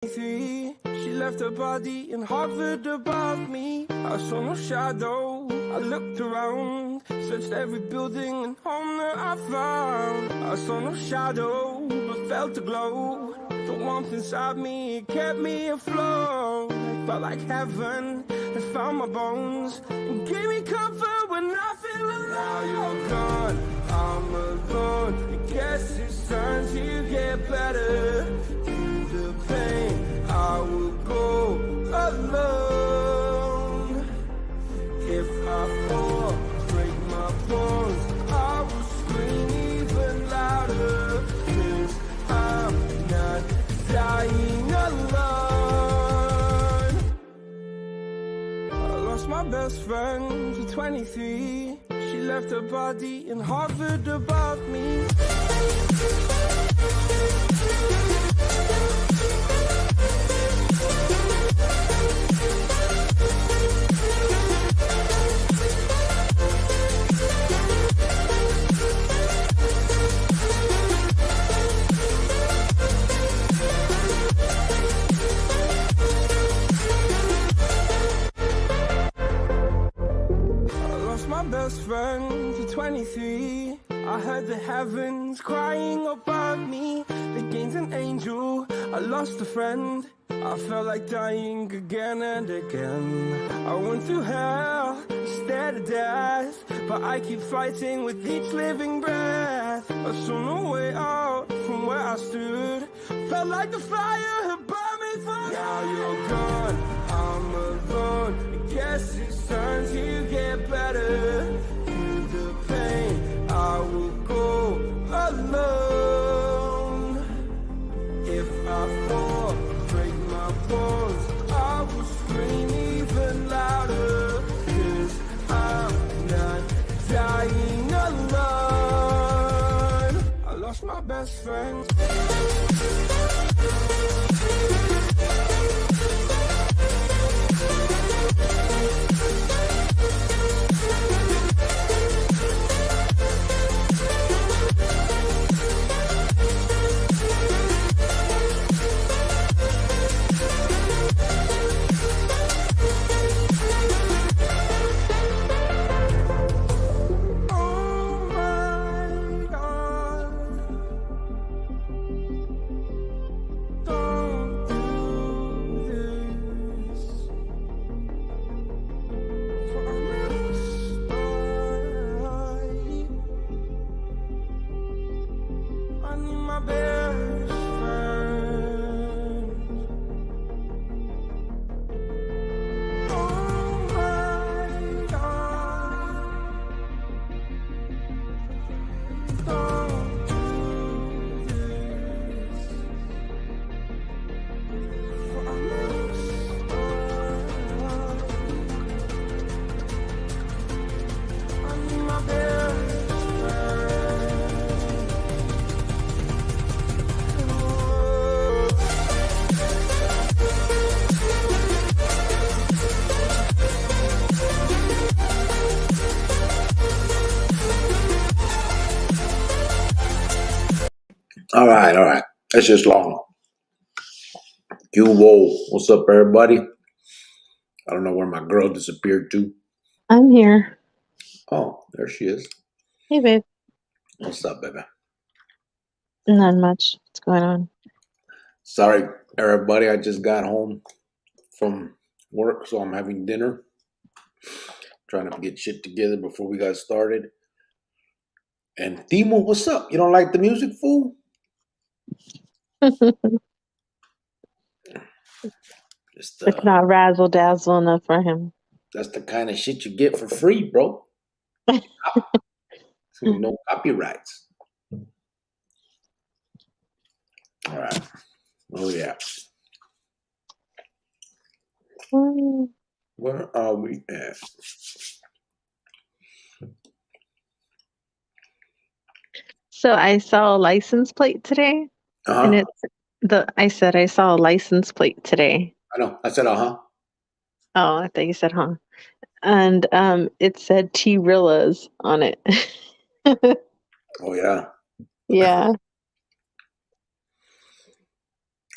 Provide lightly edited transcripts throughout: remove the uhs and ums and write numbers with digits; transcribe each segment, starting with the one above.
She left her body and hovered above me. I saw no shadow. I looked around, searched every building and home that I found. I saw no shadow, but felt a glow. The warmth inside me, it kept me afloat. It felt like heaven had found my bones and gave me comfort when I feel alone. Now you're gone, I'm alone. I guess it's time to get better. Through the pain, I will go alone. If I fall, break my bones, I will scream even louder. 'Cause I'm not dying alone. I lost my best friend to 23. She left her body and hovered above me. My best friend to 23. I heard the heavens crying above me. The gained an angel, I lost a friend. I felt like dying again and again. I went through hell, stared at death, but I keep fighting with each living breath. I saw no way out from where I stood. Felt like the fire had burned me through. Now you're gone, I'm alone. I guess it's time to get better. Through the pain, I will go alone. If I fall, break my bones, I will scream even louder. 'Cause I'm not dying alone. I lost my best friend. All right. That's just long. Whoa. What's up, everybody? I don't know where my girl disappeared to. I'm here. Oh, there she is. Hey, babe. What's up, baby? Not much. What's going on? Sorry, everybody. I just got home from work, so I'm having dinner. Trying to get shit together before we got started. And Timo, what's up? You don't like the music, fool? It's not razzle dazzle enough for him. That's the kind of shit you get for free, bro. No copyrights. All right. Oh, yeah. Where are we at? So I saw a license plate today. And it's I said I saw a license plate today. I know. I said, Oh, I thought you said, huh? And it said T-Rillas on it. Oh, yeah. Yeah.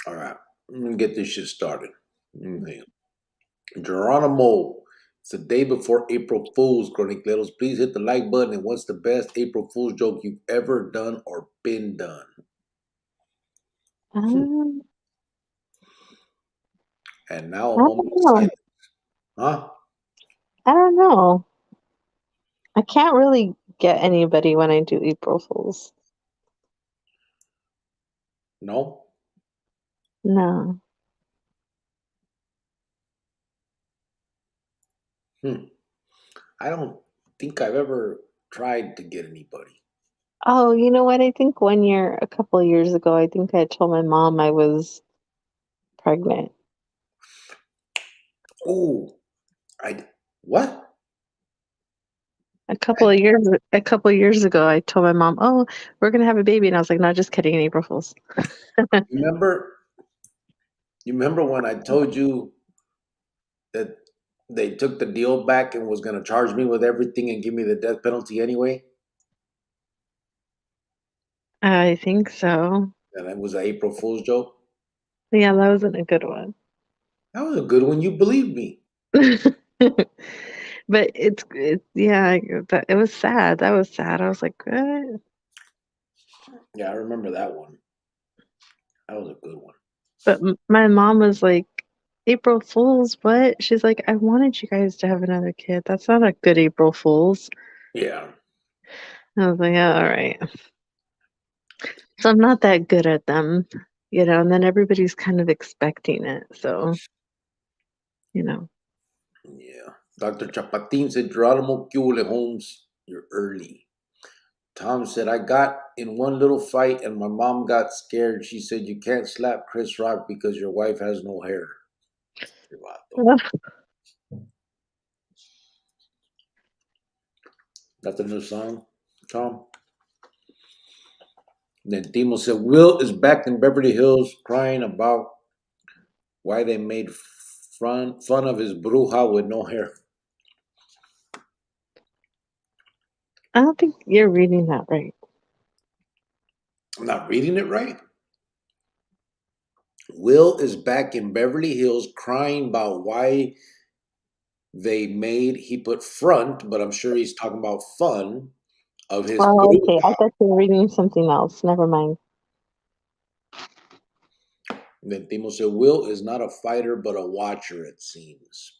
All right. Let me get this shit started. Okay. Geronimo. It's the day before April Fool's, Chronicles. Please hit the like button. And what's the best April Fool's joke you've ever done or been done? Um, And now a I moment don't of know. silence. Huh? I don't know. I can't really get anybody when I do April Fools. No? No. Hmm. I don't think I've ever tried to get anybody. Oh, you know what? I think one year, a couple of years ago, I think I told my mom I was pregnant. Oh, I what? A couple of years ago, I told my mom, "Oh, we're gonna have a baby," and I was like, "No, just kidding, April Fools." Remember? You remember when I told you that they took the deal back and was going to charge me with everything and give me the death penalty anyway? I think so. And it was an April Fool's joke. Yeah, that wasn't a good one. That was a good one. You believed me. But yeah, it was sad. That was sad. I was like, "What?" Yeah, I remember that one. That was a good one. But my mom was like, April Fools, what? She's like, I wanted you guys to have another kid. That's not a good April Fools. Yeah. I was like, yeah, all right. So I'm not that good at them, and then everybody's kind of expecting it. So, you know. Yeah. Dr. Chapatin said, Geronimo Cule Holmes, you're early. Tom said, I got in one little fight and my mom got scared. She said, you can't slap Chris Rock because your wife has no hair. Qué vato. That's a new song, Tom. Then Timo said, Will is back in Beverly Hills crying about why they made fun of his bruja with no hair. I don't think you're reading that right. I'm not reading it right. Will is back in Beverly Hills crying about why he put front, but I'm sure he's talking about fun of his Oh, okay. I bruja. thought you were reading something else. Never mind. Then Timo said, Will is not a fighter, but a watcher, it seems.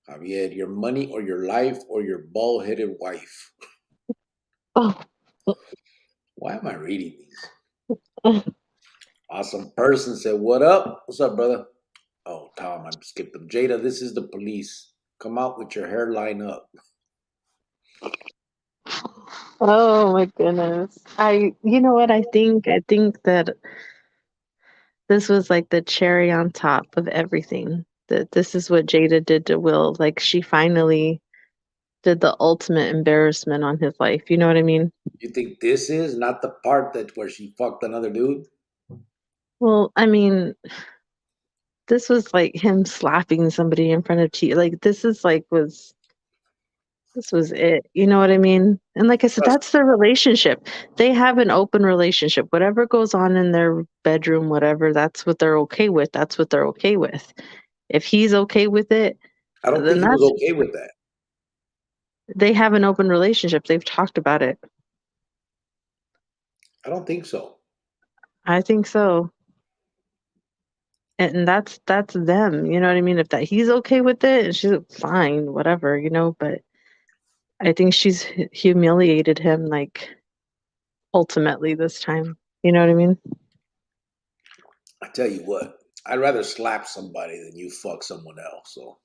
Javier, your money or your life or your bald-headed wife. Oh. Why am I reading these? Awesome person said, What up? What's up, brother? Oh, Tom, I skipped them. Jada, this is the police. Come out with your hairline up. Oh my goodness. You know what I think that this was like the cherry on top of everything. That this is what Jada did to Will. Like she finally did the ultimate embarrassment on his life. You know what I mean? You think this is not the part that where she fucked another dude? Well, I mean, this was like him slapping somebody in front of Like this was it. You know what I mean? And like I said, Trust that's their relationship. They have an open relationship. Whatever goes on in their bedroom, whatever, that's what they're okay with. That's what they're okay with. If he's okay with it, I don't then think he was okay with that. they have an open relationship. They've talked about it. I don't think so. I think so. And that's them. You know what I mean? If that he's okay with it, and she's fine, whatever, but I think she's humiliated him like ultimately this time. You know what I mean? I tell you what, I'd rather slap somebody than you fuck someone else. So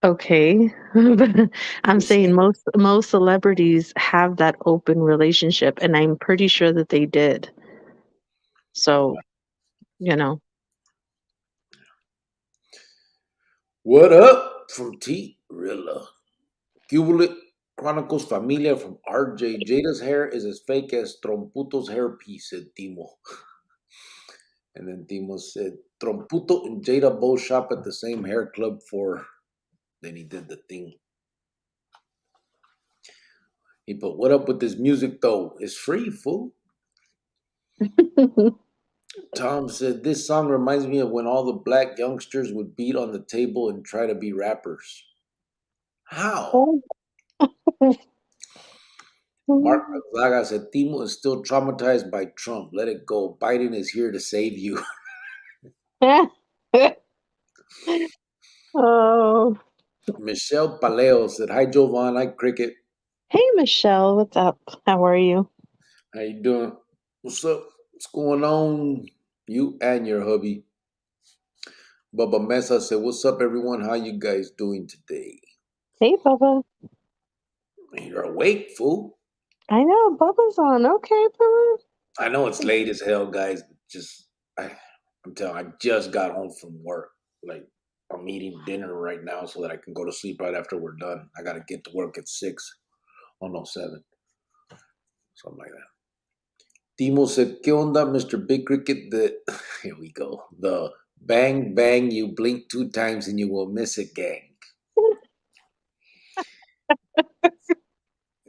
Okay. But I'm just saying saying. most celebrities have that open relationship, and I'm pretty sure that they did. So, you know. What up from T Rilla? Cubulit Chronicles Familia from RJ. Jada's hair is as fake as Tromputo's hairpiece, said Timo. And then Timo said, Tromputo and Jada both shop at the same hair club for. Then he did the thing. He put, what up with this music though? It's free, fool. Tom said, this song reminds me of when all the black youngsters would beat on the table and try to be rappers. How? Oh. Mark Gonzaga said, Timo is still traumatized by Trump. Let it go. Biden is here to save you. Oh. Michelle Paleo said, hi, Jovan. Hi, Cricket. Hey, Michelle, what's up? How are you? How you doing? What's up? What's going on? You and your hubby. Bubba Mesa said, what's up, everyone? How you guys doing today? Hey, Bubba. You're awake, fool. I know, Bubba's on. Okay, Bubba. I know it's late as hell, guys. But I'm telling you, I just got home from work. Like, I'm eating dinner right now so that I can go to sleep right after we're done. I got to get to work at 6. Oh, no, 7. Something like that. Timo said, ¿Qué onda, Mr. Big Cricket? Here we go. The bang, bang, you blink 2 times and you will miss it, gang.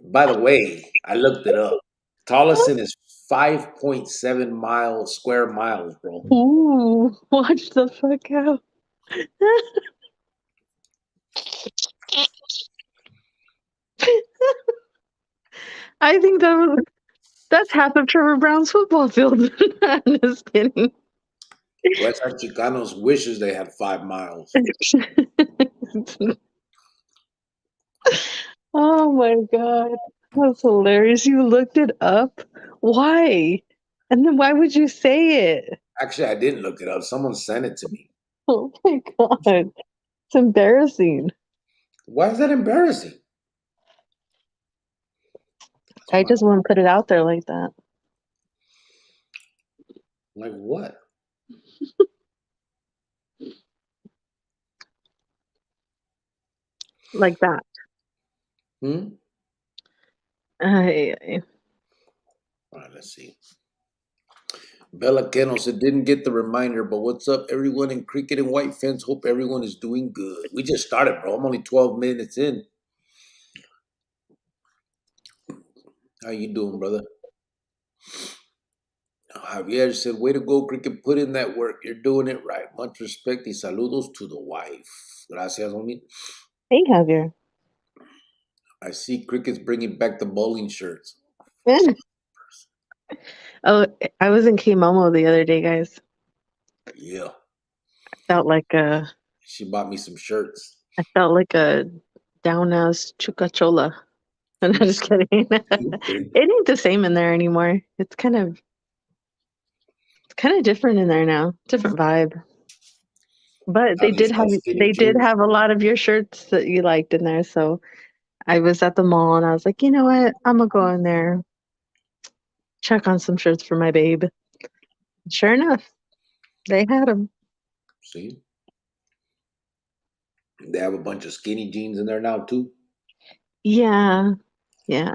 By the way, I looked it up. Tolleson is 5.7 square miles, bro. Ooh, watch the fuck out. I think that's half of Trevor Brown's football field. I'm just kidding. West Side Chicanos wishes they had 5 miles. Oh my god. That's hilarious. You looked it up? Why? And then why would you say it? Actually, I didn't look it up. Someone sent it to me. Oh my god. It's embarrassing. Why is that embarrassing? I just want to put it out there like that. Like what? Like that. Hmm? I All right, let's see. Bella Kennel said, didn't get the reminder, but what's up, everyone in Cricket and White Fence? Hope everyone is doing good. We just started, bro. I'm only 12 minutes in. How you doing, brother? Javier said, way to go, Cricket. Put in that work. You're doing it right. Much respect y saludos to the wife. Gracias, homie. Hey, Javier. I see Cricket's bringing back the bowling shirts. Oh, I was in Kimomo the other day, guys. Yeah. Felt like a She bought me some shirts. I felt like a down ass chucachola. I'm just kidding. It ain't the same in there anymore. It's kind of different in there now. Different vibe. But At least got skinny they did jeans. have a lot of your shirts that you liked in there. So I was at the mall and I was like, you know what? I'm gonna go in there, check on some shirts for my babe. Sure enough, they had them. See? They have a bunch of skinny jeans in there now, too. Yeah, yeah.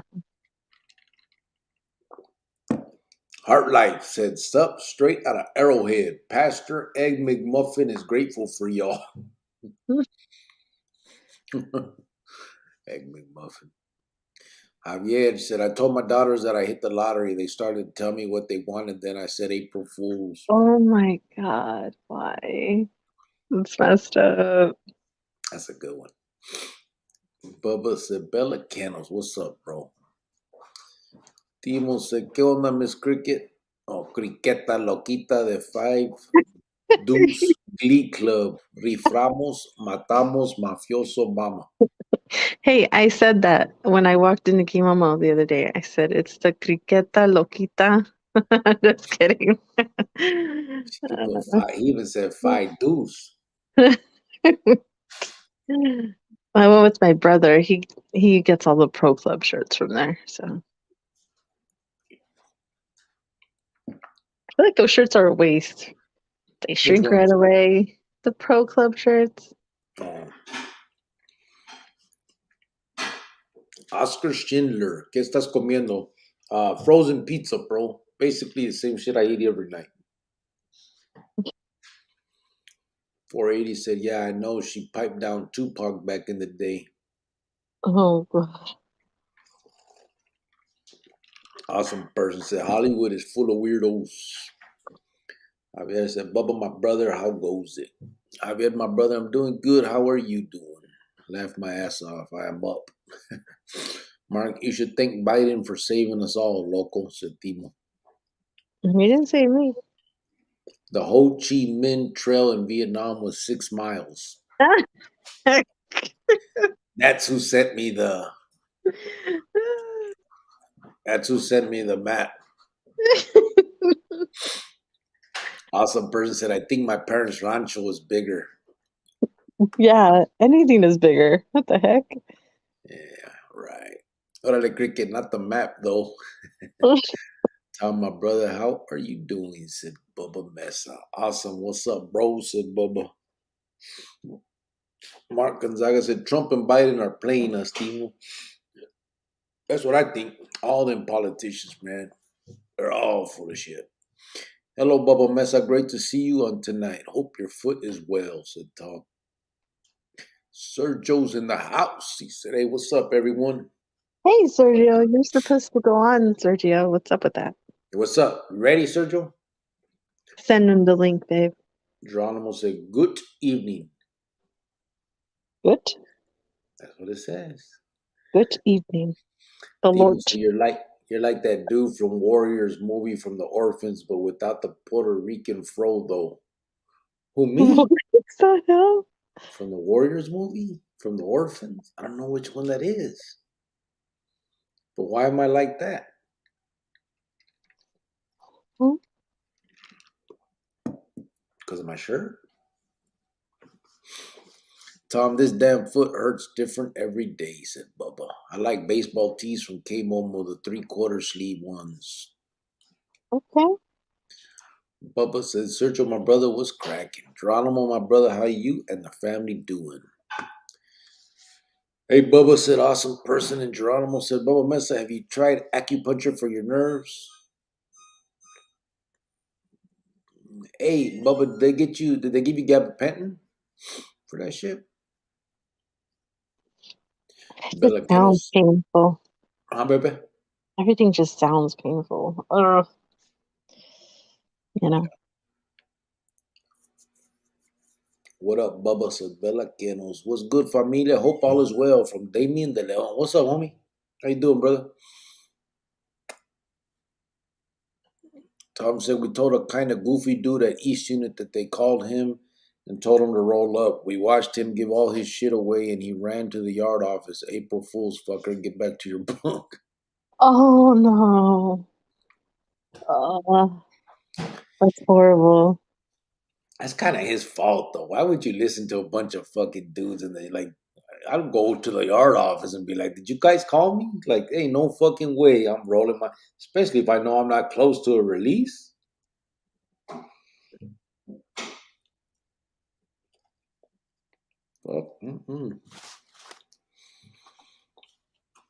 Heart Life said, sup, straight out of Arrowhead. Pastor Egg McMuffin is grateful for y'all. Egg McMuffin. Javier said, I told my daughters that I hit the lottery. They started to tell me what they wanted. Then I said, April Fools. Oh my God, why? It's messed up. That's a good one. Bubba said, Bella Candles, what's up, bro? Timo said, ¿Qué onda, Miss Cricket? Oh, Criqueta Loquita de 5. Deuce Glee Club. Riframos, matamos, mafioso mama. Hey, I said that when I walked into Kimomo the other day. I said it's the criqueta loquita. Just kidding. He put 5. He even said 5 deuce. I went with my brother. He gets all the pro club shirts from there. So I feel like those shirts are a waste. They Which shrink right ones? away. The pro club shirts. Oh. Oscar Schindler, ¿qué estás comiendo? Frozen pizza, bro. Basically the same shit I eat every night. 480 said, yeah, I know. She piped down Tupac back in the day. Oh god. Awesome person said Hollywood is full of weirdos. Javier said, Bubba, my brother, how goes it? Javier, my brother, I'm doing good. How are you doing? Laughed my ass off. I am up. Mark, you should thank Biden for saving us all, local, said Timo. You didn't say me. The Ho Chi Minh Trail in Vietnam was 6 miles. That's who sent me the map. Awesome person said, I think my parents' rancho was bigger. Yeah, anything is bigger. What the heck? Yeah, right. Orale, cricket, not the map though. Tell my brother, how are you doing? Said Bubba Mesa. Awesome. What's up, bro? Said Bubba. Mark Gonzaga said Trump and Biden are playing us, Timo. That's what I think. All them politicians, man, they're all full of shit. Hello, Bubba Mesa. Great to see you on tonight. Hope your foot is well, said Tom. Sergio's in the house. He said, hey, what's up, everyone? Hey, Sergio, you're supposed to go on, Sergio. What's up with that? What's up? You ready, Sergio? Send him the link, babe. Geronimo said, good evening. Good. That's what it says. Good evening. Timo, Alert. so you're like that dude from Warriors movie from the Orphans, but without the Puerto Rican Frodo. Who, me? What the hell? From the Warriors movie? From the Orphans? I don't know which one that is. But why am I like that? Hmm? Because of my shirt? Tom, this damn foot hurts different every day, said Bubba. I like baseball tees from K-Momo, the 3/4 sleeve ones. Okay. Bubba said, Sergio, my brother was cracking. Geronimo, my brother, how you and the family doing? Hey, Bubba said, awesome person. And Geronimo said, Bubba Mesa, have you tried acupuncture for your nerves? Hey, Bubba, did they give you gabapentin for that shit? It just Bella sounds Kenos. painful. Huh, baby? Everything just sounds painful. Ugh. You know. What up, Bubba? Said Bella Kenos. What's good, familia? Hope all is well from Damien De Leon. What's up, homie? How you doing, brother? Tom said we told a kind of goofy dude at East Unit that they called him and told him to roll up. We watched him give all his shit away and he ran to the yard office. April Fool's fucker, get back to your bunk. Oh no. Oh, that's horrible. That's kind of his fault, though. Why would you listen to a bunch of fucking dudes and they like? I'd go to the yard office and be like, "Did you guys call me?" Like, hey, no fucking way. I'm rolling my, especially if I know I'm not close to a release. Fuck.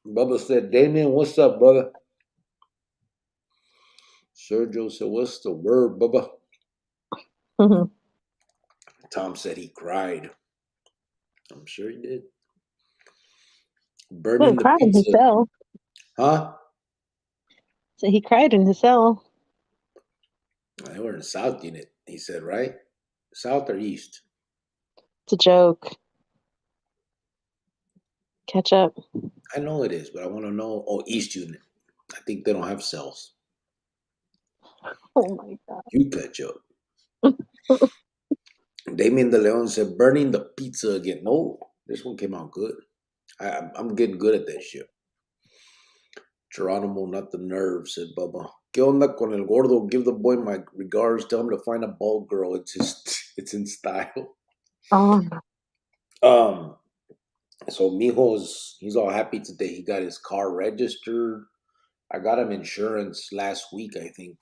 Bubba said, "Damien, what's up, brother?" Sergio said, "What's the word, Bubba?" Tom said he cried. I'm sure he did. Well, Burning the cried in his pizza, cell. huh? So he cried in his cell. They were in South Unit. He said, right? South or East? It's a joke. Catch up. I know it is, but I want to know. Oh, East Unit. I think they don't have cells. Oh my You catch up. god. Damien De Leon said, burning the pizza again. No, this one came out good. I'm getting good at that shit. Geronimo, not the nerve, said Bubba. ¿Qué onda con el gordo? Give the boy my regards. Tell him to find a bald girl. It's in style. Oh, Um, so he's all happy today. He got his car registered. I got him insurance last week, I think.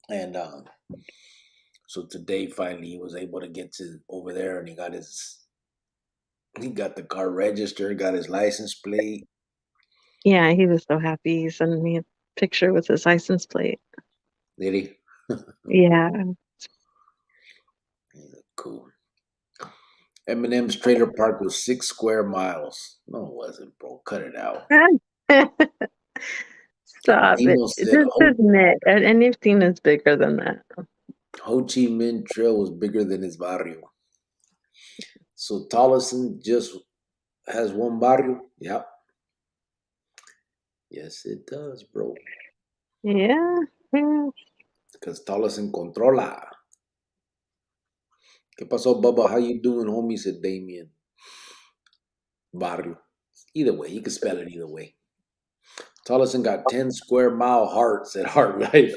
And so today finally he was able to get to over there and he got the car registered, got his license plate. yeah, he was so happy. He sent me a picture with his license plate. Did he? Yeah. Cool. Eminem's trailer park was 6 square miles. No, it wasn't, bro. Cut it out. Stop it. Dino said Just admit anything is bigger than that. Ho Chi Minh Trail was bigger than his barrio. So Tolleson just has one barrio? Yep. Yes, it does, bro. Yeah. Yeah. Because Tolleson controla. ¿Qué pasó, Bubba? How you doing, homie? Said Damien. Barrio. Either way, you can spell it either way. Tolleson got 10 square mile hearts at Heart Life.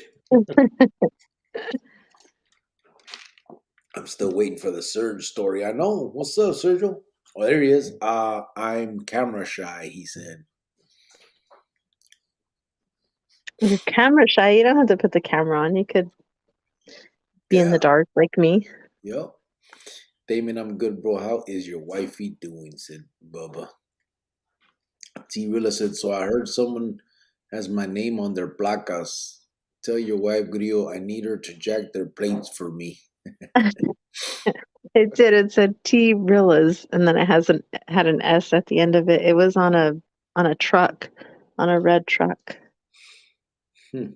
I'm still waiting for the Surge story. I know. What's up, Sergio? Oh, there he is. I'm camera shy, he said. You're camera shy. You don't have to put the camera on. You could be in Yeah. the dark like me. Yep. Damon, I'm good, bro. How is your wifey doing? Said Bubba. T Rilla said, so I heard someone has my name on their placas. Tell your wife, Grio, I need her to jack their plates for me. It did. It said T Rillas, and then it had an S at the end of it. It was on a truck, on a red truck. Hmm.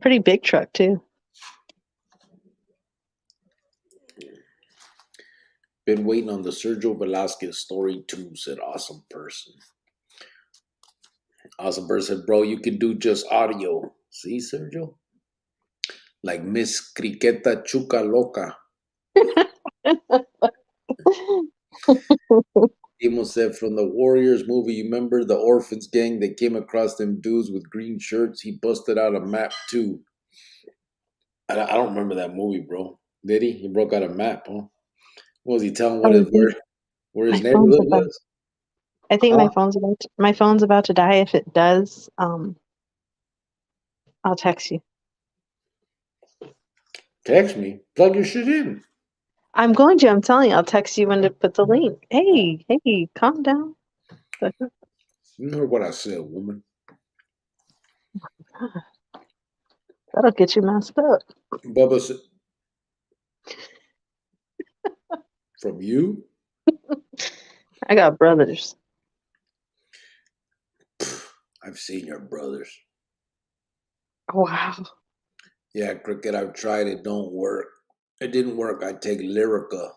Pretty big truck too. Been waiting on the Sergio Velasquez story too, said Awesome Person. Awesome Person said, bro, you can do just audio. See, Sergio? Like Miss Criqueta Chuca Loca. Emo said from the Warriors movie, you remember the orphans gang that came across them dudes with green shirts? He busted out a map too. I don't remember that movie, bro. Did he? He broke out a map, huh? What was he telling Oh, where his my phone's neighborhood about. was? I think Huh? my phone's about to die. If it does, I'll text you. Text me. Plug your shit in. I'm going to. I'm telling you. I'll text you when to put the link. Hey, calm down. You heard what I said, woman. That'll get you messed up. Bubba said, from you? I got brothers. I've seen your brothers. Wow. Yeah, Cricket, I've tried it. Don't work. It didn't work. I take Lyrica.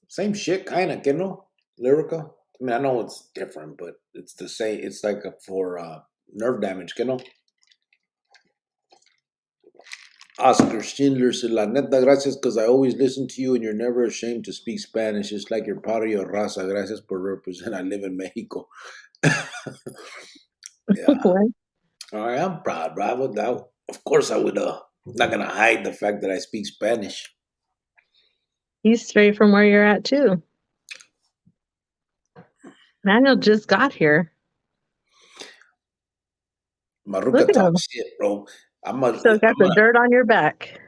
Same shit, kind of, you know? Lyrica. I mean, I know it's different, but it's the same. It's like for nerve damage, you know? Oscar Schindler said, La neta, gracias, because I always listen to you and you're never ashamed to speak Spanish. It's like you're part of your raza. Gracias por represent. I live in Mexico. Yeah, What? I am proud, bro. Of course, I would. Not gonna hide the fact that I speak Spanish. He's straight from where you're at too. Manuel just got here. Look Maruka at talk him. shit, bro. Still got the dirt on your back.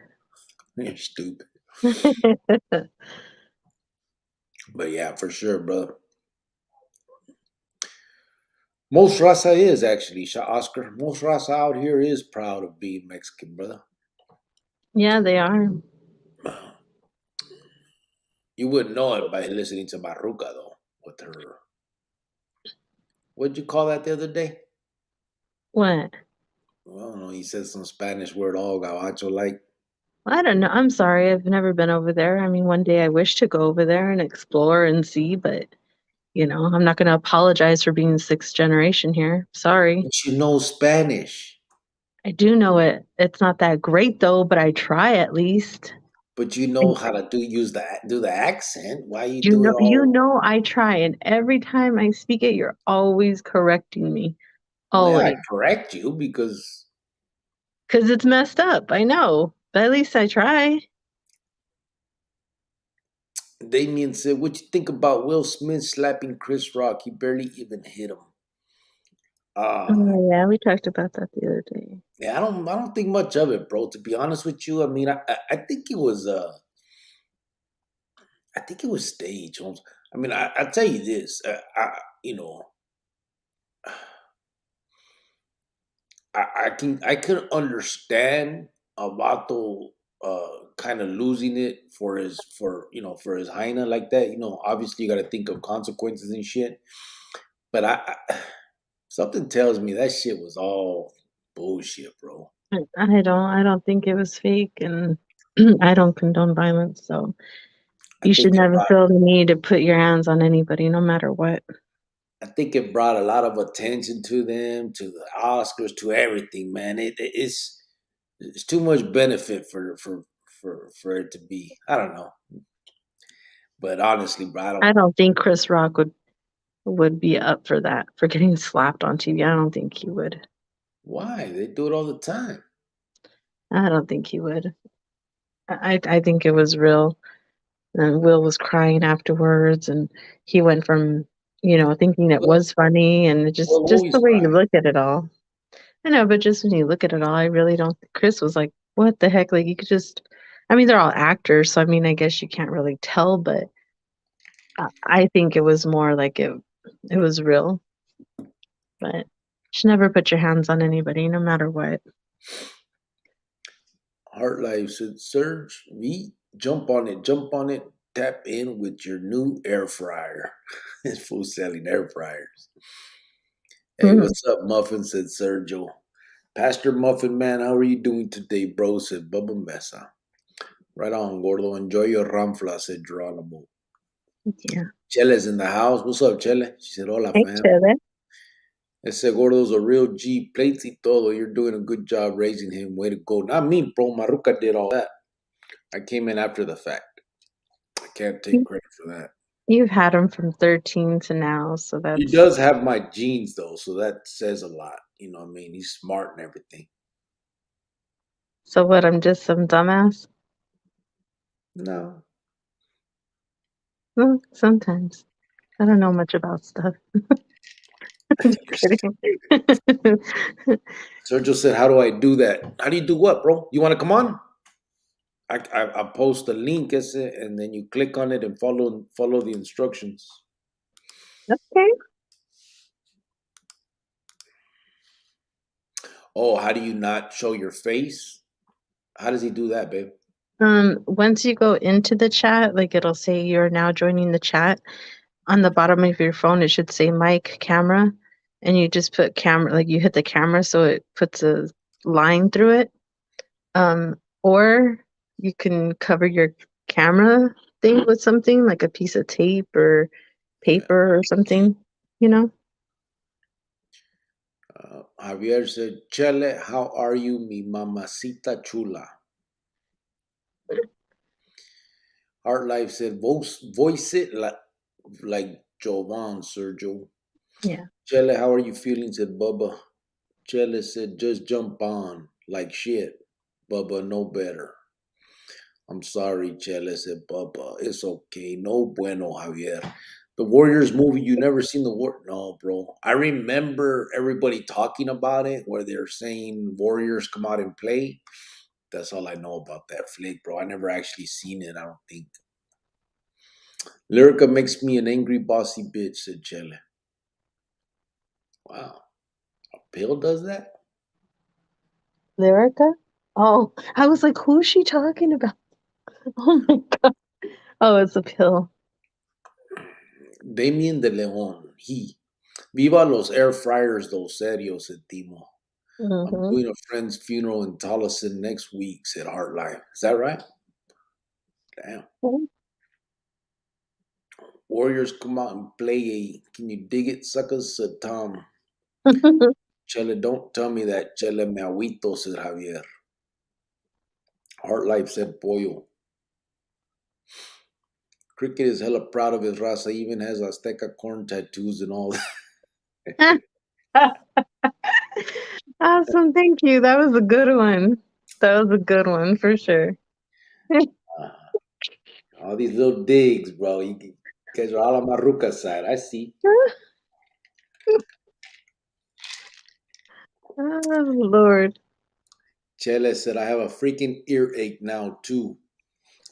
You're stupid. But yeah, for sure, bro. Most raza is actually, Oscar. Most raza out here is proud of being Mexican, brother. Yeah, they are. You wouldn't know it by listening to Maruka, though, with her. What'd you call that the other day? What? Well, I don't know. He said some Spanish word, all gabacho like. I don't know. I'm sorry. I've never been over there. I mean, one day I wish to go over there and explore and see, but I'm not going to apologize for being sixth generation here. Sorry. But you know Spanish. I do know it. It's not that great though, but I try at least. But you know And how to do the accent. Why you do it you all? know I try, and every time I speak it, you're always correcting me. Well, yeah, I Always. correct you because Because it's messed up. I know. But at least I try. Damien said, "What you think about Will Smith slapping Chris Rock? He barely even hit him." Uh Oh, yeah, we talked about that the other day. yeah, I don't think much of it, bro. To be honest with you, I mean, I think it was I think it was staged. Holmes. I mean, I tell you this, you know, I could understand Avato kind of losing it for his hyena like that. Obviously you got to think of consequences and shit. But something tells me that shit was all bullshit, bro. I don't think it was fake, and I don't condone violence, so I you think should never feel the need to put your hands on anybody, no matter what. it brought a lot of attention to them, to the Oscars, to everything, man. It's too much benefit for it to be. I don't know, but honestly, bro, I I don't. don't think Chris Rock would be up for that, for getting slapped on TV. I don't think he would. Why they do it all the time? I don't think he would. I think it was real. And Will was crying afterwards, and he went from, thinking it Well, was funny, and well, just always the way you cry. look at it all. I know, but just when you look at it all, I really don't. Chris was like, "What the heck?" Like you could just. I mean, they're all actors, so I mean, I guess you can't really tell, but I think it was more like it was real. But you should never put your hands on anybody, no matter what. Heart Life said, Surge, we jump on it, tap in with your new air fryer. It's full selling air fryers. Hey, Mhm. what's up, Muffin? Said Sergio. Pastor Muffin, man, how are you doing today, bro? Said Bubba Mesa. Right on, Gordo. Enjoy your ramfla, said Geronimo. Yeah. Chele's in the house. What's up, Chele? She said, hola, Hey, fam. Chile. Ese Gordo's a real G. Plates y todo. You're doing a good job raising him. Way to go. Not me, bro. Maruca did all that. I came in after the fact. I can't take credit for that. You've had him from 13 to now, so He that's does have my genes, though, so that says a lot. You know what I mean? He's smart and everything. so what? I'm just some dumbass. No. Well, sometimes I don't know much about stuff. I'm just kidding. Sergio said, how do I do that? How do you do what, bro? You want to come on? I post a link, and then you click on it and follow the instructions. Okay. Oh, how do you not show your face? How does he do that, babe? Once you go into the chat, like it'll say you're now joining the chat. On the bottom of your phone, it should say mic camera, and you just put camera, like you hit the camera, so it puts a line through it. Or you can cover your camera thing with something like a piece of tape or Yeah. paper or something, you know? Javier said, Chele, how are you, mi mamacita chula? Heart Life said, voice it like Jovan, Sergio. Yeah. Chele, how are you feeling? Said Bubba. Chele said, just jump on like shit. Bubba, no better. I'm sorry, Chele, said Bubba. It's okay. No bueno, Javier. The Warriors movie, you never seen the war? No, bro. I remember everybody talking about it where they're saying Warriors come out and play. That's all I know about that flick, bro. I never actually seen it, I don't think. Lyrica makes me an angry, bossy bitch, said Chele. Wow. A pill does that? Lyrica? Oh, I was like, who's she talking about? Oh my God. Oh, it's a pill. Damien de Leon, he. Viva los air fryers, those serios, said Timo. I'm Mm-hmm. doing a friend's funeral in Tolleson next week, said Heartlife. Is that right? Damn. Warriors come out and play a Can you dig it, suckers? Said Tom. Chele, don't tell me that. Chele me agüito, said Javier. Heartlife said Pollo. Cricket is hella proud of his raza, even has Azteca corn tattoos and all that. Awesome, thank you. That was a good one. That was a good one for sure. All these little digs, bro. You guys are all on Maruca side. I see. Oh, Lord. Chele said, I have a freaking earache now, too.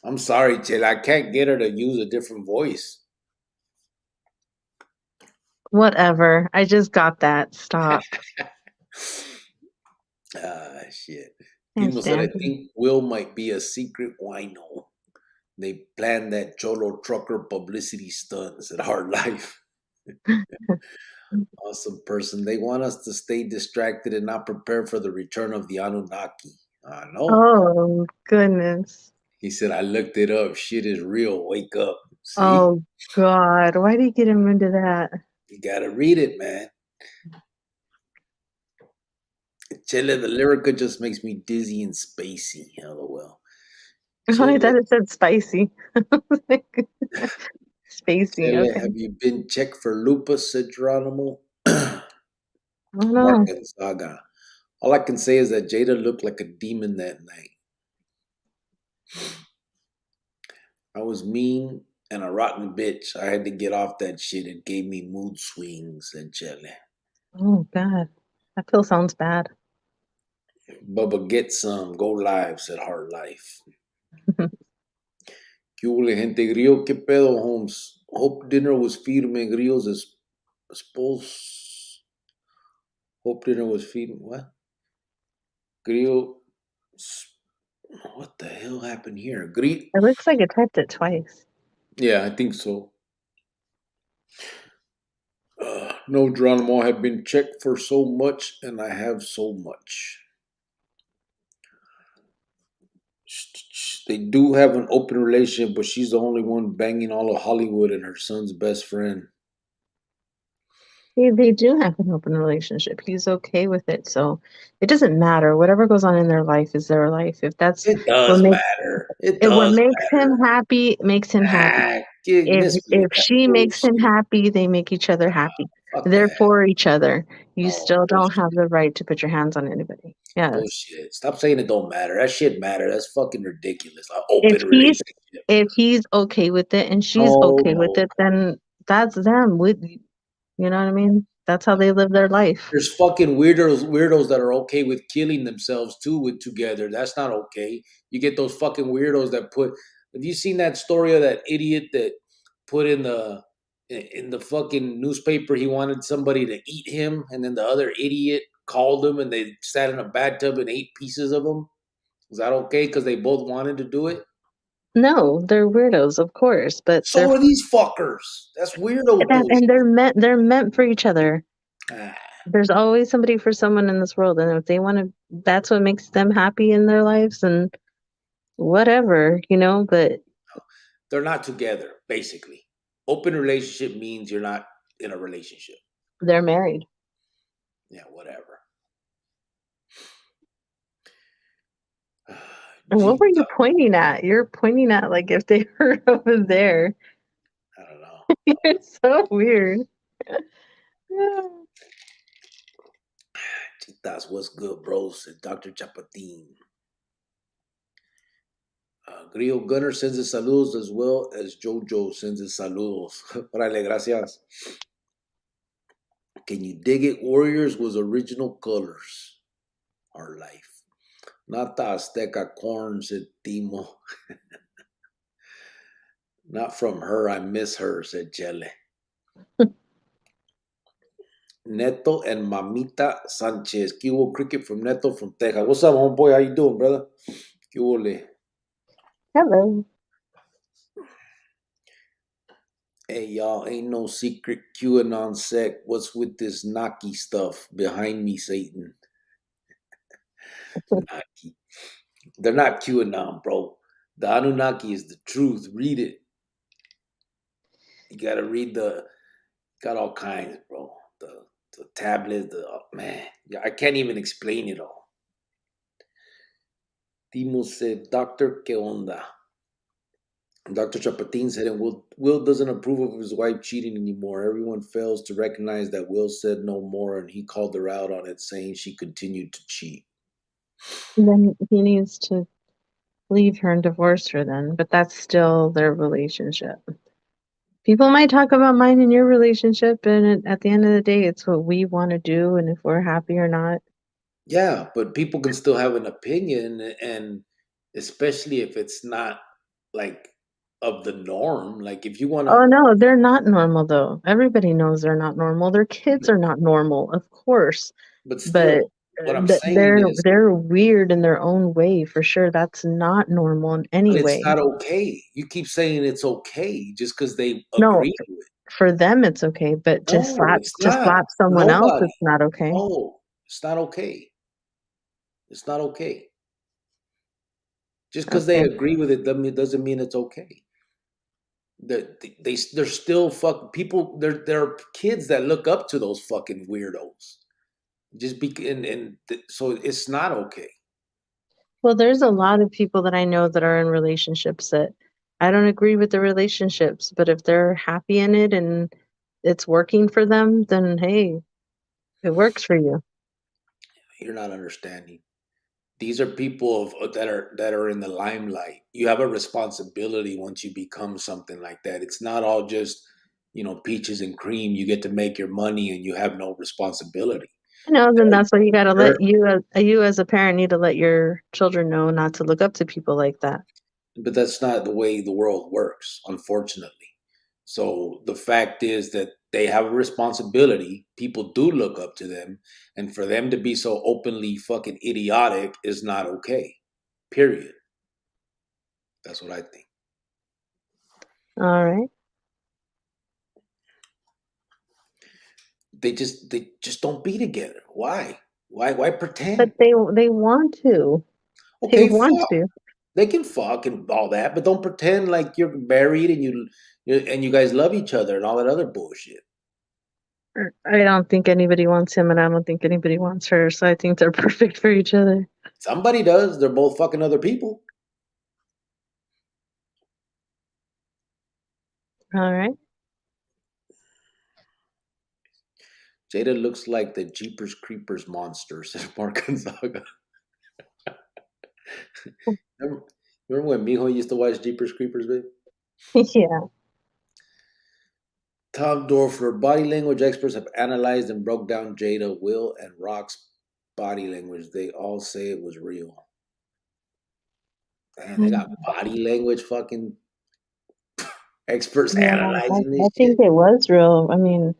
I'm sorry, Chele. I can't get her to use a different voice. Whatever. I just got that. Stop. Shit. Can't Timo said, I stand him. think Will might be a secret wino. They planned that Cholo trucker publicity stunt, said Hard Life. Awesome person. They want us to stay distracted and not prepare for the return of the Anunnaki. I know. Oh, goodness. He said, I looked it up. Shit is real. Wake up. See? Oh, God. Why did you get him into that? You gotta read it, man. Chile, the lyrica just makes me dizzy and spacey. LOL. Oh, I thought Chile, it said spicy. Spacey, Chile, okay. have you been checked for lupus? Said Geronimo. I don't Mark know. and Saga. All I can say is that Jada looked like a demon that night. I was mean and a rotten bitch. I had to get off that shit. It gave me mood swings, said Chele. Oh, God. That pill sounds bad. Bubba, get some. Go live, said Hard Life. ¿Qué hubo, gente? Grillo, ¿qué pedo, Holmes? Hope dinner was firme. Grillo's esposo. Hope dinner was feeding. What? Grillo. What the hell happened here? It looks like it typed it twice. Yeah, I think so. No, Geronimo, I have been checked for so much, and I have so much. They do have an open relationship, but she's the only one banging all of Hollywood and her son's best friend. They do have an open relationship. He's okay with it. So it doesn't matter. Whatever goes on in their life is their life. If that's It what does makes matter. It what does makes him matter. happy, makes him happy. Ah, If disbelieve that she makes him bullshit. happy, they make each other happy. Fuck They're that. for each other. You No, still don't have bullshit. the right to put your hands on anybody. Yes. Bullshit. Stop saying it don't matter. That shit matter. That's fucking ridiculous. An If open he's relationship. if he's okay with it and she's No, okay with no. it, then that's them. You know what I mean? That's how they live their life. There's fucking weirdos that are okay with killing themselves too with together. That's not okay. You get those fucking weirdos that put. Have you seen that story of that idiot that put in the fucking newspaper he wanted somebody to eat him, and then the other idiot called him, and they sat in a bathtub and ate pieces of him? Is that okay? Because they both wanted to do it. No, they're weirdos, of course, but So are these fuckers. That's weirdo bullshit. they're meant for each other. Ah, There's always somebody for someone in this world, and if they want to, that's what makes them happy in their lives, and whatever, but they're not together. Basically, open relationship means you're not in a relationship. they're married. Yeah, whatever. And what Gee, were you pointing at? You're pointing at like if they were over there. I don't know. You're so weird. Yeah. Chitas, what's good, bro? Said Dr. Chapatin. Grillo Gunner sends his saludos as well as Jojo sends his saludos. Órale, gracias. Can you dig it? Warriors was original colors. Our life. Not the Azteca corn, said Timo. Not from her, I miss her, said Chele. Neto and Mamita Sanchez. ¿Qué hubo? Cricket from Neto from Texas. What's up, homeboy? How you doing, brother? ¿Qué hubo, le? Hello. Hey, y'all, ain't no secret QAnon sect. What's with this Naki stuff behind me, Satan? Naki. They're not QAnon, bro. The Anunnaki is the truth. Read it. You gotta read got all kinds, bro. The tablets, man. Yeah, I can't even explain it all. Timo said, Doctor, ¿qué onda? Dr. Chapatin said, and Will doesn't approve of his wife cheating anymore. Everyone fails to recognize that Will said no more, and he called her out on it, saying she continued to cheat. Then he needs to leave her and divorce her then, but that's still their relationship. People might talk about mine and your relationship, and at the end of the day, it's what we want to do and if we're happy or not. Yeah, but people can still have an opinion, and especially if it's not like of the norm. Like if you want Oh to, no, they're not normal though. Everybody knows they're not normal. Their kids are not normal, of course, but but still, what I'm saying they're is, they're weird in their own way for sure. That's not normal in but any it's way. not okay. You keep saying it's okay just because they No, agree to it. for them it's okay, but No, it's to not. slap someone else, Nobody. it's not okay. No, it's not okay. It's not okay. Just because they Okay. agree with it doesn't mean it's okay. They're still fuck people. There are kids that look up to those fucking weirdos. Just be so it's not okay. Well, there's a lot of people that I know that are in relationships that I don't agree with the relationships, but if they're happy in it and it's working for them, then hey, it works for you. You're not understanding. These are people that are in the limelight. You have a responsibility once you become something like that. It's not all just peaches and cream. You get to make your money and you have no responsibility. You know, then that's why you gotta There- let you as a parent need to let your children know not to look up to people like that. But that's not the way the world works, unfortunately. So the fact is that they have a responsibility. People do look up to them, and for them to be so openly fucking idiotic is not okay. Period. That's what I think. All right. They just don't be together. Why? Why But pretend? they want to. They Okay, want fuck. to. They can fuck and all that, but don't pretend like you're married and you guys love each other and all that other bullshit. I don't think anybody wants him and I don't think anybody wants her, so I think they're perfect for each other. Somebody does. They're both fucking other people. All right. Jada looks like the Jeepers Creepers monster, said Mark Gonzaga. Remember, remember when Mijo used to watch Jeepers Creepers, babe? Yeah. Tom Dorfler, body language experts have analyzed and broke down Jada, Will, and Rock's body language. They all say it was real. Man, they got body language fucking experts Yeah, analyzing I this think shit. it was real. I mean,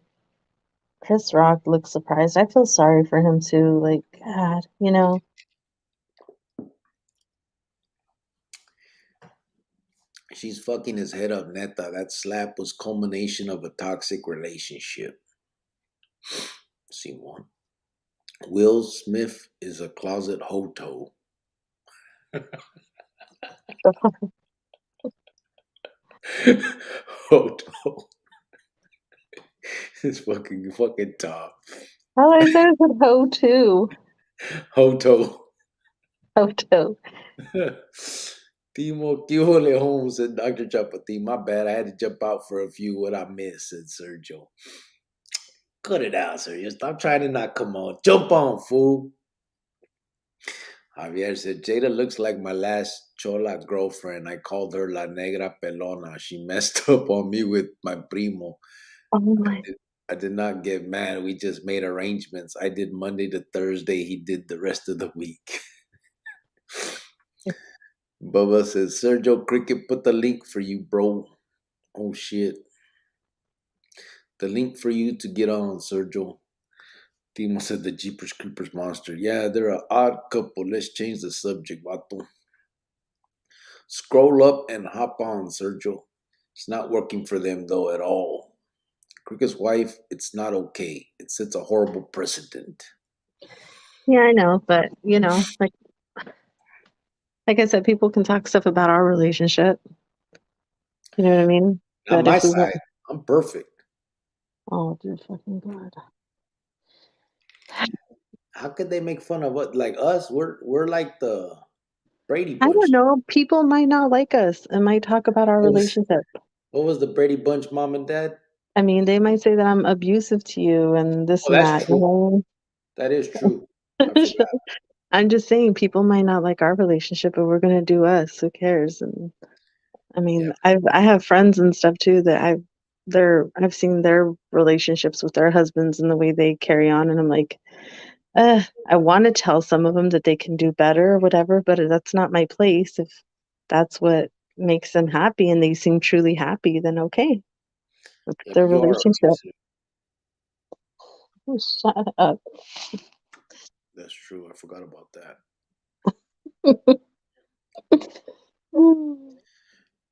Chris Rock looks surprised. I feel sorry for him too. Like, God, you know. She's fucking his head up, neta. That slap was culmination of a toxic relationship. Scene one. Will Smith is a closet hoto. Hoto. It's fucking top. How I said it with ho too. Hoto. Hoto. Timo, ¿qué ole, Holmes? Said Dr. Chapati. My bad. I had to jump out for a few. What I missed, said Sergio. Cut it out, Sergio. Stop trying to not come on. Jump on, fool. Javier said, Jada looks like my last chola girlfriend. I called her La Negra Pelona. She messed up on me with my primo. Oh I my. did, I did not get mad. We just made arrangements. I did Monday to Thursday. He did the rest of the week. Bubba says, Sergio Cricket put the link for you, bro. Oh, shit. The link for you to get on, Sergio. Timo said the Jeepers Creepers monster. Yeah, they're an odd couple. Let's change the subject, vato. Scroll up and hop on, Sergio. It's not working for them, though, at all. Cricket's wife, it's not okay. It sets a horrible precedent. Yeah, I know, but you know, like I said, people can talk stuff about our relationship. You know what I mean? Not But my if we want, side. I'm perfect. oh, dear fucking God. How could they make fun of what like us? We're like the Brady I don't Bunch. know. People might not like us and might talk about our What was, relationship. what was the Brady Bunch mom and dad? I mean, they might say that I'm abusive to you and this Oh, and that's that, true. That is true. I you forgot. know? I'm just saying people might not like our relationship, but we're gonna do us. Who cares? And I Yeah. mean, I have friends and stuff too that I've seen their relationships with their husbands and the way they carry on, and I'm like, I want to tell some of them that they can do better or whatever, but that's not my place. If that's what makes them happy and they seem truly happy, then okay, it's Yep, their you are relationship. abusive. Shut up. That's true. I forgot about that.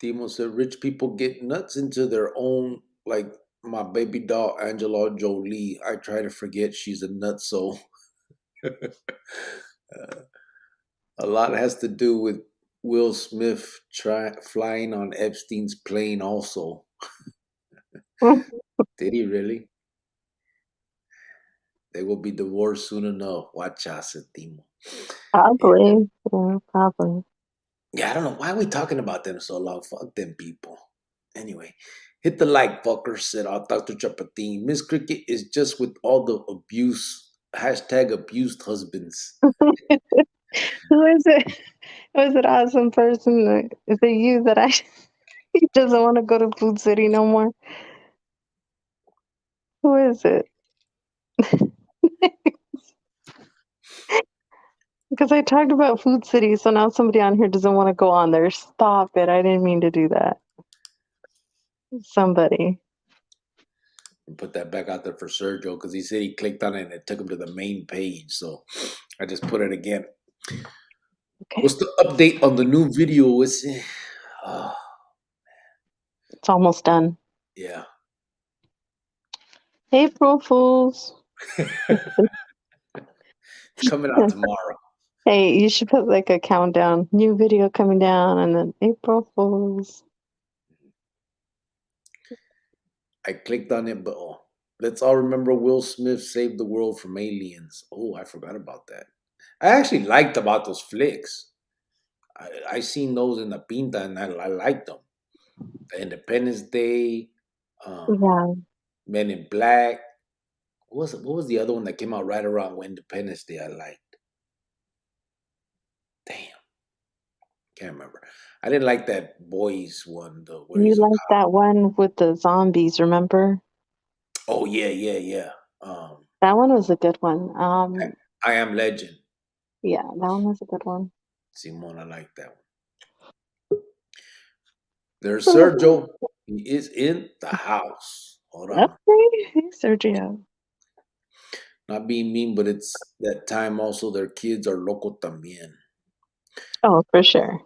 Timo said rich people get nuts into their own like my baby doll Angela Jolie. I try to forget she's a nutso. A lot has to do with Will Smith flying on Epstein's plane. Also, did he really? They will be divorced soon enough. Watch out, Timo. Probably. Yeah, probably. Yeah, I don't know why are we talking about them so long. Fuck them people. Anyway, hit the like, fucker. Said Dr. Chapatin. Miss Cricket is just with all the abuse. Hashtag abused husbands. Who is it? Who is it? Awesome person? Is it you that I? He doesn't want to go to Food City no more. Who is it? Because I talked about Food City, so now somebody on here doesn't want to go on there. Stop it! I didn't mean to do that. Somebody. Put that back out there for Sergio because he said he clicked on it and it took him to the main page. So I just put it again. Okay. What's the update on the new video? It's It's almost done. yeah. April Fools. It's coming out tomorrow. Hey, you should put like a countdown. New video coming down, and then April Fools. I clicked on it, but let's all remember Will Smith saved the world from aliens. Oh, I forgot about that. I actually liked about those flicks. I seen those in the Pinta and I liked them. The Independence Day, um, Yeah. Men in Black. What was the other one that came out right around Independence Day I liked? Damn. Can't remember. I didn't like that boys one though, where You he's a like cop. that one with the zombies, remember? Oh yeah. That one was a good one. I Am Legend. Yeah, that one was a good one. Simone, I like that one. There's Sergio. He is in the house. Hold on. Okay, hey, Sergio. Not being mean, but it's that time also their kids are loco también. Oh, for sure.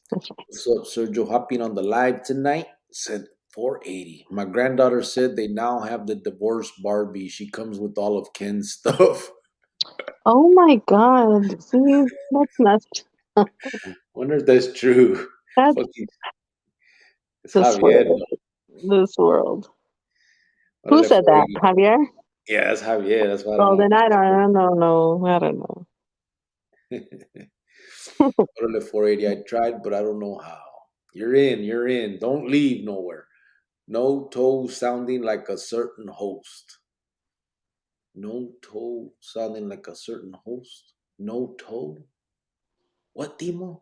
For sure. What's up, Sergio? Hopping on the live tonight. Said 480. My granddaughter said they now have the divorce Barbie. She comes with all of Ken's stuff. Oh my God. See, that's nuts. Wonder if that's true. That's Fucking, it's this Javier. world. This world. Who Órale, said that? 480. Javier? Yeah, that's Javier. That's why I don't Oh, know. then I don't know. I don't know. Órale, 480. I tried, but I don't know how. You're in. You're in. Don't leave nowhere. No toe sounding like a certain host. No toe sounding like a certain host. No toe. What, Timo?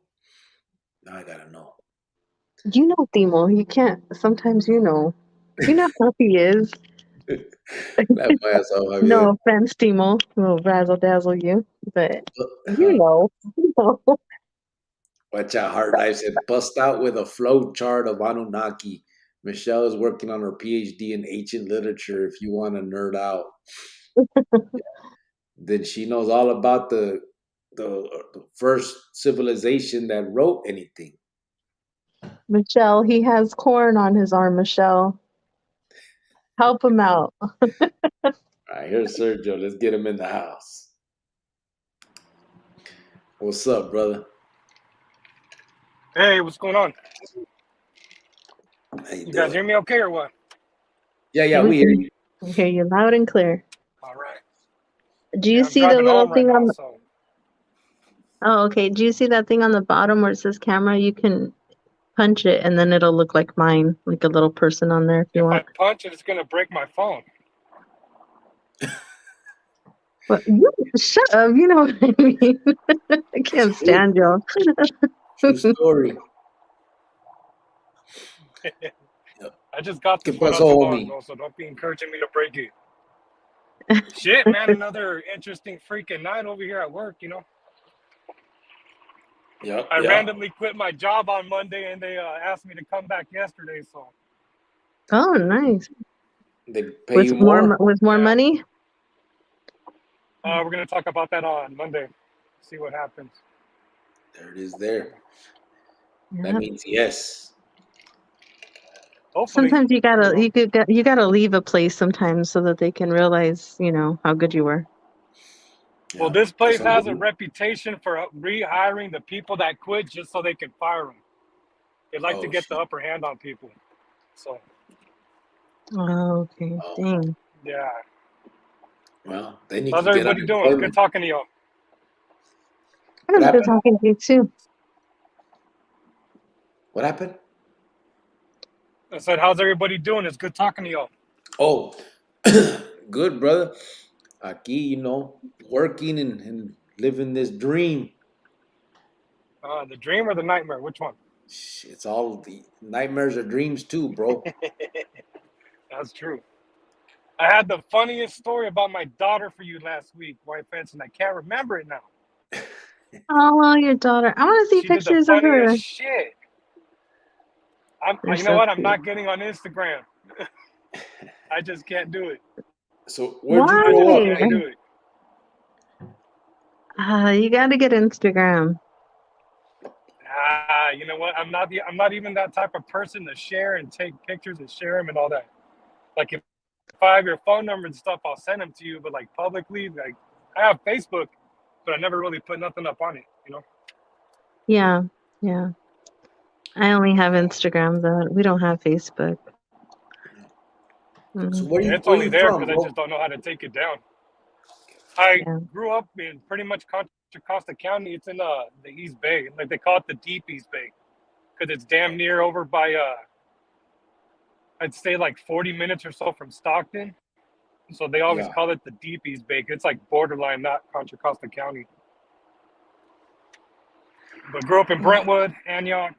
Now I gotta know. You know, Timo, you can't. Sometimes you know. You know how he is. Laugh my ass off, Javier. No offense, Timo. Will razzle dazzle you, but you Huh. know. You know. Watch out, Hard Life said, bust out with a flow chart of Anunnaki. Michelle is working on her PhD in ancient literature if you want to nerd out. Then she knows all about the first civilization that wrote anything. Michelle, he has corn on his arm, Michelle. Help him out. All right, here's Sergio. Let's get him in the house. What's up, brother? Hey, what's going on? How you You guys doing? hear me okay or what? Yeah, We we hear you. can hear you loud and clear. All right. Do you Yeah, I'm see the driving little home right thing now, on the, so oh, okay. Do you see that thing on the bottom where it says camera? You can punch it and then it'll look like mine, like a little person on there if you if I want. punch it, it's gonna break my phone. But you shut up, you know what I mean. I can't It's true. stand you. True story. Yep. I just got ¿Qué this one pasó, not too long homie? ago, so don't be encouraging me to break it. Shit, man, another interesting freaking night over here at work, you know. Yep, I yep. randomly quit my job on Monday and they asked me to come back yesterday, so Oh, nice. They pay you more? With more yeah. money? We're gonna talk about that on Monday. See what happens. There it is there. That Yeah. means yes. Hopefully, Sometimes you you gotta know. you gotta leave a place sometimes so that they can realize, how good you were. Well, Yeah, this because place some has a people. reputation for rehiring the people that quit just so they can fire them. They like to Oh get the shit. upper hand on people. So, Oh, okay. Oh, Dang. yeah. well, then you How's can get everybody doing? It's good unemployment. talking to y'all. It What was good happened? talking to you too. What happened? I said, how's everybody doing? It's good talking to y'all. Oh, good, brother. Aquí, working and living this dream. The dream or the nightmare? Which one? It's all the nightmares are dreams too, bro. That's true. I had the funniest story about my daughter for you last week, White Fence, and I can't remember it now. Oh, well, your daughter. I want to see She did the pictures of funniest her. shit. They're You know so what? I'm cute. not getting on Instagram. I just can't do it. So where'd you I grow just up, Why? can't man? do it. You got to get Instagram. You know what? I'm not even that type of person to share and take pictures and share them and all that. Like if I have your phone number and stuff, I'll send them to you. But like publicly, like I have Facebook, but I never really put nothing up on it. You know? Yeah, yeah. I only have Instagram though. We don't have Facebook. So Mm, Yeah, it's where only you there from, because I just bro? don't know how to take it down. I yeah. grew up in pretty much Contra Costa County. It's in the East Bay, like they call it the Deep East Bay, because it's damn near over by I'd say like 40 minutes or so from Stockton. So they always Yeah. call it the Deep East Bay. It's like borderline, not Contra Costa County. But grew up in Brentwood, Antioch,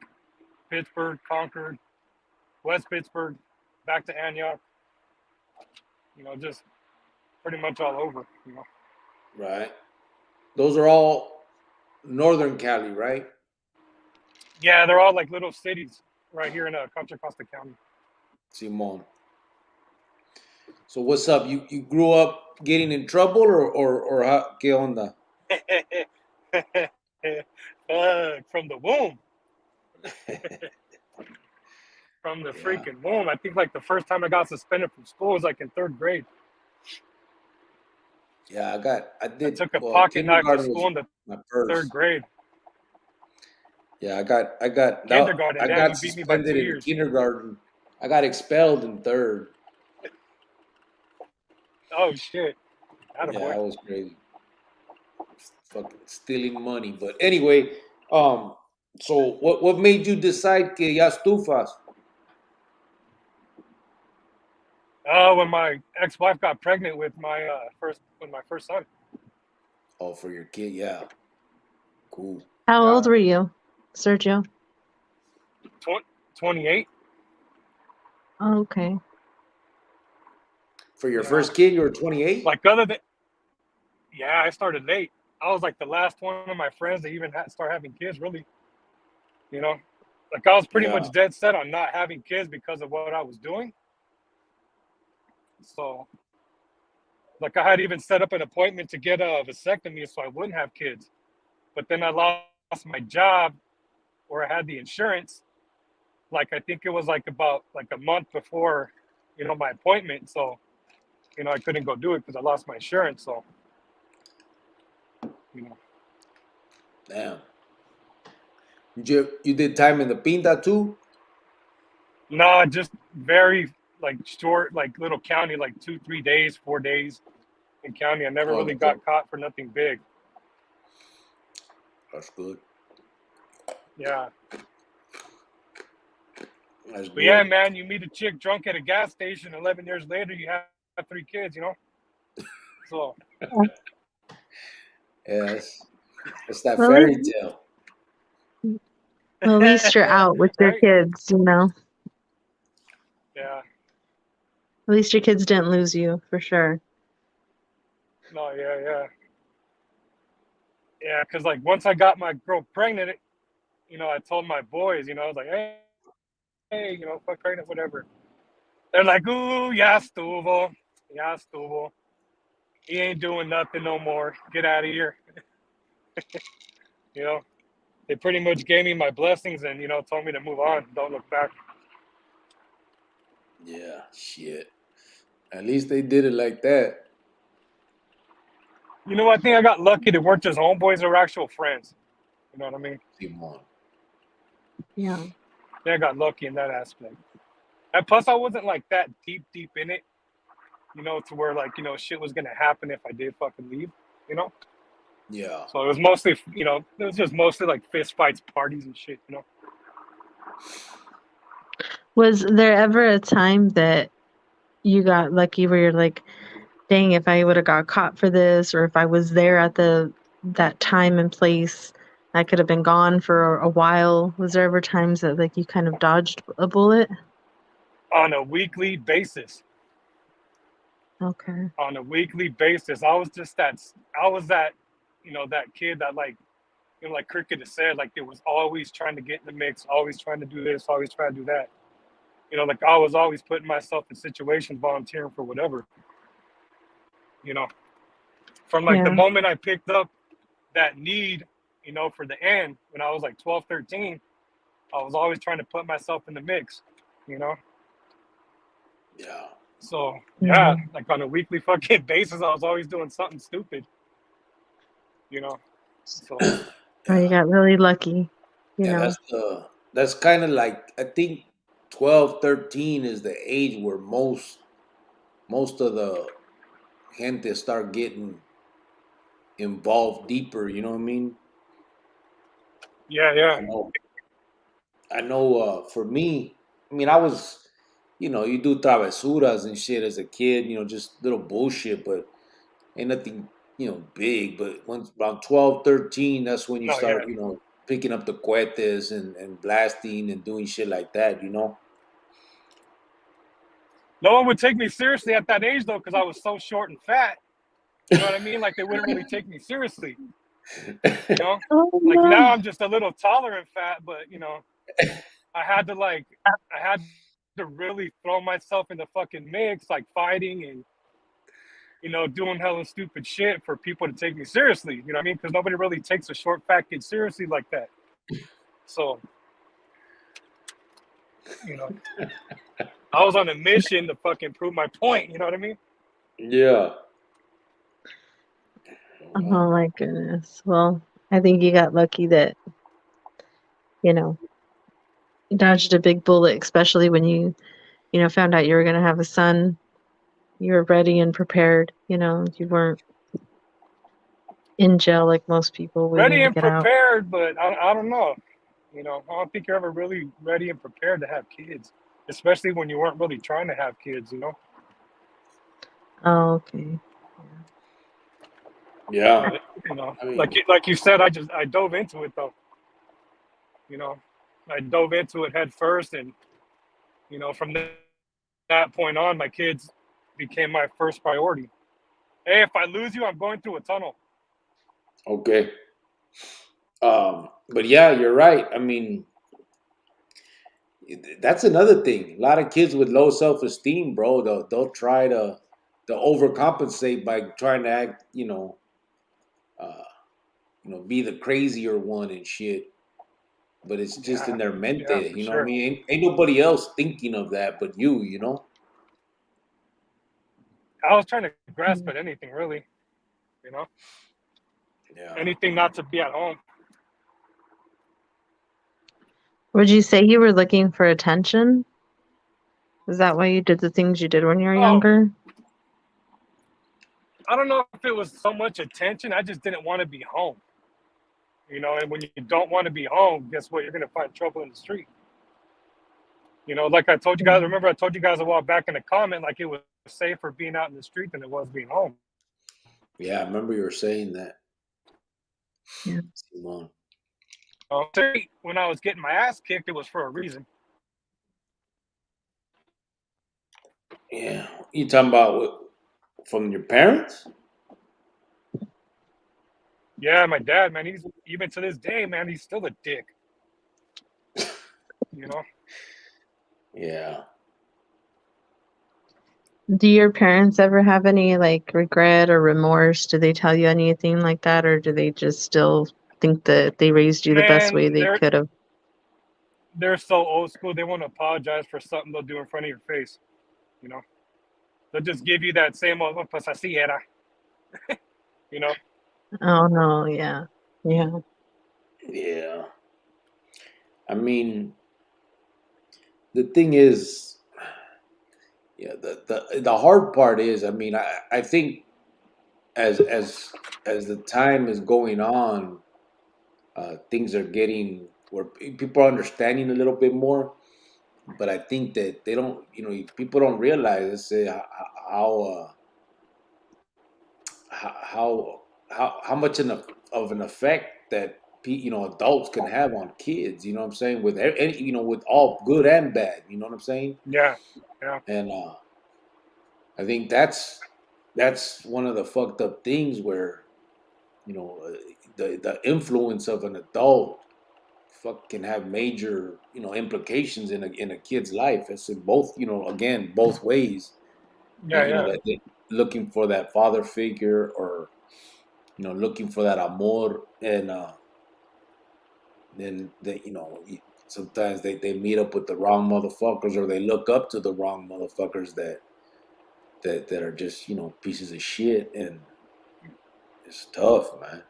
Pittsburgh, Concord, West Pittsburgh, back to Antioch. Just pretty much all over. Right. Those are all Northern Cali, right? Yeah, they're all like little cities right here in Contra Costa County. Simon. So what's up? You grew up getting in trouble or how, qué onda? From the womb, from the Yeah. freaking womb. I think like the first time I got suspended from school was like in third grade. Yeah, I I did took a well, pocket knife to kindergarten was school in the my third first. grade. Yeah, I Kindergarten, damn, got you beat me by suspended 2 in years. kindergarten. I got expelled in third. Oh shit, Yeah, attaboy. that was crazy. Fucking stealing money. But anyway, um, so what made you decide que ya estufas? When my ex-wife got pregnant with my first son. Oh, for your kid, yeah. Cool. How old Yeah, were you, Sergio? 28. Oh, okay. For your Yeah, first kid, you were 28? like other than yeah, I started late. I was like the last one of my friends to even start having kids. Really, you know, like I was pretty Yeah. much dead set on not having kids because of what I was doing. So, like I had even set up an appointment to get a vasectomy so I wouldn't have kids. But then I lost my job where I had the insurance. Like I think it was like about like a month before, my appointment. So, I couldn't go do it because I lost my insurance. So, you know, Damn. You did time in the Pinta too? no, just very like short, like little county, like 2, 3 days, 4 days in county. I never Oh, really got caught for nothing big. that's good. Yeah. That's But yeah, good. man, you meet a chick drunk at a gas station. 11 years later, you have 3 kids. So, Yes. It's that Well, fairy tale. at least you're out with your right? kids. Yeah. At least your kids didn't lose you, for sure. No, yeah, yeah. Yeah, because like once I got my girl pregnant, I told my boys, I was like, hey, fuck pregnant, whatever. They're like, ooh, ya estuvo. He ain't doing nothing no more. Get out of here. You know, they pretty much gave me my blessings and, told me to move on. Don't look back. Yeah, shit. At least they did it like that. You know, I think I got lucky. They weren't just homeboys; they were actual friends. You know what I mean? Simon. Yeah. Yeah, I got lucky in that aspect. And plus, I wasn't like that deep in it. You know, to where like shit was gonna happen if I did fucking leave. You know, Yeah. so it was mostly it was just mostly like fist fights, parties, and shit. You know. Was there ever a time that you got lucky where you're like, dang, if I would have got caught for this, or if I was there at that time and place, I could have been gone for a while. Was there ever times that like you kind of dodged a bullet? On a weekly basis. Okay. On a weekly basis, I was just that. I was that, that kid that like, like Cricket has said, like it was always trying to get in the mix, always trying to do this, always trying to do that. Like I was always putting myself in situations, volunteering for whatever. You know, from like the Yeah. moment I picked up that need, for the end when I was like 12, 13, I was always trying to put myself in the mix. You know, Yeah. so yeah, Mhm. like on a weekly fucking basis, I was always doing something stupid. You know, so Oh, you Yeah. got really lucky, you Yeah, know. that's kind of like, I think 12, 13 is the age where most of the gente start getting involved deeper, you know what I mean? yeah, yeah. I know for me, I mean, I was, you do travesuras and shit as a kid, just little bullshit, but ain't nothing, big. But once around 12, 13, that's when you No, yeah. start, picking up the cohetes and blasting and doing shit like that, No one would take me seriously at that age though, because I was so short and fat. You know what I mean? Like they wouldn't really take me seriously. You know, Oh like now no. I'm just a little taller and fat, but I had to like, I had to really throw myself in the fucking mix, like fighting and doing hella stupid shit for people to take me seriously. You know what I mean? Because nobody really takes a short fat kid seriously like that. So you know, I was on a mission to fucking prove my point. You know what I mean? Yeah. Oh Well, my goodness. Well, I think you got lucky that, you know, you dodged a big bullet, especially when you found out you were gonna have a son. You were ready and prepared, you weren't in jail like most people waiting Ready to and get out. prepared, but I don't know. I don't think you're ever really ready and prepared to have kids, especially when you weren't really trying to have kids. Oh, okay. Yeah. yeah. But I mean, like you said, I dove into it though. You know, I dove into it head first, and from that point on, my kids became my first priority. Hey, if I lose you, I'm going through a tunnel. okay. But yeah, you're right. I mean, that's another thing. A lot of kids with low self esteem, bro, they'll try to overcompensate by trying to act, uh, be the crazier one and shit. But it's just Yeah, in their yeah, mente, for you know what I sure. mean? Ain't nobody else thinking of that but you. I was trying to grasp Mm. at anything really. You know, Yeah. anything not to be at home. Would you say you were looking for attention? Is that why you did the things you did when you were Oh, younger? I don't know if it was so much attention. I just didn't want to be home. And when you don't want to be home, guess what? You're gonna find trouble in the street. Like I told you guys. Mm. Remember, I told you guys a while back in a comment, like it was safer being out in the street than it was being home. Yeah, I remember you were saying that, Yeah. Simone. When I was getting my ass kicked, it was for a reason. Yeah. You talking about from your parents? Yeah, my dad, man, he's even to this day, man, he's still a dick. You know, Yeah. Do your parents ever have any like regret or remorse? Do they tell you anything like that, or do they just still think that they raised you the best way man, they could have? they're so old school. They won't apologize for something they'll do in front of your face. You know, they'll just give you that same old, pues así era. You know. Oh no, yeah. Yeah. Yeah. I mean, the thing is, yeah, the hard part is, I mean, I think as the time is going on, things are getting where people are understanding a little bit more. But I think that they don't, people don't realize how how much of an effect that adults can have on kids. You know what I'm saying? With any, with all good and bad. You know what I'm saying? Yeah. Yeah. And I think that's one of the fucked up things where you know uh, the influence of an adult fuck can have major implications in a kid's life. It's in both, again, both ways. Yeah. Yeah. That they looking for that father figure, or looking for that amor, and then they sometimes they meet up with the wrong motherfuckers, or they look up to the wrong motherfuckers that are just pieces of shit, and it's tough, man,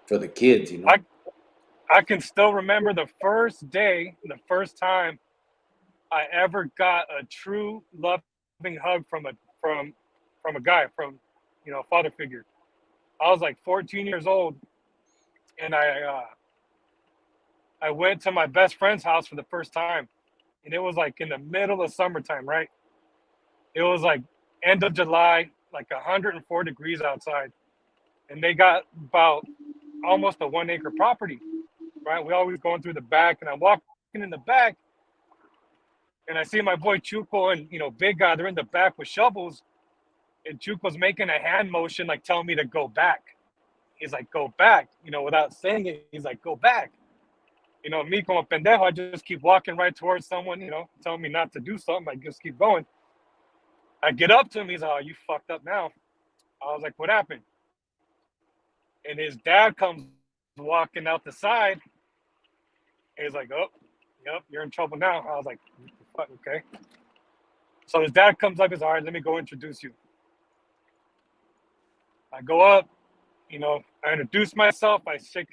for the kids. I I can still remember the first day, the first time I ever got a true loving hug from a guy, from a father figure. I was like 14 years old, and I went to my best friend's house for the first time, and it was like in the middle of summertime, right? It was like end of July, like 104 degrees outside, and they got about almost a 1 acre property, right? We always going through the back, and I'm walking in the back, and I see my boy Chuco and Big Guy. They're in the back with shovels, and Chuco's making a hand motion, like telling me to go back. He's like, go back, without saying it. He's like, go back. Me como pendejo, I just keep walking right towards someone, telling me not to do something. I just keep going. I get up to him. He's like, oh, you fucked up now. I was like, what happened? And his dad comes walking out the side. And he's like, oh, yep, you're in trouble now. I was like, fuck, okay. So his dad comes up. He's all right, let me go introduce you. I go up, I introduce myself. I stick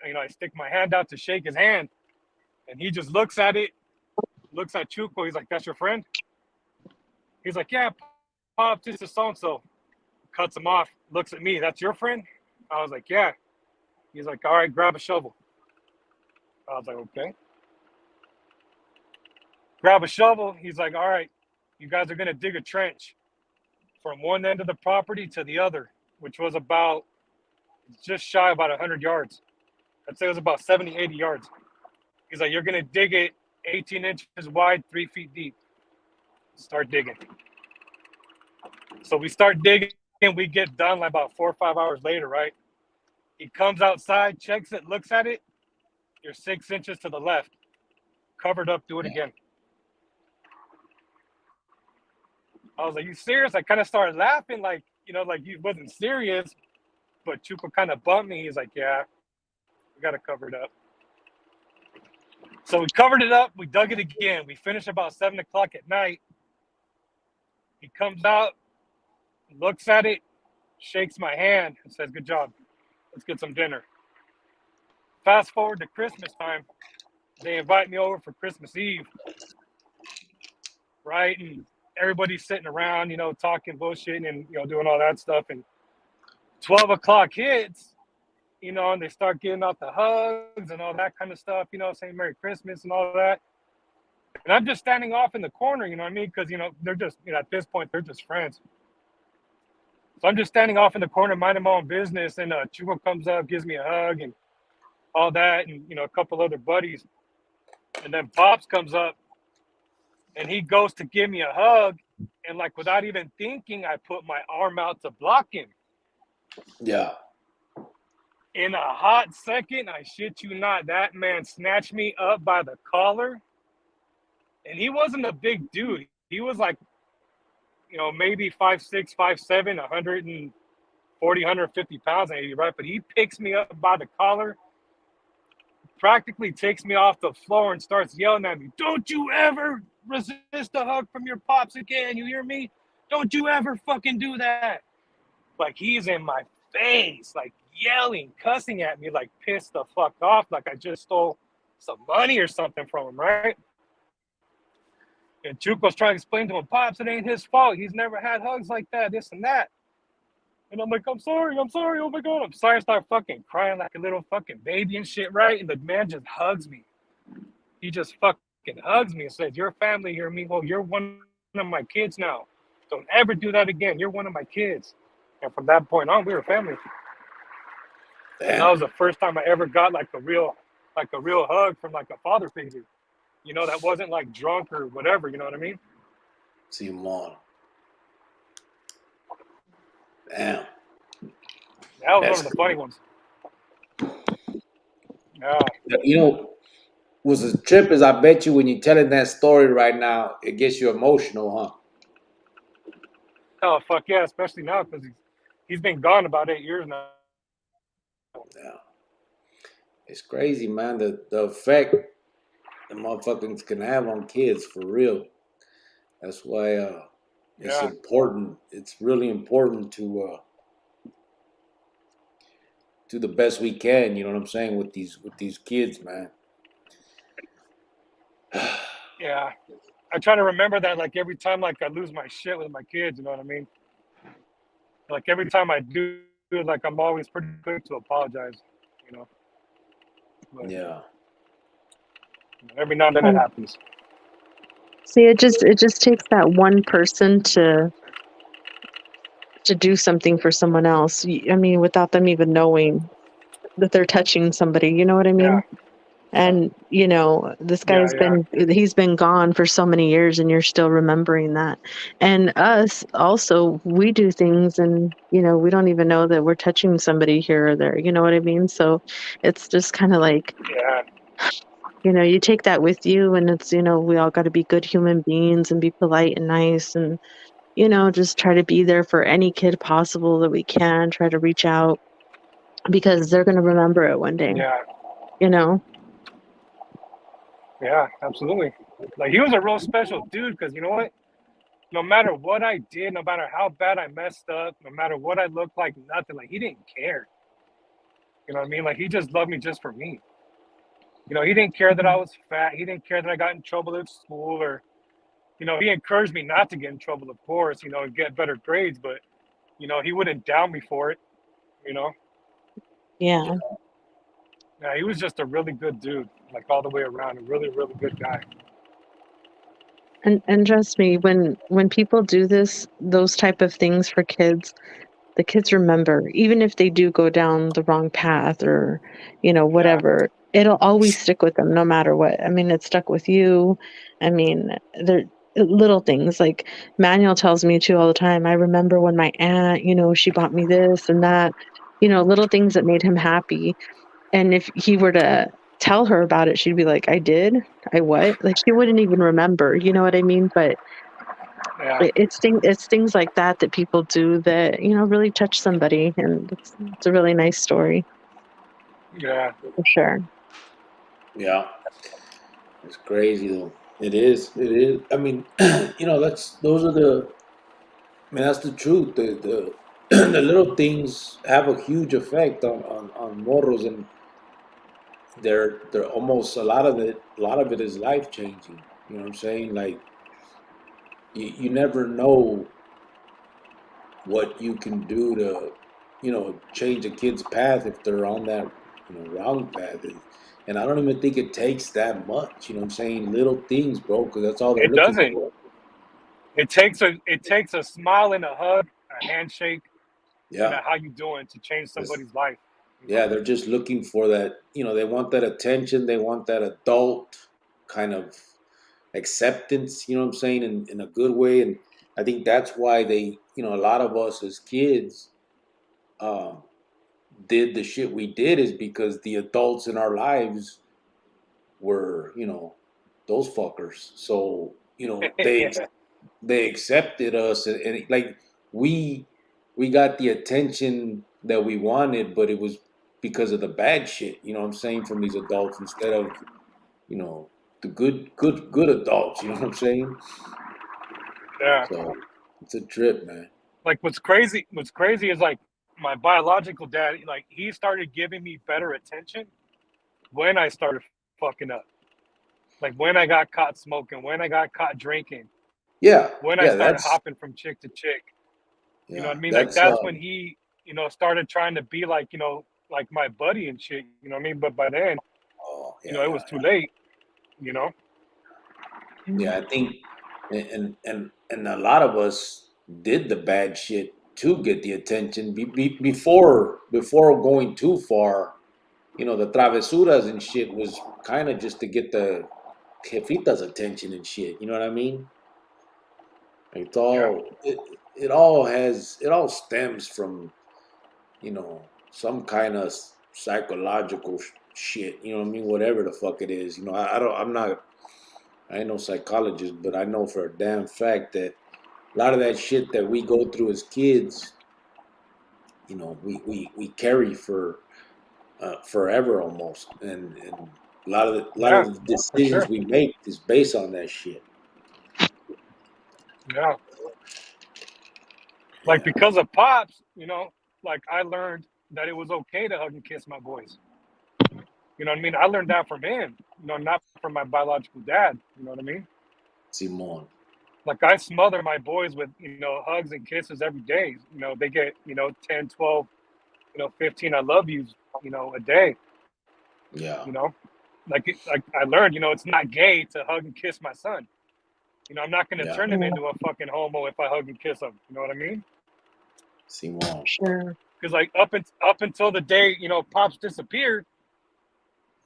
my hand out to shake his hand. And he just looks at it, looks at Chuco. He's like, that's your friend? He's like, yeah, Pop, this is so-and-so. Cuts him off, looks at me. That's your friend? I was like, yeah. He's like, all right, grab a shovel. I was like, okay. Grab a shovel. He's like, all right, you guys are going to dig a trench from one end of the property to the other, which was about just shy about 100 yards. I'd say it was about 70, 80 yards. He's like, you're going to dig it 18 inches wide, 3 feet deep. Start digging. So we start digging, and we get done like about 4 or 5 hours later, right? He comes outside, checks it, looks at it. You're 6 inches to the left. Covered up, do it again. I was like, you serious? I kind of started laughing, like he wasn't serious. But Chupa kind of bumped me. He's like, yeah, we got to cover it up. So we covered it up. We dug it again. We finished about 7 o'clock at night. He comes out, looks at it, shakes my hand, and says, good job. Let's get some dinner. Fast forward to Christmas time. They invite me over for Christmas Eve, right? And everybody's sitting around, talking bullshit and, doing all that stuff. And 12 o'clock hits, and they start getting out the hugs and all that kind of stuff, saying Merry Christmas and all that. And I'm just standing off in the corner, you know what I mean? Because, they're just, at this point, they're just friends. So I'm just standing off in the corner, minding my own business. And Chugo comes up, gives me a hug and all that. And, a couple other buddies. And then Pops comes up and he goes to give me a hug. And like, without even thinking, I put my arm out to block him. Yeah. In a hot second, I shit you not, that man snatched me up by the collar. And he wasn't a big dude. He was like, maybe 5'6", 5'7", 140, 150 pounds, maybe, right? But he picks me up by the collar, practically takes me off the floor and starts yelling at me, don't you ever resist missed a hug from your pops again. You hear me? Don't you ever fucking do that. Like, he's in my face, like yelling, cussing at me, like pissed the fuck off, like I just stole some money or something from him, right? And Chuco's trying to explain to him, Pops, it ain't his fault. He's never had hugs like that, this and that. And I'm like, I'm sorry, oh my God, I'm sorry. I start fucking crying like a little fucking baby and shit, right? And the man just hugs me. He just fucking hugs me and says, "Your family here, mijo. You're one of my kids now. Don't ever do that again. You're one of my kids." And from that point on, we were family. And that Damn. was the first time I ever got like a real hug from like a father figure. You know, that wasn't like drunk or whatever. You know what I mean? Simon. Damn. That was one That's of the funny ones. Yeah. you know, was a trip is I bet you when you're telling that story right now, it gets you emotional, huh? Oh fuck yeah! Especially now because he's been gone about 8 years now. Yeah. It's crazy, man. The effect the motherfuckers can have on kids for real. That's why it's Yeah. important. It's really important to do the best we can. You know what I'm saying with these kids, man. Yeah. I try to remember that like every time like I lose my shit with my kids. You know what I mean? Like every time I do, like I'm always pretty quick to apologize. You know. But Yeah. every now and then it And happens. see, it just takes that one person to do something for someone else. I mean, without them even knowing that they're touching somebody. You know what I Yeah. mean? Yeah. And this Yeah. guy's Yeah. he's been gone for so many years, and you're still remembering that. And us also, we do things, and we don't even know that we're touching somebody here or there. You know what I mean? So it's just kind of like, Yeah. you take that with you, and it's, we all got to be good human beings and be polite and nice, and just try to be there for any kid possible that we can. Try to reach out because they're going to remember it one day. Yeah. You know? Yeah. Absolutely. Like he was a real special dude because you know what? No matter what I did, no matter how bad I messed up, no matter what I looked like, nothing. Like he didn't care. You know what I mean? Like he just loved me just for me. You know, he didn't care that I was fat. He didn't care that I got in trouble at school or, he encouraged me not to get in trouble, of course, and get better grades, but, he wouldn't down me for it, you know? Yeah. Yeah, he was just a really good dude, like all the way around, a really, really good guy. And trust me, when people do those type of things for kids, the kids remember, even if they do go down the wrong path or, Yeah, whatever, it'll always stick with them no matter what. I mean, it stuck with you. I mean, they're little things like Manuel tells me too all the time. I remember when my aunt, she bought me this and that, little things that made him happy. And if he were to tell her about it, she'd be like, "I did? I what?" Like she wouldn't even remember, you know what I mean? But yeah, it's things like that that people do that, really touch somebody, and it's a really nice story yeah, for sure. Yeah. It's crazy though. It is. It is. I mean, those are the. I mean, that's the truth. The the little things have a huge effect on morals, and they're almost a lot of it is life changing. You know what I'm saying? Like you never know what you can do to change a kid's path if they're on that wrong path. And I don't even think it takes that much. You know what I'm saying? Little things, bro, because that's all they're it looking doesn't. for. It takes a smile and a hug, a handshake, and Yeah. a how you doing to change That's, somebody's life, you know? yeah, they're just looking for that. They want that attention. They want that adult kind of acceptance. You know what I'm saying? In a good way. And I think that's why a lot of us as kids um, did the shit we did is because the adults in our lives were, those fuckers. So, Yeah, they accepted us, and like we we got the attention that we wanted, but it was because of the bad shit, you know what I'm saying, from these adults instead of, you know, the good adults. You know what I'm saying? Yeah. So it's a trip, man. Like what's crazy is like my biological dad, like he started giving me better attention when I started fucking up. Like when I got caught smoking, when I got caught drinking, Yeah, when I yeah, started hopping from chick to chick. You know yeah, what I mean? Like that's that's when he, started trying to be like, like my buddy and shit. You know what I mean? But by then, oh it yeah, was too late. You know? yeah. I think, and a lot of us did the bad shit to get the attention before going too far. You know, the travesuras and shit was kind of just to get the jefita's attention and shit. You know what I mean? It's Yeah. all it all stems from some kind of psychological shit. You know what I mean? Whatever the fuck it is. I don't. I ain't no psychologist, but I know for a damn fact that a lot of that shit that we go through as kids, we carry for forever almost, and a lot of Yeah, the for decisions sure. we make is based on that shit. Yeah. Like Yeah, because of pops, like I learned that it was okay to hug and kiss my boys. You know what I mean? I learned that from him, not from my biological dad. You know what I mean? Simon. Like I smother my boys with, hugs and kisses every day. They get, 10, 12, 15 I love yous, a day, Yeah, you know? Like I learned, it's not gay to hug and kiss my son. I'm not going to yeah, turn him Yeah, into a fucking homo if I hug and kiss him. You know what I mean? Simon. sure. Because like up until the day, pops disappeared,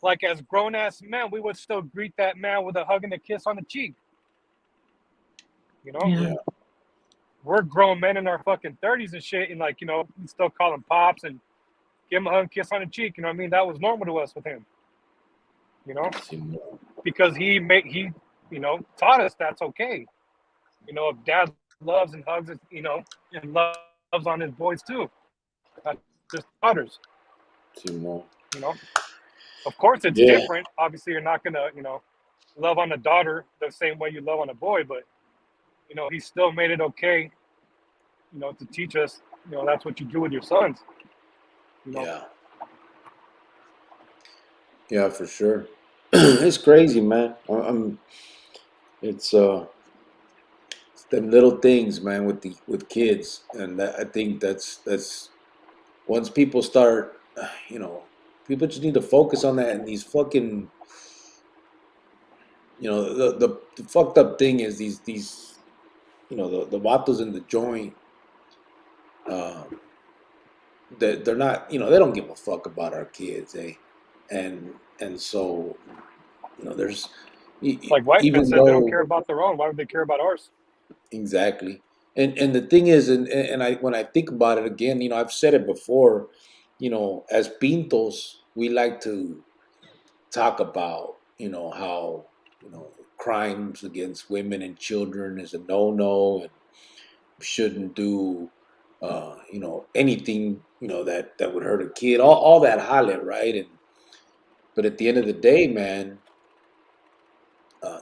like as grown ass men, we would still greet that man with a hug and a kiss on the cheek. You know, Yeah. Yeah, we're grown men in our fucking 30s and shit, and like we still call him pops and give him a hug and kiss on the cheek. You know what I mean? That was normal to us with him. You know, Simon. because he taught us that's okay. If dad loves and hugs his, and loves on his boys too, not just daughters. Simon. You know, of course it's Yeah, different. Obviously, you're not gonna love on a daughter the same way you love on a boy, but he still made it okay, to teach us, that's what you do with your sons. You know, yeah, yeah, for sure. It's crazy, man. It's it's them little things, man, with kids, and I think that's once people start, you know, people just need to focus on that. And these fucking, the fucked up thing is these, the vatos in the joint, uh, that they're not, they don't give a fuck about our kids, eh? And so, there's like White Man even said, they don't care though about their own. Why would they care about ours? exactly, and the thing is, and I when I think about it again, I've said it before, as pintos, we like to talk about, how, crimes against women and children is a no-no and shouldn't do, anything, that would hurt a kid, all that holler, right? But at the end of the day, man,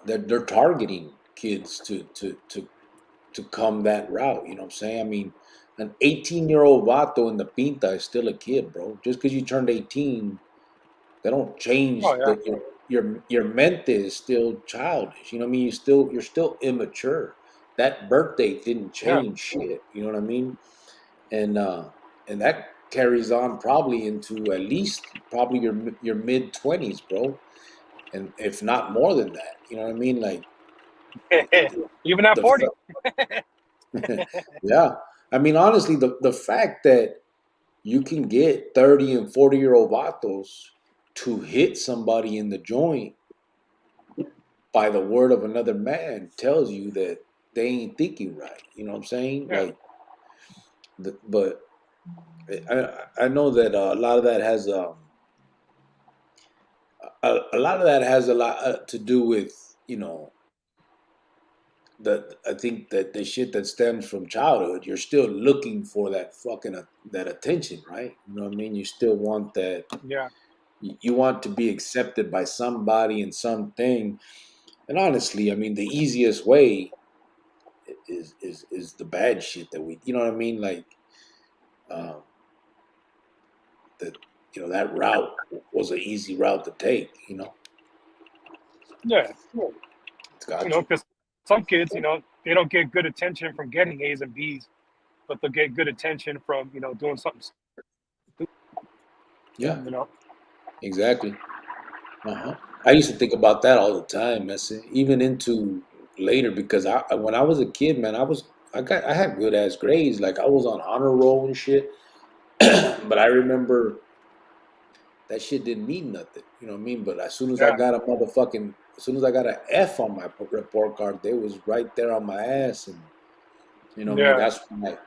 they're targeting kids to come that route. You know what I'm saying? I mean, an 18-year-old vato in the pinta is still a kid, bro. Just because you turned 18, they don't Oh change yeah, that your mente is still childish. You know what I mean? You're still immature. That birthday didn't yeah. change shit. You know what I mean? And that carries on probably into at least probably your mid 20s, bro. And if not more than that. You know what I mean? Like Even at the 40. yeah. I mean, honestly, the fact that you can get 30 and 40-year-old vatos to hit somebody in the joint by the word of another man tells you that they ain't thinking right. You know what I'm saying? Yeah, Like, but I know that a lot of that has a lot of that has a lot to do with that. I think that the shit that stems from childhood, you're still looking for that fucking that attention, right? You know what I mean? You still want that yeah, You want to be accepted by somebody and something. And honestly, I mean, the easiest way is the bad shit that we, you know what I mean? Like, um, that, that route was an easy route to take. Yeah, It's got you. because some kids, they don't get good attention from getting A's and B's, but they'll get good attention from doing something Yeah, you know. exactly. I used to think about that all the time, man. Even into later, because when I was a kid, man, I had good ass grades. Like I was on honor roll and shit. But I remember that shit didn't mean nothing. You know what I mean? But Yeah, as soon as I got an F on my report card, they was right there on my ass, and you know what I mean. yeah.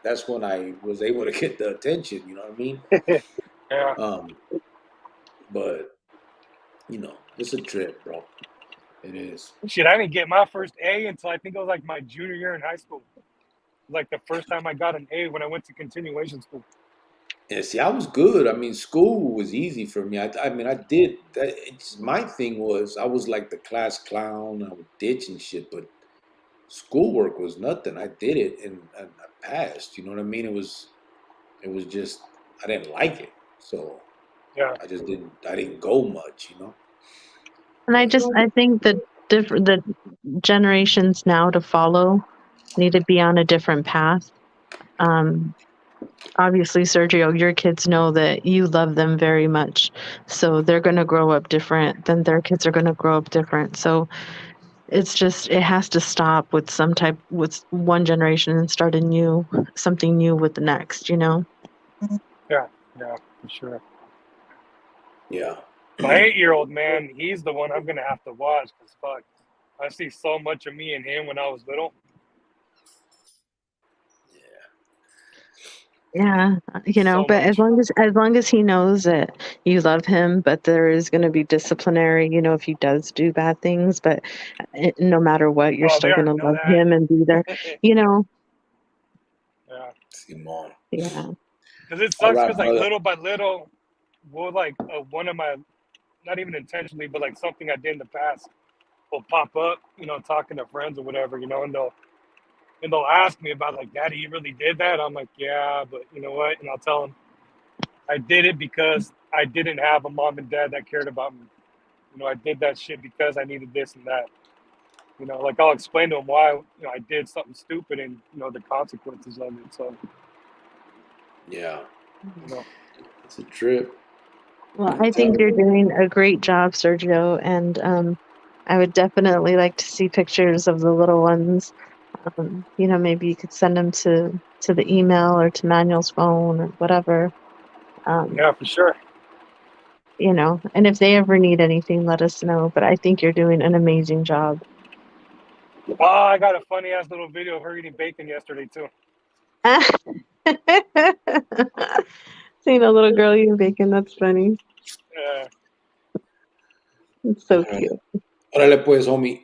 That's when I was able to get the attention. You know what I mean? Yeah. Um, but it's a trip, bro. It is. Shit, I didn't get my first A until I think it was like my junior year in high school. Like the first time I got an A when I went to continuation school. Yeah, see, I was good. I mean, school was easy for me. I mean, I did that. My thing was I was like the class clown. I would ditch and shit, but schoolwork was nothing. I did it and I passed. You know what I mean? It was just I didn't like it, so Yeah. I didn't go much. And But I think the generations now to follow need to be on a different path. Um, Obviously, Sergio, your kids know that you love them very much, so they're going to grow up different. Then their kids are going to grow up different. So it has to stop with one generation and start something new with the next. Yeah. Yeah. For sure. yeah, My 8-year-old man, he's the one I'm gonna have to watch because fuck, I see so much of me in him when I was little. Yeah, So but as much. long as he knows that you love him, but there is going to be disciplinary, if he does do bad things, but no matter what, you're Oh, they still going to already know love him and be there, that. you know. Yeah. Simon. Yeah. Because it All sucks right, because like brother. little by little, we'll like one of my, not even intentionally, but like something I did in the past will pop up, talking to friends or whatever, and they'll ask me about like, Daddy, you really did that? I'm like, yeah, but you know what? And I'll tell them I did it because I didn't have a mom and dad that cared about me. I did that shit because I needed this and that. Like I'll explain to them why I did something stupid and the consequences of it. So Yeah, you know, it's a trip. Well, I'm I think telling you're you. doing a great job, Sergio, and I would definitely like to see pictures of the little ones. Maybe you could send them to the email or to Manuel's phone or whatever. Um, yeah, for sure. and if they ever need anything, let us know. But I think you're doing an amazing job. Oh, I got a funny ass little video of her eating bacon yesterday too. Seeing a little girl eating bacon, that's funny. Uh, It's All so right. cute. Órale pues, homie.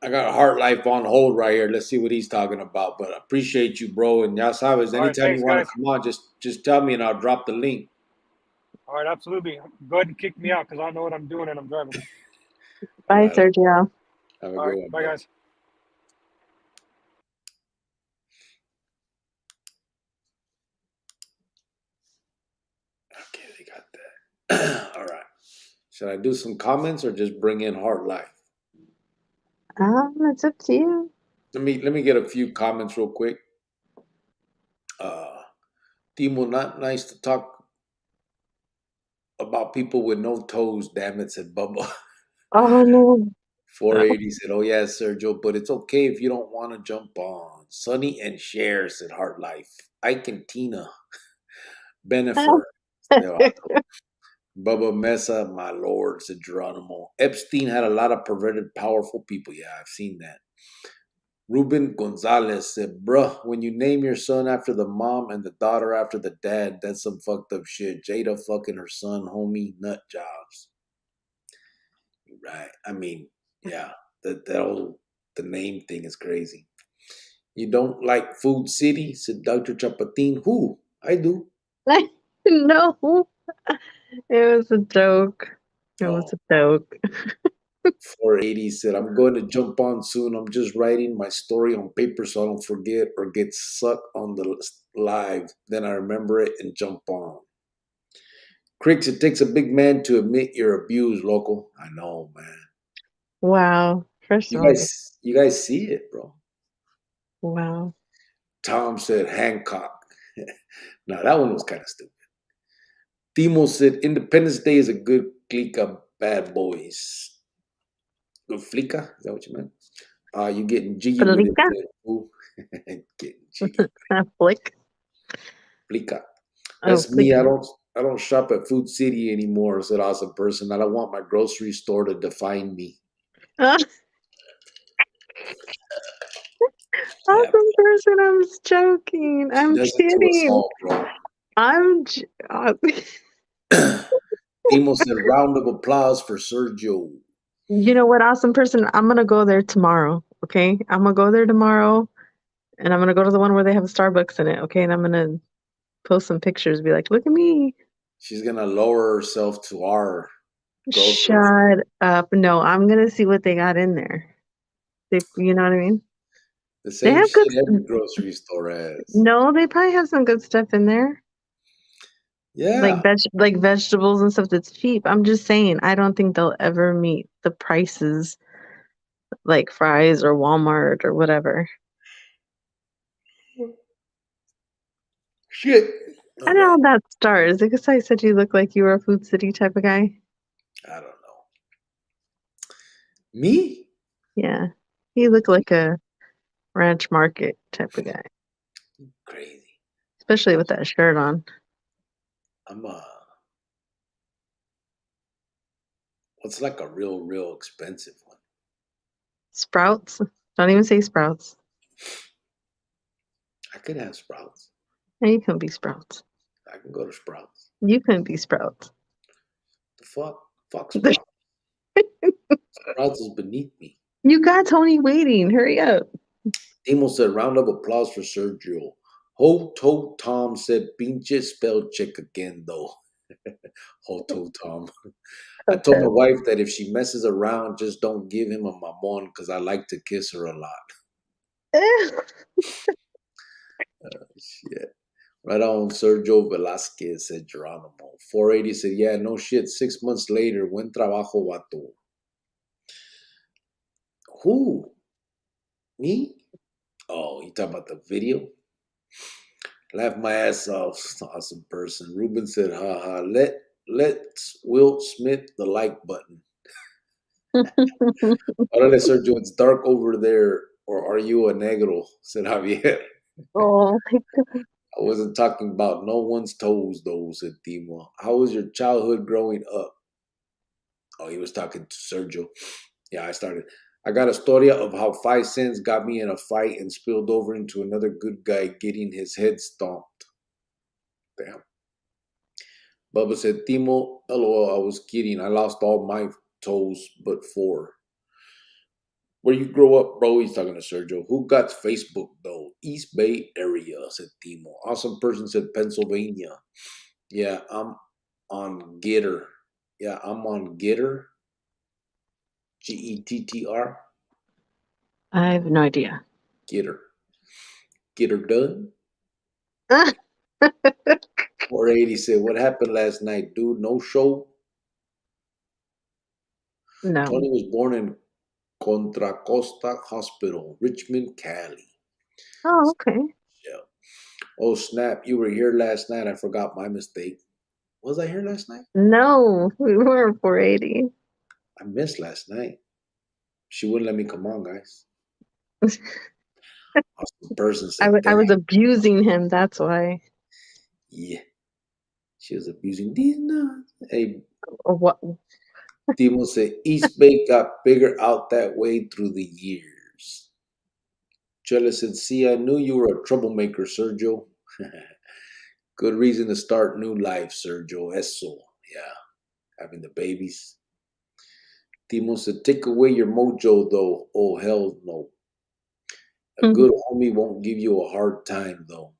I got Heart Life on hold right here. Let's see what he's talking about. But I appreciate you, bro. And ya sabes, all right, anytime you thanks, want to guys. come on, just tell me and I'll drop the link. All right, absolutely. Go ahead and kick me out because I know what I'm doing and I'm driving. All Bye, right. Sergio. Have a All good right, one, bye, bro. guys. Okay, they got that. All right. Should I do some comments or just bring in Heart Life? It's up to you. Let me get a few comments real quick. Timo, not nice to talk about people with no toes, damn it, said Bubba. Oh no. 480 said, oh yeah, Sergio, but it's okay if you don't want to jump on. Sunny and Cher said Heart Life. Ike and Tina. Benifer. Bubba Mesa, my lord, said Geronimo. Epstein had a lot of perverted, powerful people. Yeah, I've seen that. Ruben Gonzalez said, bruh, when you name your son after the mom and the daughter after the dad, that's some fucked up shit. Jada fucking her son, homie, nut jobs. Right. I mean, yeah, that whole the name thing is crazy. You don't like Food City? Said Dr. Chapatin. Who? I do. No. It was a joke. It was Oh, a joke. 480 said, I'm going to jump on soon. I'm just writing my story on paper so I don't forget or get sucked on the live. Then I remember it and jump on. Cricks, it takes a big man to admit you're abused, local. I know, man. Wow. First You of all, guys see it, bro. wow. Tom said Hancock. Now that one was kind of stupid. Timo said Independence Day is a good clique of bad boys. Good flica? Is that what you meant? You getting jiggy with it, Flica? then, fool. Getting jiggy. Flick? Flica. Oh, That's me. I flicker. don't shop at Food City anymore, said awesome person. I don't want my grocery store to define me. Awesome Yeah, person. I'm just joking. she I'm does it to us kidding. all, bro. I'm. Timo said round of applause for Sergio. You know what, awesome person? I'm gonna go there tomorrow. Okay, I'm gonna go there tomorrow, and I'm gonna go to the one where they have a Starbucks in it. Okay, and I'm gonna post some pictures. Be like, look at me. She's gonna lower herself to our grocery. Shut up. No, I'm gonna see what they got in there. You know what I mean? The They same have good. shit every grocery store has. No, they probably have some good stuff in there, Yeah. like vegetables and stuff that's cheap. I'm just saying, I don't think they'll ever meet the prices like Fry's or Walmart or whatever. Shit. I All don't know right. how that starts. Because I said you look like you were a Food City type of guy. I don't know. Me? Yeah, you look like a Ranch Market type of guy, Crazy. especially I'm with that shirt on. I'm what's like a real expensive one? Sprouts. Don't even say Sprouts. I could have Sprouts. No, you couldn't be Sprouts. I can go to Sprouts. You couldn't be Sprouts. The fuck? Fuck Sprouts. Sprouts is beneath me. You got Tony waiting. Hurry up. Timo said round of applause for Sergio. Ho to Tom said pinche spell check again though. Ho to Tom. I told my Okay. wife that if she messes around, just don't give him a mamon because I like to kiss her a lot. Shit. Right on, Sergio Velasquez, said Geronimo. 480 said, yeah, no shit. 6 months later, buen trabajo, vato. Who? Me? Oh, you talking about the video? Laugh my ass off. Awesome person. Ruben said, haha, let Will Smith the like button. Órale, Sergio, it's dark over there. Or are you a negro? Said Javier. Oh, I wasn't talking about no one's toes, though, said Timo. How was your childhood growing up? Oh, he was talking to Sergio. Yeah, I started. I got a story of how 5 cents got me in a fight and spilled over into another good guy getting his head stomped. Damn. Bubba said, Timo, lol, I was kidding. I lost all my toes but 4. Where you grow up, bro? He's talking to Sergio. Who got Facebook, though? East Bay area, said Timo. Awesome person said Pennsylvania. Yeah, I'm on Getter. Yeah, I'm on Getter. Gettr. I have no idea. Getter. Get her done. 480 said, what happened last night, dude? No show? No. Tony was born in Contra Costa Hospital, Richmond, Cali. Oh, okay. Yeah. Oh, snap. You were here last night. I forgot my mistake. Was I here last night? No, we were 480. I missed last night. She wouldn't let me come on, guys. Awesome person said, I damn. was abusing him. That's why. Yeah. She was abusing these nuts. Hey, Or what? Timo said, East Bay got bigger out that way through the years. Chella said, see, I knew you were a troublemaker, Sergio. Good reason to start new life, Sergio. Eso. Yeah. Having the babies. Timo said, take away your mojo, though. Oh, hell no. A good homie won't give you a hard time, though.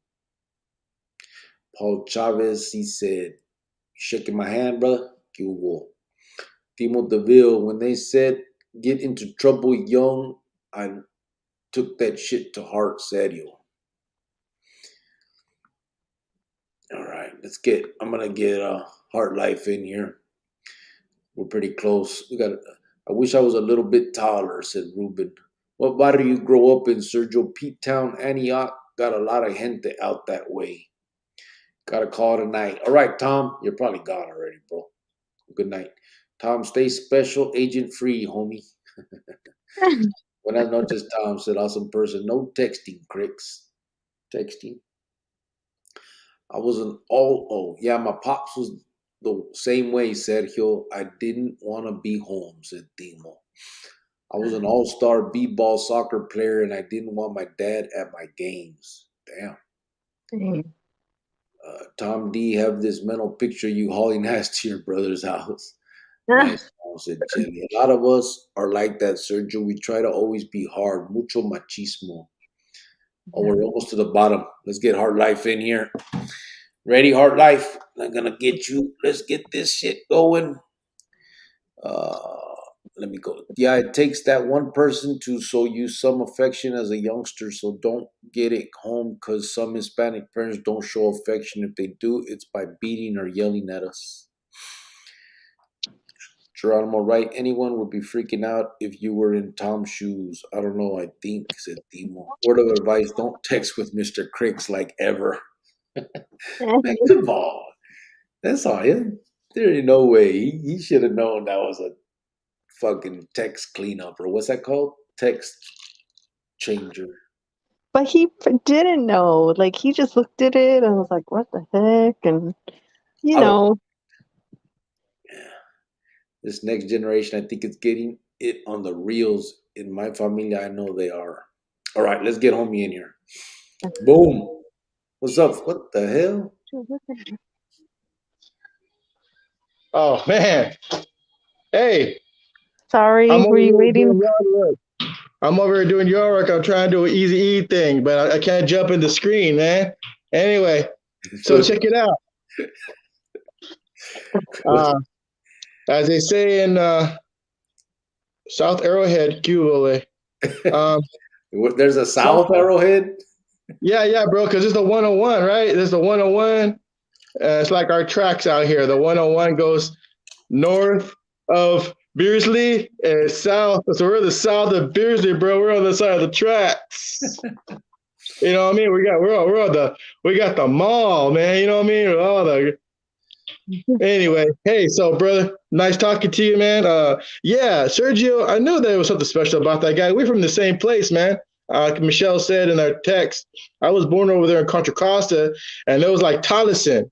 Paul Chavez, he said, shaking my hand, brother? Que hubo? Timo DeVille, when they said get into trouble young, I took that shit to heart, serio. All right, I'm gonna get Heart Life in here. We're pretty close. I wish I was a little bit taller, said Ruben. What barrio you grow up in, Sergio? Pete Town, Antioch. Got a lot of gente out that way. Got a call tonight. All right, Tom, you're probably gone already, bro. Good night. Tom, stay special, agent free, homie. Buenas noches, Tom, said awesome person. No texting, Cricks. Texting. I wasn't yeah, my pops was the same way, Sergio. I didn't want to be home, said Timo. I was an all-star b-ball soccer player, and I didn't want my dad at my games. Damn. Tom D, have this mental picture you hauling ass to your brother's house. Nice, said Jenny. A lot of us are like that, Sergio. We try to always be hard. Mucho machismo. Oh, we're almost to the bottom. Let's get Heart Life in here. Ready, Heart Life? I'm gonna get you. Let's get this shit going. Let me go. Yeah, it takes that one person to show you some affection as a youngster, so don't get it home because some Hispanic parents don't show affection. If they do, it's by beating or yelling at us. Geronimo, right? Anyone would be freaking out if you were in Tom's shoes. I don't know, I think, said Timo. Word of advice, don't text with Mr. Cricks like ever. Man, come on. That's all. There ain't no way. He should have known that was a fucking text cleanup, or what's that called? Text changer. But he didn't know. Like, he just looked at it and was like, what the heck? And, you know. Yeah. This next generation, I think it's getting it on the reels. In my family, I know they are. All right, let's get homie in here. Boom. What's up? What the hell? Oh, man. Hey. Sorry, were you waiting? I'm over here doing yard work. I'm trying to do an easy E thing, but I can't jump in the screen, man. Anyway, so check it out. As they say in South Arrowhead, Cuba. There's a South Arrowhead? Yeah, bro, because it's the 101, right? There's the 101. It's like our tracks out here. The 101 goes north of Beersley and south. So we're the south of Beersley, bro. We're on the side of the tracks. You know what I mean? We got the mall, man. You know what I mean? All the Anyway, hey, so brother, nice talking to you, man. Yeah, Sergio, I knew there was something special about that guy. We're from the same place, man. Michelle said in her text, I was born over there in Contra Costa, and it was like Tolleson.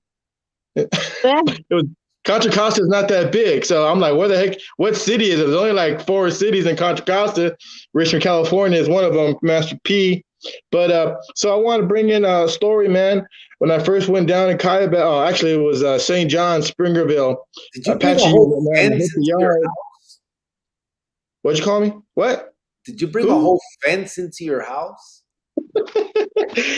Contra Costa is not that big, so I'm like, where the heck? What city is it? There's only like 4 cities in Contra Costa. Richmond, California is one of them. Master P. But so I want to bring in a story, man. When I first went down in Cuyaba, actually it was St. John, Springerville. Did you bring a whole fence into your house? What'd you call me? What? Did you bring a whole fence into your house?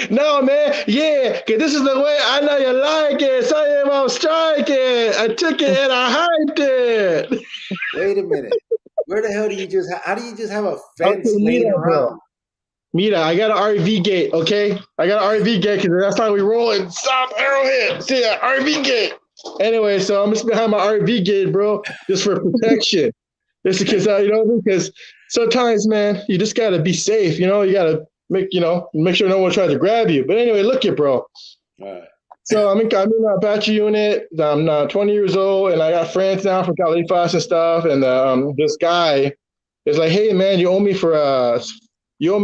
No, man. Yeah, because this is the way I know you like it. So I'm striking. I took it and I hyped it. Wait a minute. Where the hell do you how do you just have a fence laying around? Mira, I got an RV gate, okay? I got an RV gate because that's how we roll in South Arrowhead. See that RV gate. Anyway, so I'm just behind my RV gate, bro, just for protection. Just because, because sometimes, man, you just got to be safe. You got to make sure no one tries to grab you. But anyway, look it, bro. All right. So I'm in a bachelor unit. I'm 20 years old, and I got friends now from Califas and stuff. And this guy is like, hey, man, you owe me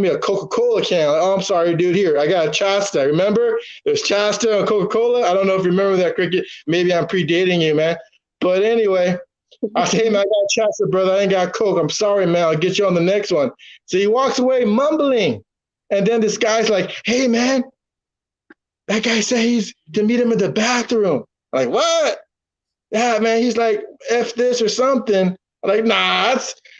a Coca-Cola can. Like, oh, I'm sorry, dude. Here, I got a Chasta. Remember? There's Chasta and Coca-Cola. I don't know if you remember that, Cricket. Maybe I'm predating you, man. But anyway, I say, hey, man, I got Chasta, brother. I ain't got Coke. I'm sorry, man. I'll get you on the next one. So he walks away mumbling. And then this guy's like, hey, man, that guy said he's to meet him in the bathroom. I'm like, what? Yeah, man. He's like, F this or something. I'm like, nah,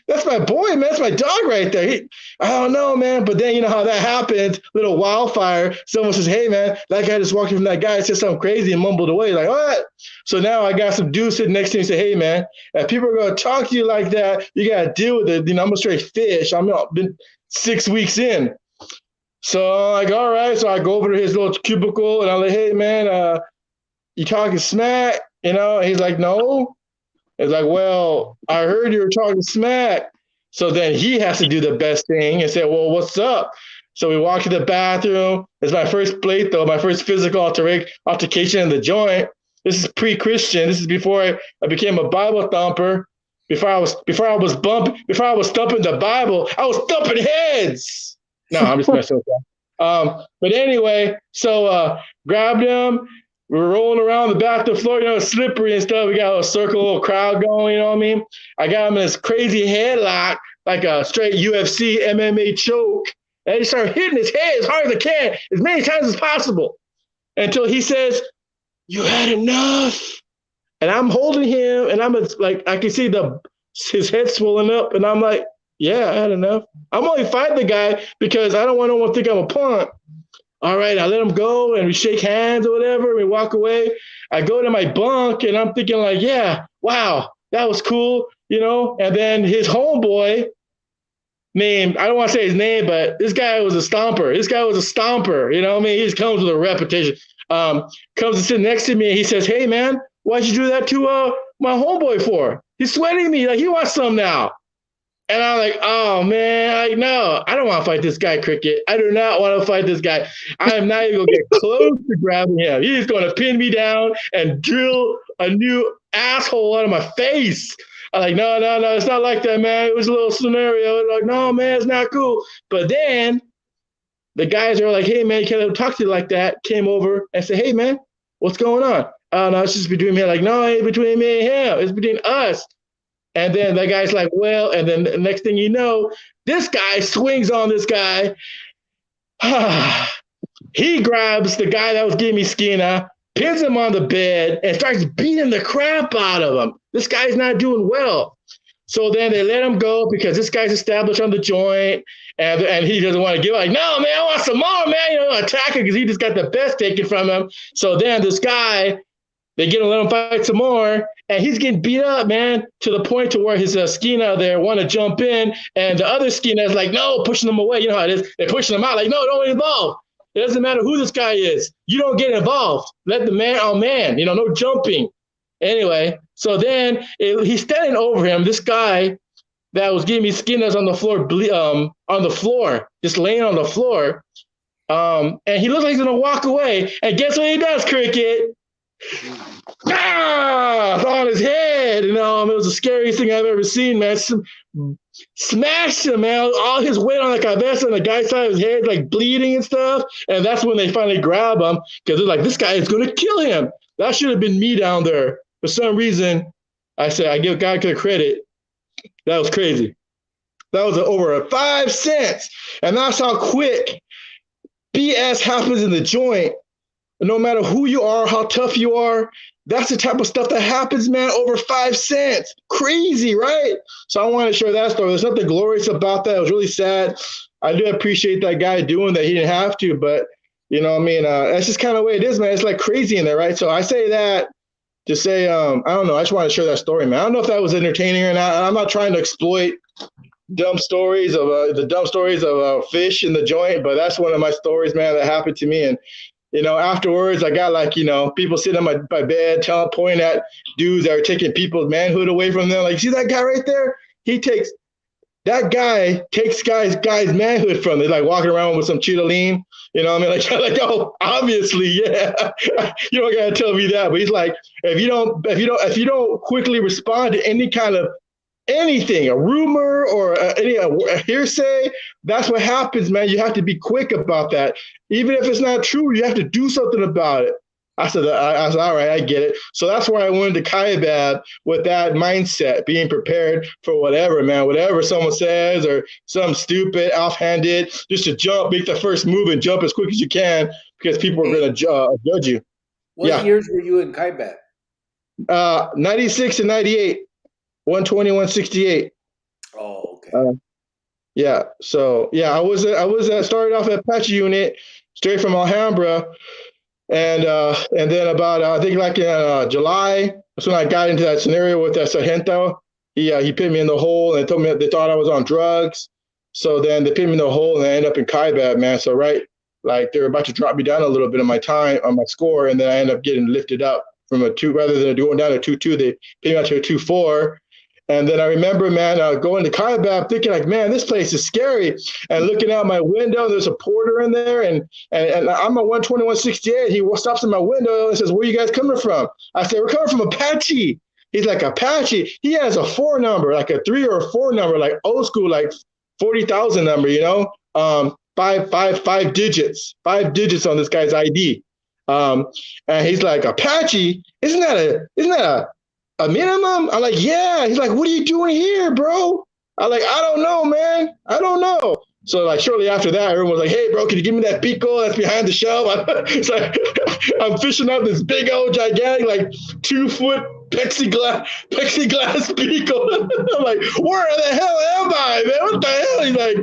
That's my boy, man. That's my dog right there. I don't know, man. But then you know how that happens. Little wildfire. Someone says, hey, man, that guy just walked in from that guy, said something crazy and mumbled away. Like, what? So now I got some dudes sitting next to me and say, hey, man, if people are going to talk to you like that, you got to deal with it. You know, I'm a straight fish. I'm been 6 weeks in. So I'm like, all right. So I go over to his little cubicle and I'm like, hey, man, you talking smack? You know, and he's like, no. It's like, well, I heard you were talking smack. So then he has to do the best thing and say, well, what's up? So we walk to the bathroom. It's my first plate, though, my first physical altercation in the joint. This is pre-Christian. This is before I became a Bible thumper. Before I was thumping the Bible, I was thumping heads. No, I'm just messing with that. But anyway, so grabbed him. We were rolling around the bathroom floor, you know, slippery and stuff. We got a circle, a little crowd going, you know what I mean? I got him in this crazy headlock, like a straight UFC MMA choke. And he started hitting his head as hard as I can, as many times as possible, until he says, you had enough. And I'm holding him, and I'm like, I can see his head swelling up, and I'm like, yeah, I had enough. I'm only fighting the guy because I don't want anyone to think I'm a punk. All right, I let him go and we shake hands or whatever. We walk away. I go to my bunk and I'm thinking like, yeah, wow, that was cool, you know? And then his homeboy named, I don't want to say his name, but this guy was a stomper. You know what I mean? He just comes with a reputation. Comes and sits next to me and he says, hey, man, why'd you do that to my homeboy for? He's sweating me. Like, he wants some now. And I'm like, oh, man, no, I don't want to fight this guy, Cricket. I do not want to fight this guy. I am not even going to get close to grabbing him. He's going to pin me down and drill a new asshole out of my face. I'm like, no, it's not like that, man. It was a little scenario. Like, no, man, it's not cool. But then the guys are like, hey, man, you can't let him talk to you like that. Came over and said, hey, man, what's going on? No, it's just between me. Like, no, it ain't between me and him. It's between us. And then that guy's like, well, and then the next thing you know, this guy swings on this guy. He grabs the guy that was giving me Skinner, pins him on the bed, and starts beating the crap out of him. This guy's not doing well. So then they let him go because this guy's established on the joint, and he doesn't want to give. Like, no, man, I want some more, man. You know, attack him because he just got the best taken from him. So then this guy, they get to let him fight some more, and he's getting beat up, man, to the point to where his Skinner there want to jump in, and the other Skinner is like, no, pushing him away. You know how it is. They're pushing him out, like, no, don't get involved. It doesn't matter who this guy is. You don't get involved. Let the man on man, you know, no jumping. Anyway, so then he's standing over him. This guy that was giving me Skinners on the floor, just laying on the floor. And he looks like he's going to walk away. And guess what he does, Cricket? On his head. You know, it was the scariest thing I've ever seen, man. Smashed him, man. All his weight on the cabeza on the guy's side of his head, like bleeding and stuff. And that's when they finally grab him because they're like, this guy is going to kill him. That should have been me down there. For some reason, I said, I give God credit. That was crazy. That was over 5 cents. And that's how quick BS happens in the joint. No matter who you are, how tough you are, that's the type of stuff that happens, man, over 5 cents. Crazy, right? So I wanted to share that story. There's nothing glorious about that. It was really sad. I do appreciate that guy doing that. He didn't have to, but, you know what I mean? That's just kind of the way it is, man. It's like crazy in there, right? So I say that to say, I don't know. I just want to share that story, man. I don't know if that was entertaining or not. I'm not trying to exploit dumb stories of fish in the joint, but that's one of my stories, man, that happened to me. And you know, afterwards, I got like, you know, people sitting on my bed, pointing at dudes that are taking people's manhood away from them. Like, see that guy right there? That guy takes guys' manhood from them. Like walking around with some Cheetah-Lean, you know what I mean? Like, oh, obviously, yeah. You don't gotta tell me that. But he's like, if you don't quickly respond to any kind of anything, a rumor or a hearsay, that's what happens, man. You have to be quick about that. Even if it's not true, you have to do something about it. I said, all right, I get it. So that's why I went into CASHAPP with that mindset, being prepared for whatever, man, whatever someone says or something stupid, offhanded, just to jump, make the first move and jump as quick as you can because people are going to judge you. What years were you in CASHAPP? 96 and 98. 120, 168. Oh, okay. Yeah. So yeah, I was started off at Apache unit straight from Alhambra, and then about I think like in July, that's when I got into that scenario with that Sargento. He put me in the hole and told me they thought I was on drugs. So then they put me in the hole and I ended up in CASHAPP, man. So right, like they were about to drop me down a little bit on my time on my score, and then I ended up getting lifted up from a 2 rather than going down to 2.2. They put me out to a 2.4. And then I remember, man, going to CASHAPP thinking like, man, this place is scary. And looking out my window, there's a porter in there, and I'm a 12168. He stops in my window and says, "Where are you guys coming from?" I said, "We're coming from Apache." He's like, "Apache?" He has a 4 number, like a 3 or a 4 number, like old school, like 40,000 number, you know, five digits on this guy's ID. And he's like, "Apache? Isn't that a minimum?" I'm like, "Yeah." He's like, "What are you doing here, bro?" I'm like, "I don't know, man. I don't know." So like shortly after that, everyone was like, "Hey, bro, can you give me that pico that's behind the shelf?" It's like I'm fishing out this big old gigantic, like 2-foot plexiglass pico. I'm like, "Where the hell am I, man? What the hell?" He's like,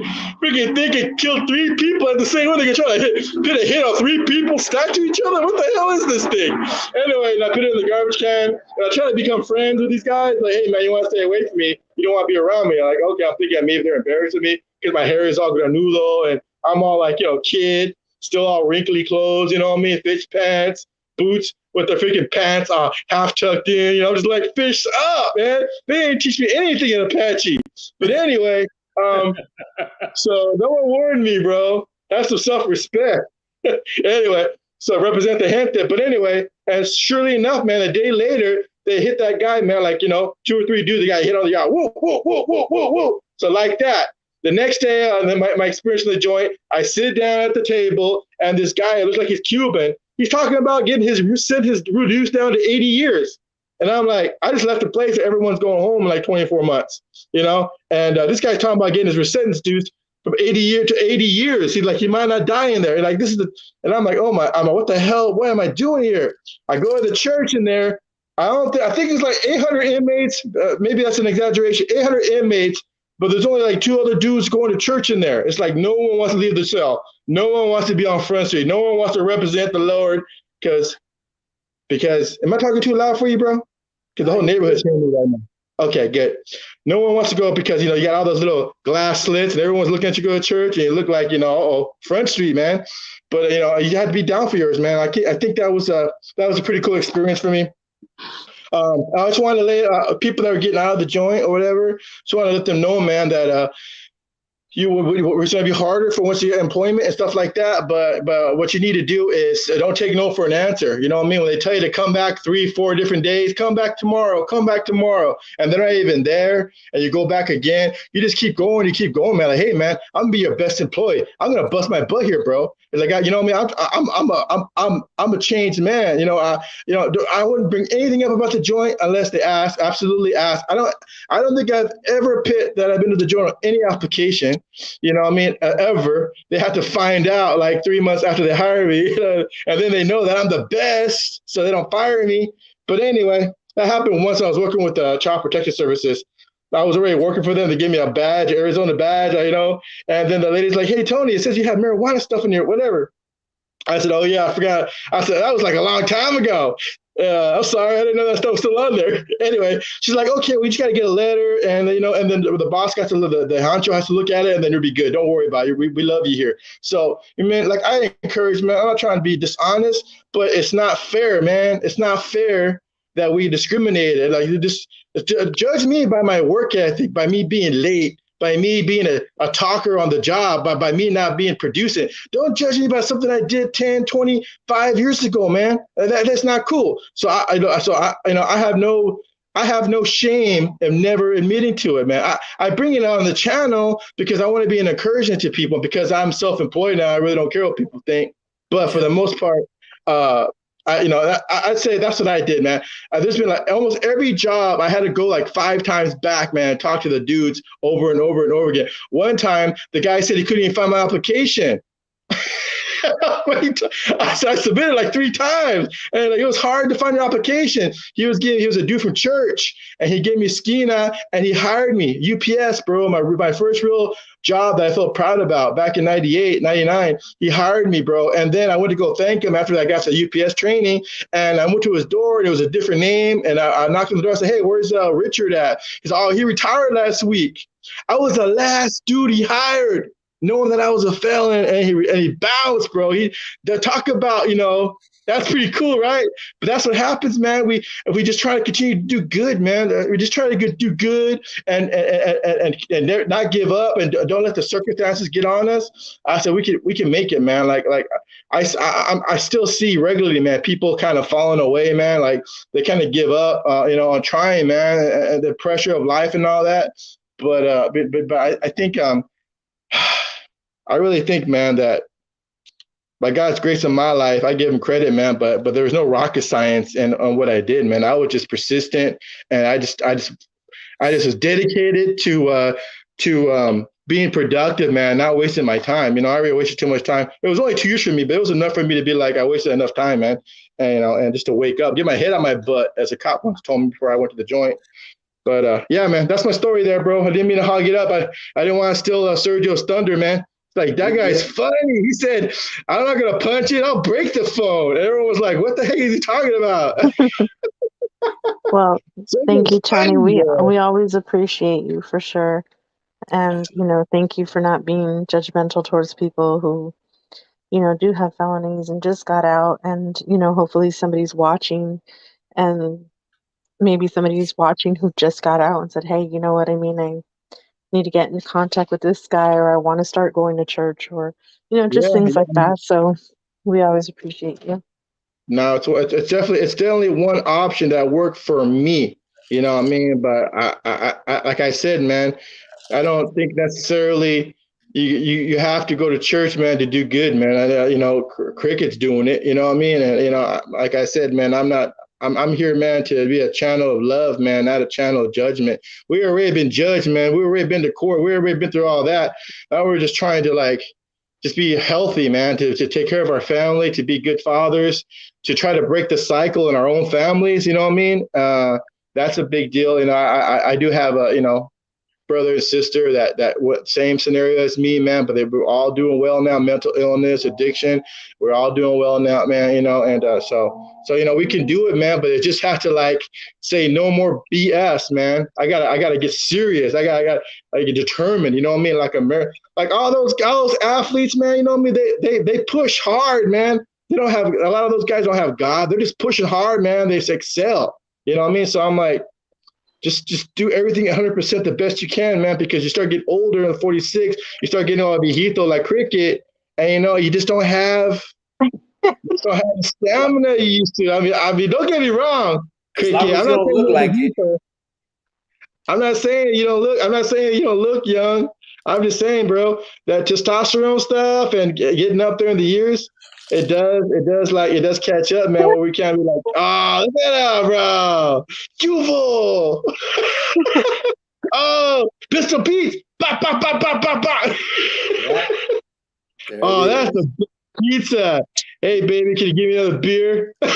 freaking they can kill 3 people at the same time. They can try to hit a hit on 3 people stacked to each other. What the hell is this thing? Anyway, and I put it in the garbage can. And I try to become friends with these guys. Like, "Hey, man, you want to stay away from me? You don't want to be around me." I'm like, okay, I'm thinking maybe they're embarrassed of me because my hair is all granudo and I'm all like, kid, still all wrinkly clothes, you know what I mean? Fish pants, boots with their freaking pants half tucked in, just like fish up, man. They didn't teach me anything in Apache. But anyway, so no one warned me, bro. That's some self-respect. Anyway, so represent the gente. But anyway, and surely enough, man, a day later, they hit that guy, man, like, 2 or 3 dudes, the guy hit on the yard. Whoa, whoa, whoa, whoa, whoa, whoa. So like that. The next day, my experience in the joint, I sit down at the table, and this guy, it looks like he's Cuban. He's talking about getting his reduced down to 80 years. And I'm like, I just left the place. Everyone's going home in like 24 months, And this guy's talking about getting his sentence reduced from 80 years. He's like, he might not die in there. Like, and I'm like, what the hell? What am I doing here? I go to the church in there. I think it's like 800 inmates. Maybe that's an exaggeration. 800 inmates, but there's only like 2 other dudes going to church in there. It's like no one wants to leave the cell. No one wants to be on Front Street. No one wants to represent the Lord because am I talking too loud for you, bro? Because the whole neighborhood's hearing me right now. Okay, good. No one wants to go because, you got all those little glass slits and everyone's looking at you go to church and you look like, Front Street, man. But, you had to be down for yours, man. I think that was a pretty cool experience for me. I just want to let people that are getting out of the joint or whatever, just want to let them know, man, that it's going to be harder for once you get employment and stuff like that. But what you need to do is don't take no for an answer. You know what I mean? When they tell you to come back 3-4 different days, come back tomorrow, and they're not even there, and you go back again. You just keep going. You keep going, man. Like, hey, man, I'm gonna be your best employee. I'm gonna bust my butt here, bro. It's like, you know what I mean? I'm a changed man. I wouldn't bring anything up about the joint unless they ask. Absolutely ask. I don't think I've ever put that I've been to the joint on any application. You know what I mean? Ever. They have to find out like 3 months after they hire me, and then they know that I'm the best, so they don't fire me. But anyway, that happened once I was working with Child Protection Services. I was already working for them. They gave me a badge, Arizona badge, and then the lady's like, "Hey, Tony, it says you have marijuana stuff in here, whatever." I said, "Oh, yeah, I forgot." I said, "That was like a long time ago. I'm sorry, I didn't know that stuff was still on there." Anyway, she's like, "Okay, we just got to get a letter." And, and then the boss got to, the honcho has to look at it, and then you'll be good. Don't worry about it. We love you here. So, man, like I encourage, man, I'm not trying to be dishonest, but it's not fair, man. It's not fair that we discriminated. Like, you just judge me by my work ethic, by me being late, by me being a talker on the job, by me not being producing. Don't judge me by something I did 10, 25 years ago, man. That's not cool. So I have no shame in never admitting to it, man. I bring it on the channel because I want to be an encouragement to people, because I'm self-employed now. I really don't care what people think. But for the most part, I'd say that's what I did, man. There's been like almost every job I had to go like 5 times back, man, and talk to the dudes over and over and over again. One time, the guy said he couldn't even find my application. I submitted like 3 times, and like, it was hard to find an application. He was a dude from church, and he gave me Skeena, and he hired me. UPS, bro, my first real job that I felt proud about back in 98, 99. He hired me, bro. And then I went to go thank him after I got to UPS training, and I went to his door, and it was a different name, and I knocked on the door. I said, "Hey, where's Richard at?" He said, "Oh, he retired last week." I was the last dude he hired, knowing that I was a felon, and he bounced, bro. They talk about, that's pretty cool, right? But that's what happens, man. If we just try to continue to do good, man. We just try to do good and not give up, and don't let the circumstances get on us. I said we can make it, man. Like I still see regularly, man, people kind of falling away, man. Like they kind of give up, on trying, man, and the pressure of life and all that. But I think I really think, man, that by God's grace in my life, I give him credit, man. But there was no rocket science on what I did, man. I was just persistent, and I just was dedicated to being productive, man, not wasting my time. I already wasted too much time. It was only 2 years for me, but it was enough for me to be like, I wasted enough time, man. And and just to wake up, get my head on my butt, as a cop once told me before I went to the joint. But yeah, man, that's my story there, bro. I didn't mean to hog it up. I didn't want to steal Sergio's thunder, man. Like, that guy's funny. He said, "I'm not gonna punch it. I'll break the phone." And everyone was like, "What the heck is he talking about?" Well, thank you, Sergio's Tony. funny, bro. We always appreciate you for sure. And, thank you for not being judgmental towards people who, do have felonies and just got out. And, hopefully somebody's watching, and maybe somebody's watching who just got out and said, "Hey, you know what I mean? I need to get in contact with this guy, or I want to start going to church," or, just Yeah, things like yeah. that. So we always appreciate you. No, it's definitely one option that worked for me. You know what I mean? But I like I said, man, I don't think necessarily you have to go to church, man, to do good, man. Cricket's doing it. You know what I mean? And like I said, man, I'm here, man, to be a channel of love, man, not a channel of judgment. We already been judged, man. We already been to court. We already been through all that. Now we're just trying to just be healthy, man, to take care of our family, to be good fathers, to try to break the cycle in our own families. You know what I mean? That's a big deal. I do have a, brother and sister that what same scenario as me, man, but we're all doing well now. Mental illness, addiction, we're all doing well now, man. And so we can do it, man. But it just have to say no more BS, man. I gotta get serious. I gotta get determined. You know what I mean? Like all those athletes, man. You know what I mean? They push hard, man. They don't have a lot of those guys don't have God. They're just pushing hard, man. They excel. You know what I mean? So I'm like, just do everything 100% the best you can, man, because you start getting older in 46, you start getting all viejito like Cricket, and you just don't have the stamina you used to. I mean, don't get me wrong, As Cricket. long as I'm you not don't saying look you're like it. viejito. I'm not saying you don't look. I'm not saying you don't look young. I'm just saying, bro, that testosterone stuff and getting up there in the years, it does catch up, man. Where we can't be like, "Oh, look at that, bro, Juval." Oh, Pistol Pete. Bah, bah, bah, bah, bah, bah. Yeah, there Oh, it that's is. the pizza. Hey, baby, can you give me another beer? Oh,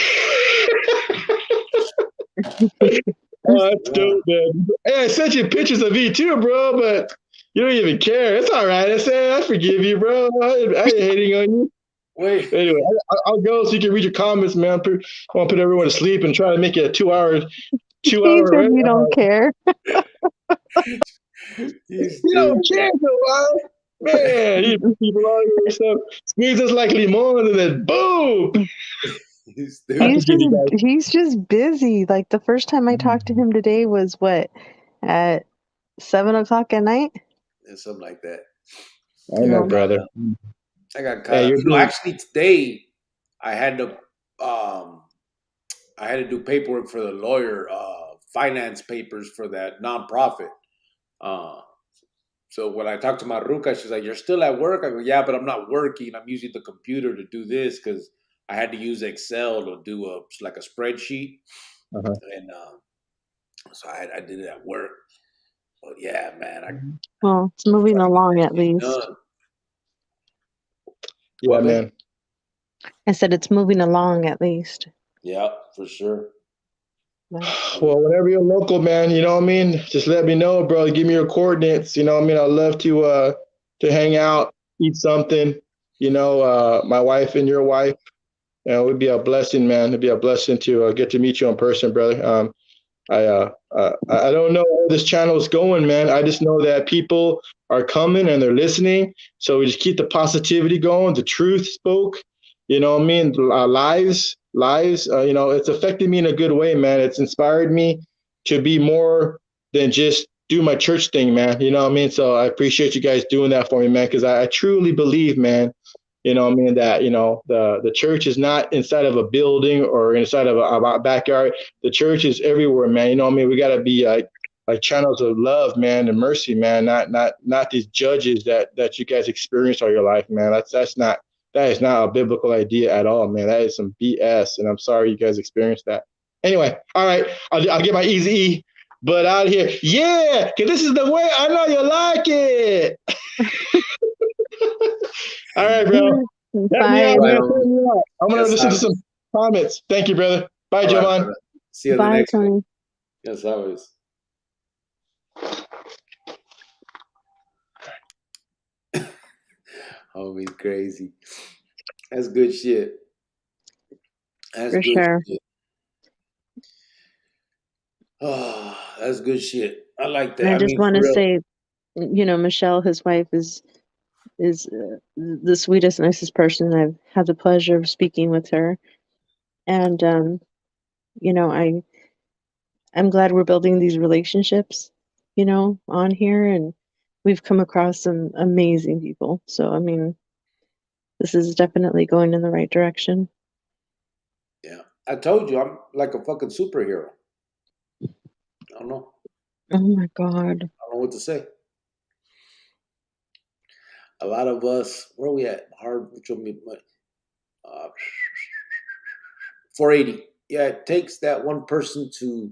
that's Yeah. dope, man. Hey, I sent you pictures of me too, bro, but you don't even care. It's all right. I forgive you, bro. I ain't hating on you. Wait. Anyway, I'll go so you can read your comments, man. I want to put everyone to sleep and try to make it a 2 hour, He said you don't care. He's You stupid. don't care, so man, you people all your stuff. Squeeze us like limon and then boom. He's I stupid. He's forgive just you guys. he's just busy. Like the first time I talked to him today was what, at 7 o'clock at night? And something like that. I I know, got Yeah. caught brother. up. I got Yeah, caught up. you're doing. Actually today I had to um I had to do paperwork for the lawyer, finance papers for that nonprofit. Uh so when I talked to my ruca, she's like, "You're still at work?" I go, "Yeah, but I'm not working. I'm using the computer to do this because I had to use Excel to do a spreadsheet." Uh-huh. And so I did it at work. But yeah, man, Well, it's I'm moving trying to get along that at shit least. done. Yeah, What, man? man. I said it's moving along at least. Yeah, for sure. But Well, whenever you're local, man, you know what I mean? Just let me know, bro. Give me your coordinates. You know what I mean? I'd love to hang out, eat something. My wife and your wife. It would be a blessing, man. It'd be a blessing to get to meet you in person, brother. I don't know where this channel is going, man. I just know that people are coming and they're listening. So we just keep the positivity going. The truth spoke. You know what I mean? Lives. It's affected me in a good way, man. It's inspired me to be more than just do my church thing, man. You know what I mean? So I appreciate you guys doing that for me, man, because I truly believe, man, you know what I mean, that, the church is not inside of a building or inside of a backyard. The church is everywhere, man. You know what I mean? We got to be like channels of love, man, and mercy, man. Not these judges that you guys experience all your life, man. That is not a biblical idea at all, man. That is some BS, and I'm sorry you guys experienced that. Anyway, all right, I'll get my easy E, but out of here, yeah, because this is the way I know you like it. All right, bro. Let me bye, out, Right man. on. I'm gonna Yes, listen to Javis. some comments. Thank you, brother. Bye, All right, Jovan. brother. See you in the bye, next one. Tony. Yes, Javis. Homie's crazy. That's good shit. That's For good sure. shit. Oh, that's good shit. I like And that. I I just mean, want for to real. say, Michelle, his wife, is the sweetest, nicest person. I've had the pleasure of speaking with her, and I'm glad we're building these relationships, on here, and we've come across some amazing people. So I mean, this is definitely going in the right direction. Yeah. I told you, I'm like a fucking superhero. I don't know. Oh my God. I don't know what to say. A lot of us, where are we at? Hard, which one? 480. Yeah, it takes that one person to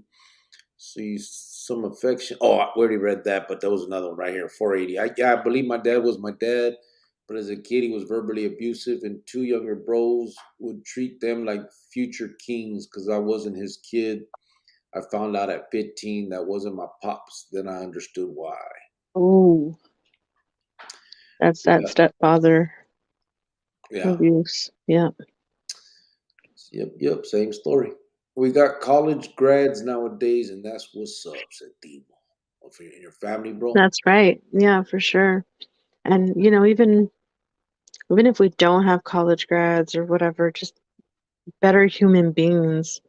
see some affection. Oh, I already read that, but there was another one right here. 480. I believe my dad was my dad, but as a kid he was verbally abusive, and two younger bros would treat them like future kings because I wasn't his kid. I found out at 15 that wasn't my pops. Then I understood why. Oh, that's that Yeah, stepfather yeah, abuse. Yeah, yep. Same story. We got college grads nowadays, and that's what's up, said Timo. For your family, bro. that's right. Yeah, for sure. And even if we don't have college grads or whatever, just better human beings,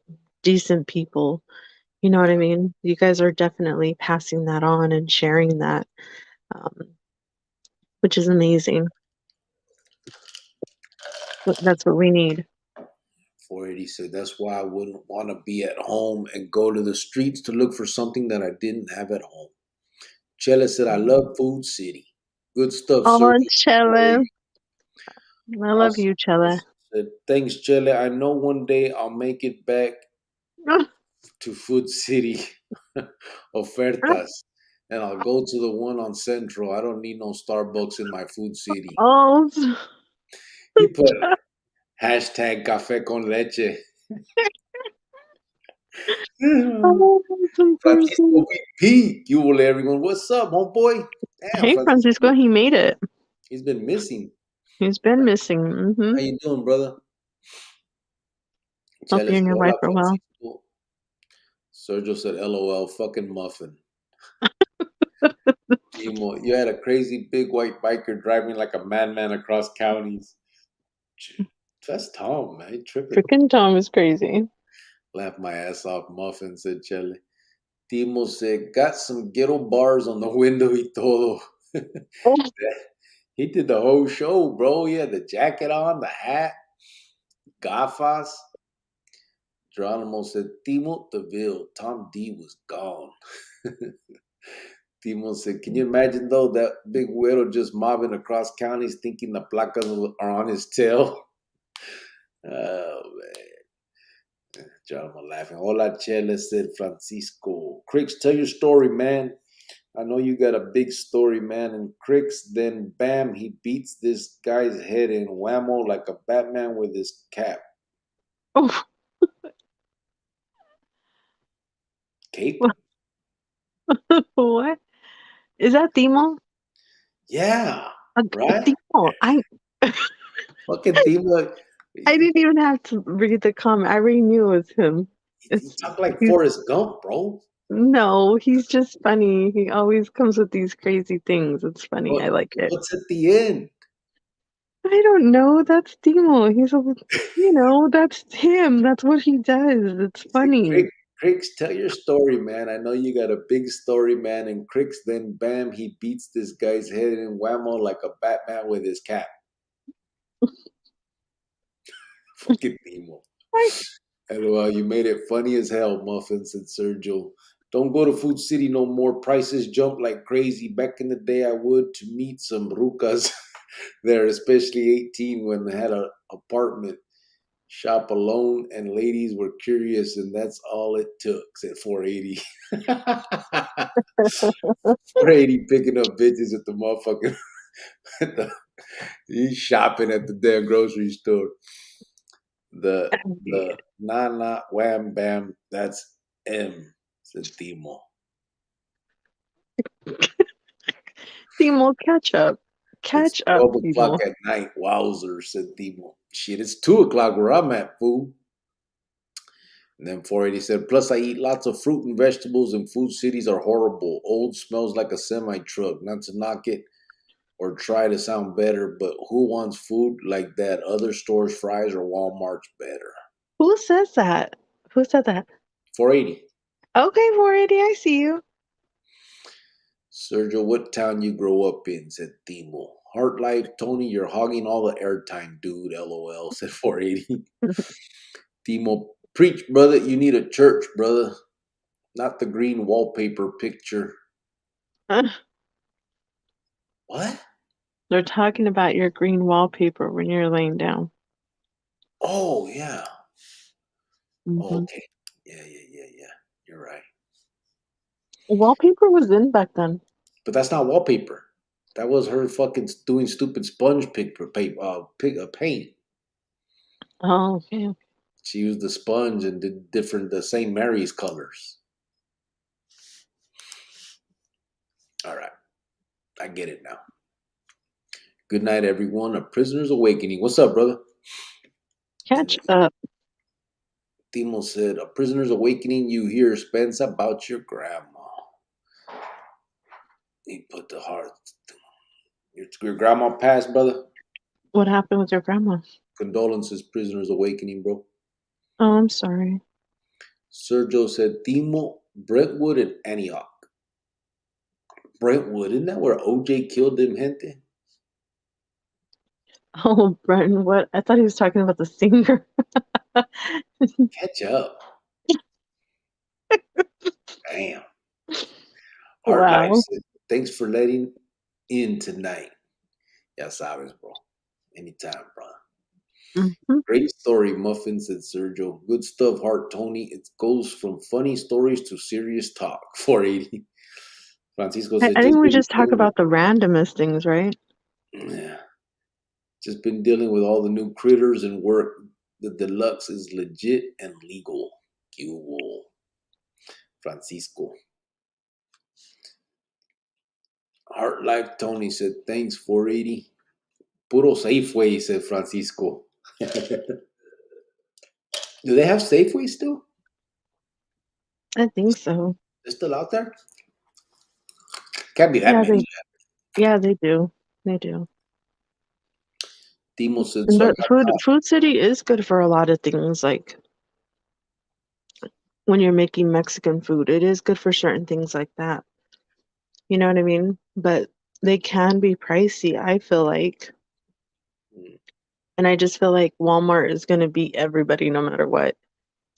decent people. You know what I mean? You guys are definitely passing that on and sharing that, um, which is amazing. That's what we need. 480 said, that's why I wouldn't want to be at home and go to the streets to look for something that I didn't have at home. Chella said, I love Food City. Good stuff, Oh, Sergio. Chella. I love Awesome. you, Chella. Said, thanks, Chella. I know one day I'll make it back to Food City ofertas. And I'll go to the one on Central. I don't need no Starbucks in my Food City. Oh, He put hashtag café con leche. oh, that's Francisco important. VP, you will everyone. What's up, homeboy? Damn, Hey, Francisco. Francisco, he made it. He's been missing. He's been missing. How you doing, brother? Hope Chela you and said, your wife hola, are well. Francisco. Sergio said, LOL, fucking muffin. Timo, you had a crazy big white biker driving like a madman across counties. That's Tom, man. He tripping. Freaking Tom is crazy. Laugh my ass off, muffin, said Chele. Timo said, got some ghetto bars on the window y todo. Oh, He did the whole show, bro. He had the jacket on, the hat, gafas. Geronimo said, Timo Deville, Tom D was gone. Timo said, can you imagine, though, that big widow just mobbing across counties thinking the placas are on his tail? Oh, man. Geronimo laughing. Hola, Chele, said Francisco. Cricks, tell your story, man. I know you got a big story, man. And Cricks, then bam, he beats this guy's head in whammo like a Batman with his cap. Oh, Cape? what? Is that Timo? Yeah, right? Timo. Fucking Timo. I He, didn't even have to read the comment. I already knew it was him. he talked like He's, Forrest Gump, bro. no, he's just funny. He always comes with these crazy things. It's funny. I like it. What's at the end? I don't know. That's Timo. That's him. That's what he does. It's funny. Cricks, tell your story, man. I know you got a big story, man. And Cricks, then bam, he beats this guy's head in whammo like a Batman with his cap. Fucking Nemo. I, And you made it funny as hell, Muffin, said Sergio. Don't go to Food City no more. Prices jump like crazy. Back in the day, I would to meet some rucas there, especially 18 when they had an apartment. Shop alone, and ladies were curious, and that's all it took, said 480. 480 picking up bitches at the motherfucking. He's shopping at the damn grocery store. The nah wham bam, that's M, said Timo. Timo, catch up. It's Catch up, 12 o'clock Timo. at night. Wowzer, said Timo. Shit, it's 2 o'clock where I'm at, fool. And then 480 said, plus I eat lots of fruit and vegetables, and food cities are horrible. Old smells like a semi-truck. Not to knock it or try to sound better, but who wants food like that? Other stores' fries or Walmart's better. Who says that? Who said that? 480. Okay, 480, I see you. Sergio, what town you grow up in? Said Timo. Heart Life, Tony, you're hogging all the airtime, dude. LOL, said 480. Timo, preach, brother. You need a church, brother. Not the green wallpaper picture. What? They're talking about your green wallpaper when you're laying down. Oh, yeah. Mm-hmm. Okay. Yeah. You're right. Wallpaper was in back then. But that's not wallpaper. That was her fucking doing stupid sponge paint. Oh, okay. She used the sponge and did the St. Mary's colors. All right. I get it now. Good night, everyone. A prisoner's awakening. What's up, brother? Catch up. Timo said, a prisoner's awakening. You hear, Spence, about your grandma. He put the heart. Your grandma passed, brother. What happened with your grandma? Condolences, prisoner's awakening, bro. Oh, I'm sorry. Sergio said, Timo, Brentwood, and Antioch. Brentwood, isn't that where OJ killed them gente? Oh, Brenton, what? I thought he was talking about the singer. Catch up. Damn. Art Life Wow. said, thanks for letting in tonight. Ya sabes, bro. Anytime, bro. Mm-hmm. Great story, Muffin, said Sergio. Good stuff, Heart Tony. It goes from funny stories to serious talk. 480. Francisco said, I think just we been just talk about the randomest things, right? yeah. Just been dealing with all the new critters and work. The deluxe is legit and legal. You will. Francisco. Heart Life Tony said, thanks, 480. Puro Safeway, said Francisco. Do they have Safeway still? I think so. They're still out there? Can't be that Yeah, many. they do. They do. Timo said, so I But got Food City is good for a lot of things, like when you're making Mexican food. It is good for certain things like that. You know what I mean? But they can be pricey, I feel like. And I just feel like Walmart is going to beat everybody no matter what.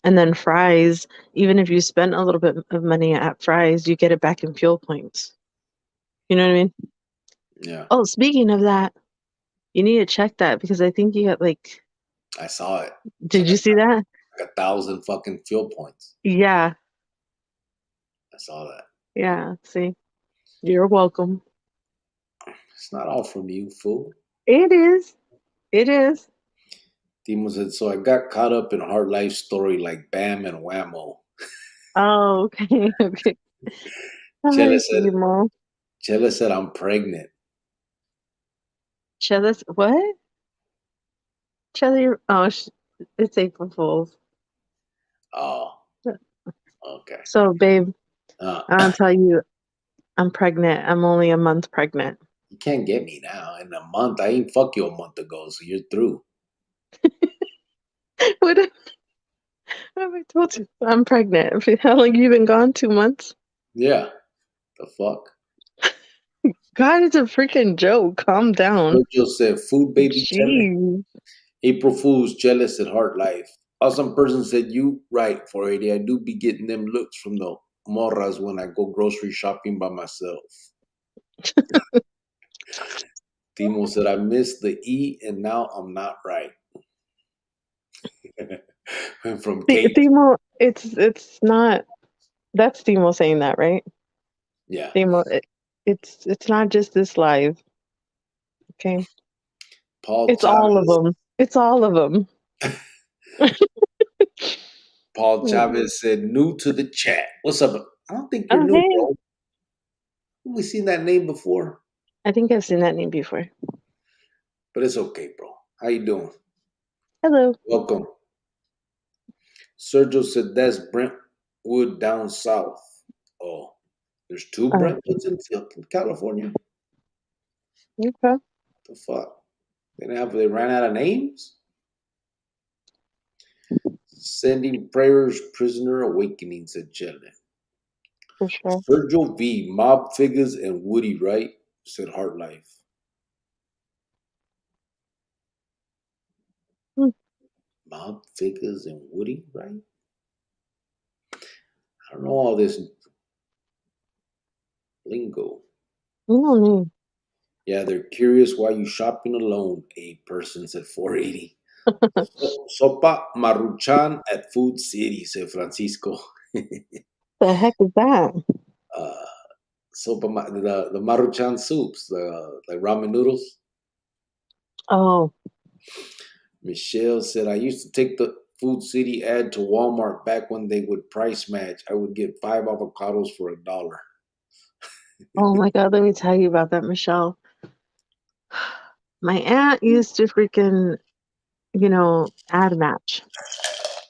And then fries, even if you spend a little bit of money at fries, you get it back in fuel points. You know what I mean? Yeah. Oh, speaking of that, you need to check that because I think you got like, I saw it. did you see that? Like 1,000 fucking fuel points. Yeah. I saw that. Yeah. See? You're welcome. It's not all from you, fool. It is. It is. Timo said, so I got caught up in hard life story like Bam and Whammo. Oh, okay. Okay. Chela Hi, said, Timo. Chela said, I'm pregnant. Chella's what? Chella, oh, it's April Fool's. Oh, okay. So, babe, Uh, I'll tell you, I'm pregnant. I'm only a month pregnant. you can't get me now. In a month, I ain't fuck you a month ago, so you're through. What have I told you? I'm pregnant. How long you been gone? 2 months? Yeah. The fuck? God, it's a freaking joke. Calm down. Sergio said, food baby Chele. Jeez. April Fool's jealous at Heart Life. Awesome person said, you right, 480. I do be getting them looks from the morras when I go grocery shopping by myself. Timo said, I missed the E and now I'm not right. Went from Kate. Timo, it's not. That's Timo saying that, right? Yeah. Timo, it's not just this live. Okay, Paul it's all of Chavez. them. It's all of them. Paul Chavez said, new to the chat. What's up? I don't think you're Oh, new, hey. bro. Have we seen that name before? I think I've seen that name before. But it's okay, bro. How you doing? Hello. Welcome. Sergio said, that's Brentwood down south. Oh, there's two Brentwoods in California? Okay. The fuck? They ran out of names? Sending prayers, prisoner awakening, said Chelly. For sure. Sergio V, Mob Figures and Woody, right? Said Heart Life. Hmm. Mob Figures and Woody, right? I don't know all this lingo. You don't need. Yeah, they're curious why you shopping alone, a person said 480. Sopa Maruchan at Food City, said Francisco. The heck is that? uh, the Maruchan soups, the like ramen noodles. Oh, Michelle said, I used to take the Food City ad to Walmart back when they would price match. I would get 5 avocados for $1. oh my God. Let me tell you about that, Michelle. My aunt used to freaking, ad match,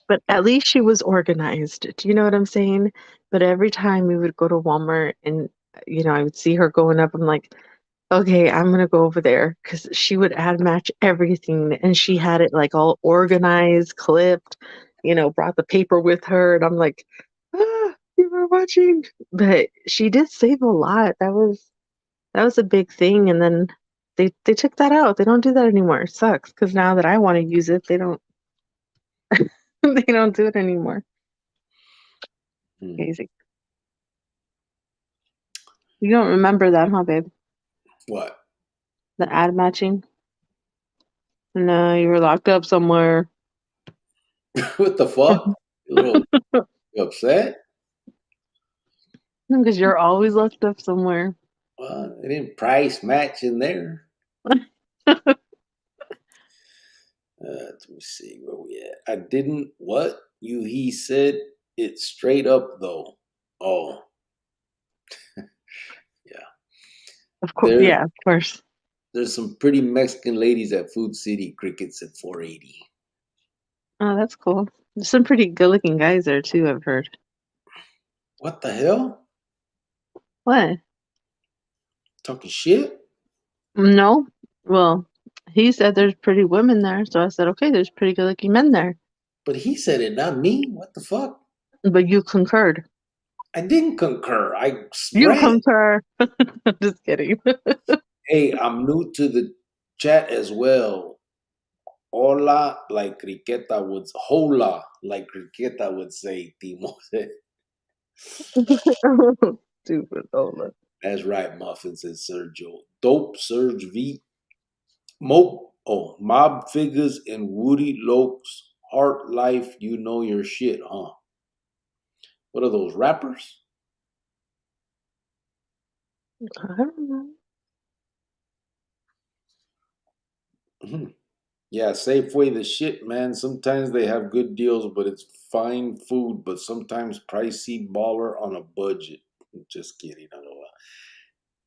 but at least she was organized. Do you know what I'm saying? But every time we would go to Walmart and, I would see her going up, I'm like, okay, I'm gonna go over there because she would ad match everything and she had it like all organized, clipped, brought the paper with her, and I'm like, you were watching. But she did save a lot. That was a big thing. And then they took that out. They don't do that anymore. It sucks because now that I want to use it, they don't they don't do it anymore. Crazy. You don't remember that, huh, babe? What? The ad matching? No, you were locked up somewhere. What the fuck? You upset? Because you're always locked up somewhere. Well, they didn't price match in there. Let me see where we at. I didn't what? He said it straight up though. Oh. Yeah. Of course, yeah, of course. There's some pretty Mexican ladies at Food City. Crickets at 480. Oh, that's cool. There's some pretty good-looking guys there too, I've heard. What the hell? What? Talking shit? No. Well, he said there's pretty women there, so I said, okay, there's pretty good-looking men there. But he said it, not me. What the fuck? But you concurred. I didn't concur. I You spread. concur. Just kidding. Hey, I'm new to the chat as well. Hola, like Criqueta would hola, like Criqueta would say, Timo. Stupid Ola. That's right, Muffin, said Sergio. Dope Serge V. Mob Figures and Woody Lokes. Heart Life, you know your shit, huh? What are those rappers? I don't know. Mhm. Yeah, Safeway the shit, man. Sometimes they have good deals, but it's fine food, but sometimes pricey baller on a budget. Just kidding, lol.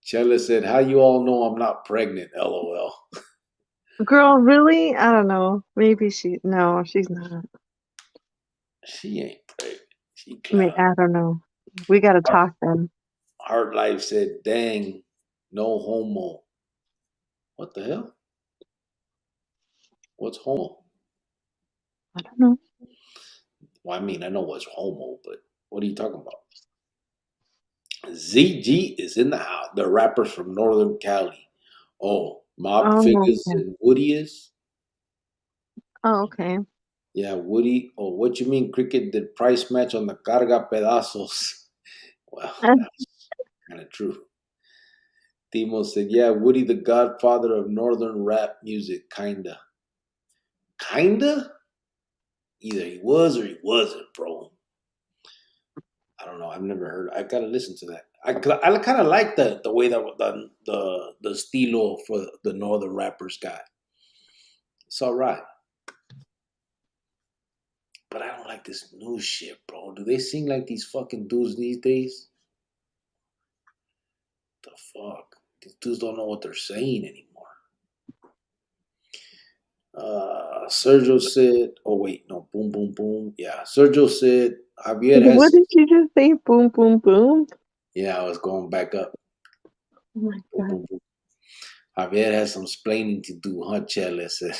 Chella said, "How you all know I'm not pregnant?" LOL. Girl, really? I don't know. Maybe no, she's not. She ain't pregnant. She I mean, clown. I don't know. We gotta talk then. Heart Life said, "Dang, no homo." What the hell? What's homo? I don't know. Well, I mean, I know what's homo, but what are you talking about? ZG is in the house. The rappers from Northern Cali. Oh, Mob Oh, Figures okay. and Woody is. Oh, okay. Yeah, Woody. Oh, what you mean? Cricket did price match on the Carga Pedazos. Well, that's kind of true. Timo said, "Yeah, Woody, the godfather of Northern rap music, kinda, kinda. Either he was or he wasn't, bro. I don't know. I've never heard. I gotta listen to that. I kind of like the way that the stilo for the Northern rappers got. It's all right, but I don't like this new shit, bro. Do they sing like these fucking dudes these days? The fuck? These dudes don't know what they're saying anymore. Sergio said, "Oh wait, no, boom, boom, boom." Yeah, Sergio said Javier What has. did you just say? Boom, boom, boom. Yeah, I was going back up. Oh my Boom, god. boom, boom. Javier has some explaining to do, huh, Chele? Said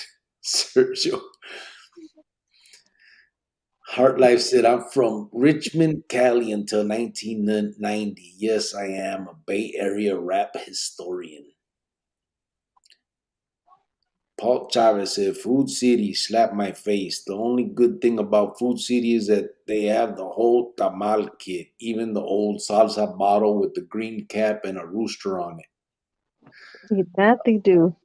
Sergio. Heart Life said, "I'm from Richmond, Cali until 1990. Yes, I am a Bay Area rap historian." Paul Chavez said, "Food City, slap my face. The only good thing about Food City is that they have the whole tamal kit, even the old salsa bottle with the green cap and a rooster on it." See, that they do.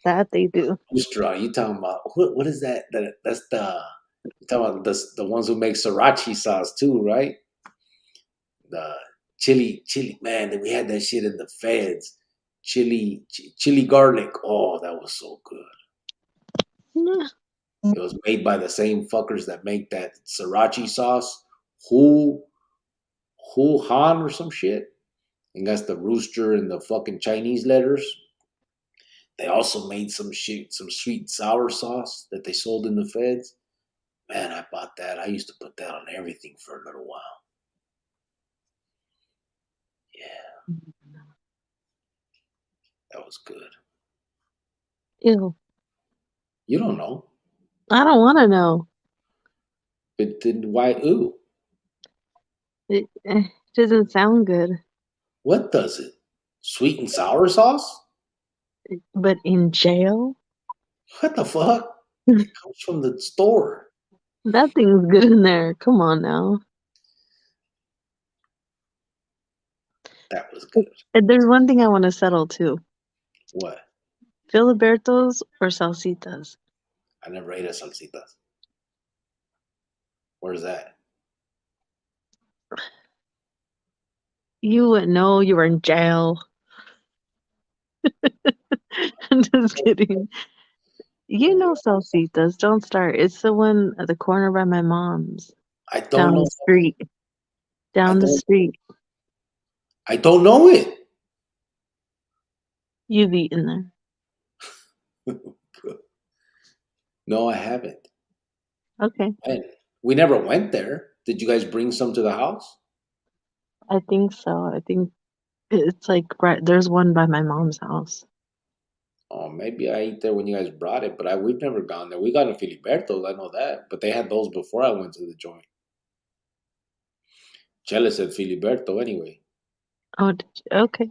That they do. Rooster on, you talking about, what is that? That's you talking about the ones who make sriracha sauce too, right? The chili, man, we had that shit in the feds. Chili garlic. Oh, that was so good. Yeah. It was made by the same fuckers that make that sriracha sauce. Who Who Han or some shit. And that's the rooster and the fucking Chinese letters. They also made some shit, some sweet and sour sauce that they sold in the feds. Man, I bought that. I used to put that on everything for a little while. Yeah, that was good. Ew. You don't know. I don't want to know. But then why ooh? It doesn't sound good. What does it? Sweet and sour sauce? But in jail, What the fuck? It comes from the store. that thing's good in there. Come on now. That was good. And there's one thing I want to settle too. What? Filibertos or salsitas? I never ate a salsitas. Where's that? You wouldn't know. You were in jail. I'm just kidding. You know salsitas. Don't start. It's the one at the corner by my mom's. I don't Down know. the street. I Down the don't. street. I don't know it. You've eaten there. No, I haven't. Okay. Man, we never went there. Did you guys bring some to the house? I think so. I think it's like right there's one by my mom's house. Oh, maybe I ate there when you guys brought it, but we've never gone there. We got a Filiberto's, I know that, but they had those before I went to the joint. Chela said Filiberto anyway. Oh, okay.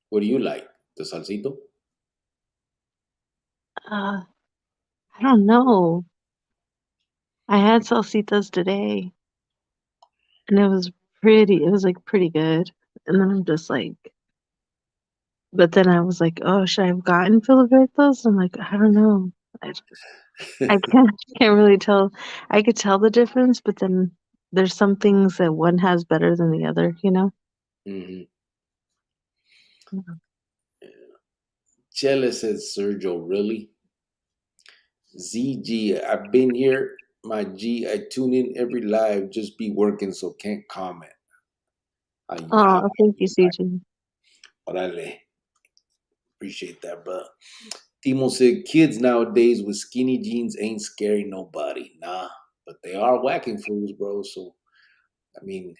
What do you like? The salsito? Uh, I don't know. I had salsitas today, and it was pretty. It was like pretty good. And then I'm just like, but then I was like, oh, should I have gotten Filibertos? I'm like, I don't know. I, I can't really tell. I could tell the difference, but then there's some things that one has better than the other. You know? Hmm. Chela says, Sergio, really? ZG, I've been here, my G. I tune in every live, just be working, so can't comment. How Oh, thank you, CJ. Orale. Appreciate that, bro. Timo said, kids nowadays with skinny jeans ain't scaring nobody. Nah, but they are whacking fools, bro. So, I mean,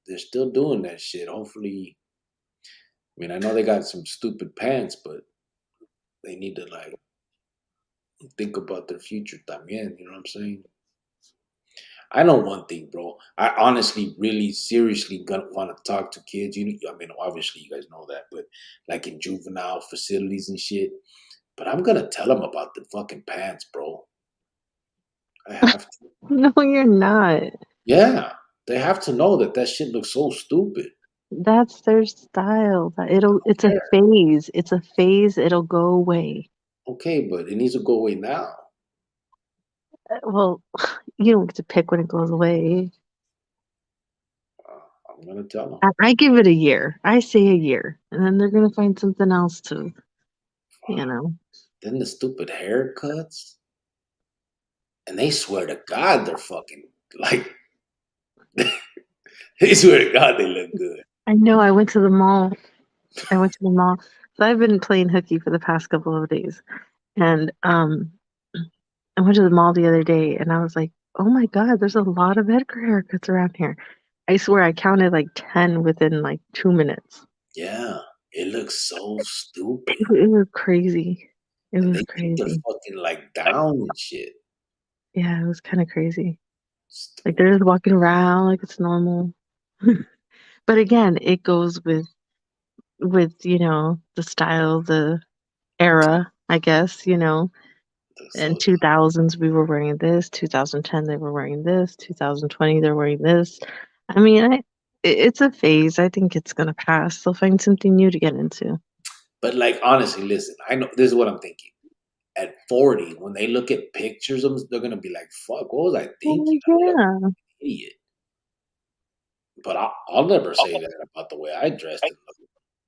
they're still doing that shit. Hopefully, I mean, I know they got some stupid pants, but they need to, like, think about their future también. You know what I'm saying? I know one thing, bro. I honestly, really, seriously gonna want to talk to kids. I mean, obviously, you guys know that, but like in juvenile facilities and shit. But I'm gonna tell them about the fucking pants, bro. I have to. No, you're not. Yeah, they have to know that that shit looks so stupid. That's their style. It's a Yeah. phase. It's a phase. It'll go away. Okay, but it needs to go away now. Well, you don't get to pick when it goes away. I'm gonna tell them. I give it a year. I say a year, and then they're gonna find something else to, you know. Then the stupid haircuts, and they swear to God they're fucking like. They swear to God they look good. I know. I went to the mall. So I've been playing hooky for the past couple of days, and I went to the mall the other day, and I was like, "Oh my God, there's a lot of Edgar haircuts around here." I swear, I counted like 10 within like 2 minutes. Yeah, it looks so stupid. It was crazy. It And was they think they're crazy. fucking like down and shit. Yeah, it was kind of crazy. Like Stupid. they're just walking around like it's normal. But again, it goes with the style, the era, I guess. In So 2000s we were wearing this, 2010 they were wearing this, 2020 they're wearing this. I mean, it's a phase. I think it's gonna pass. They'll find something new to get into. but like honestly, listen, I know this is what I'm thinking. At 40, when they look at pictures of them, they're gonna be like, "Fuck, what was I thinking? Well, I look like yeah. an idiot." But I'll never say that about the way I dressed.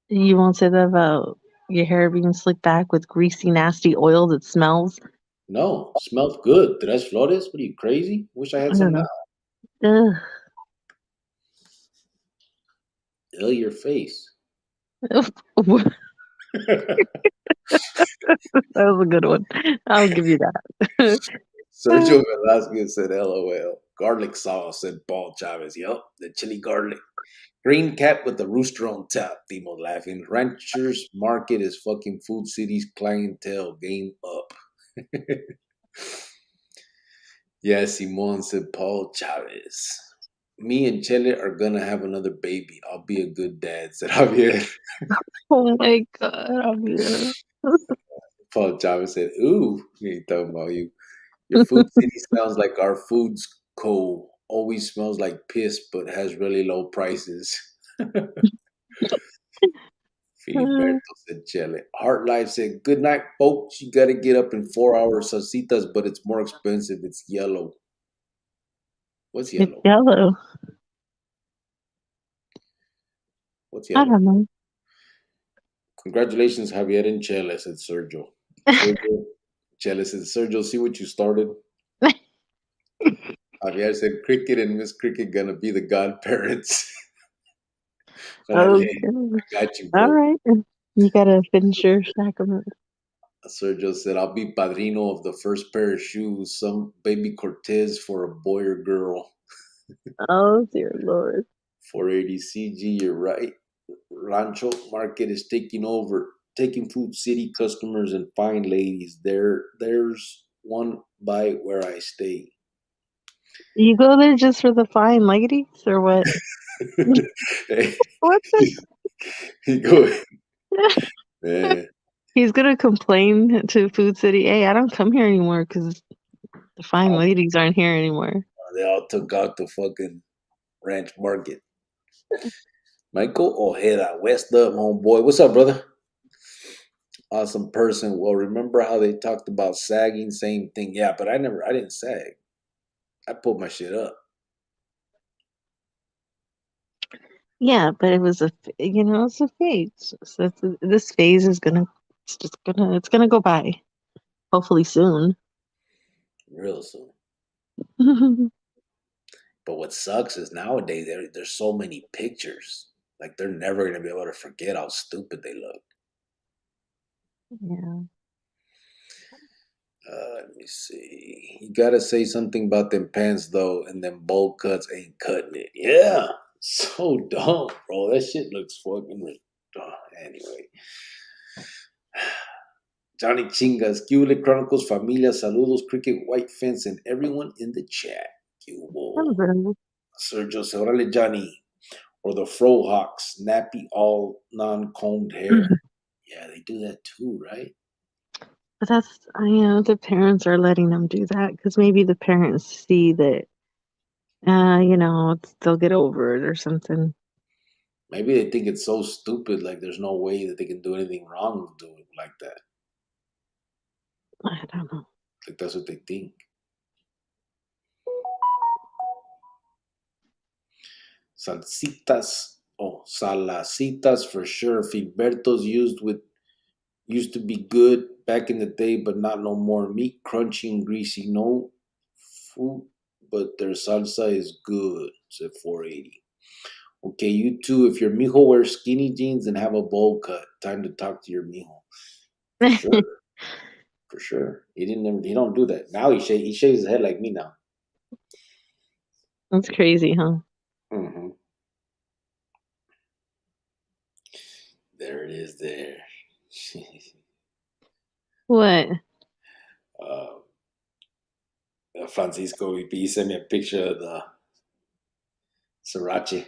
You won't say that about your hair being slicked back with greasy, nasty oil that smells. No, smells good. Tres Flores? What are you crazy? Wish I had I don't some know. now. Ugh. Ill your face. That was a good one. I'll give you that. Sergio Velasquez said, "LOL." Garlic sauce, said Paul Chavez. Yup, the chili garlic. Green cat with the rooster on top. Timo laughing. Ranchers Market is fucking Food City's clientele. Game up. Yeah, Simon, said Paul Chavez. Me and Chele are gonna have another baby. I'll be a good dad, said Javier. Oh my God, Javier. Paul Chavez said, "Ooh, he ain't talking about you. Your Food City sounds like our Foods Co. Always smells like piss, but has really low prices." Filiberto said, "Chele." Heart Life said, "Good night, folks. You gotta get up in 4 hours. Salsitas, but it's more expensive. It's yellow." What's It's yellow? yellow. What's I yellow? don't know. Congratulations, Javier and Chele, said Sergio. Sergio, Chele said, "Sergio, see what you started?" Javier said, "Cricket and Miss Cricket gonna be the godparents." Oh, Órale, goodness. I got you, All bro. right. You gotta finish your sacrament. Sergio said, "I'll be padrino of the first pair of shoes. Some baby Cortez for a boy or girl." Oh, dear Lord. 480 CG, you're right. Rancho Market is taking over, taking Food City customers and fine ladies. There's one by where I stay. You go there just for the fine ladies, or what? Hey, What the? you go, man. He's gonna complain to Food City. Hey, I don't come here anymore because the fine ladies aren't here anymore. They all took out the fucking Ranch Market. Michael Ojeda, West Up, homeboy. What's up, brother? Awesome person. Well, remember how they talked about sagging? Same thing. Yeah, but I didn't sag. I pulled my shit up. Yeah, but it was it's a phase. So this phase is it's gonna go by. Hopefully soon. Real soon. But what sucks is nowadays there's so many pictures. Like they're never gonna be able to forget how stupid they look. Yeah. Let me see. You gotta say something about them pants though, and them bowl cuts ain't cutting it. Yeah, so dumb, bro. That shit looks fucking. Anyway, Johnny Chingas, Cule Chronicles, Familia, Saludos, Cricket, White Fence, and everyone in the chat. Hello. Sergio, Orale Johnny, or the Frohawks, nappy, all non-combed hair. Yeah, they do that too, right? But the parents are letting them do that because maybe the parents see that, they'll get over it or something. Maybe they think it's so stupid, like there's no way that they can do anything wrong with doing it like that. I don't know. Like that's what they think. Salsitas, salacitas for sure. Filbertos used to be good back in the day, but not no more. Meat crunchy and greasy, no food, but their salsa is good. Said 480. Okay, you too. If your mijo wears skinny jeans and have a bowl cut, time to talk to your mijo. For sure, for sure. He don't do that now. He shaves his head like me now. That's crazy, huh? Hmm. There it is. There. What? uh, Francisco, he sent me a picture of the sriracha.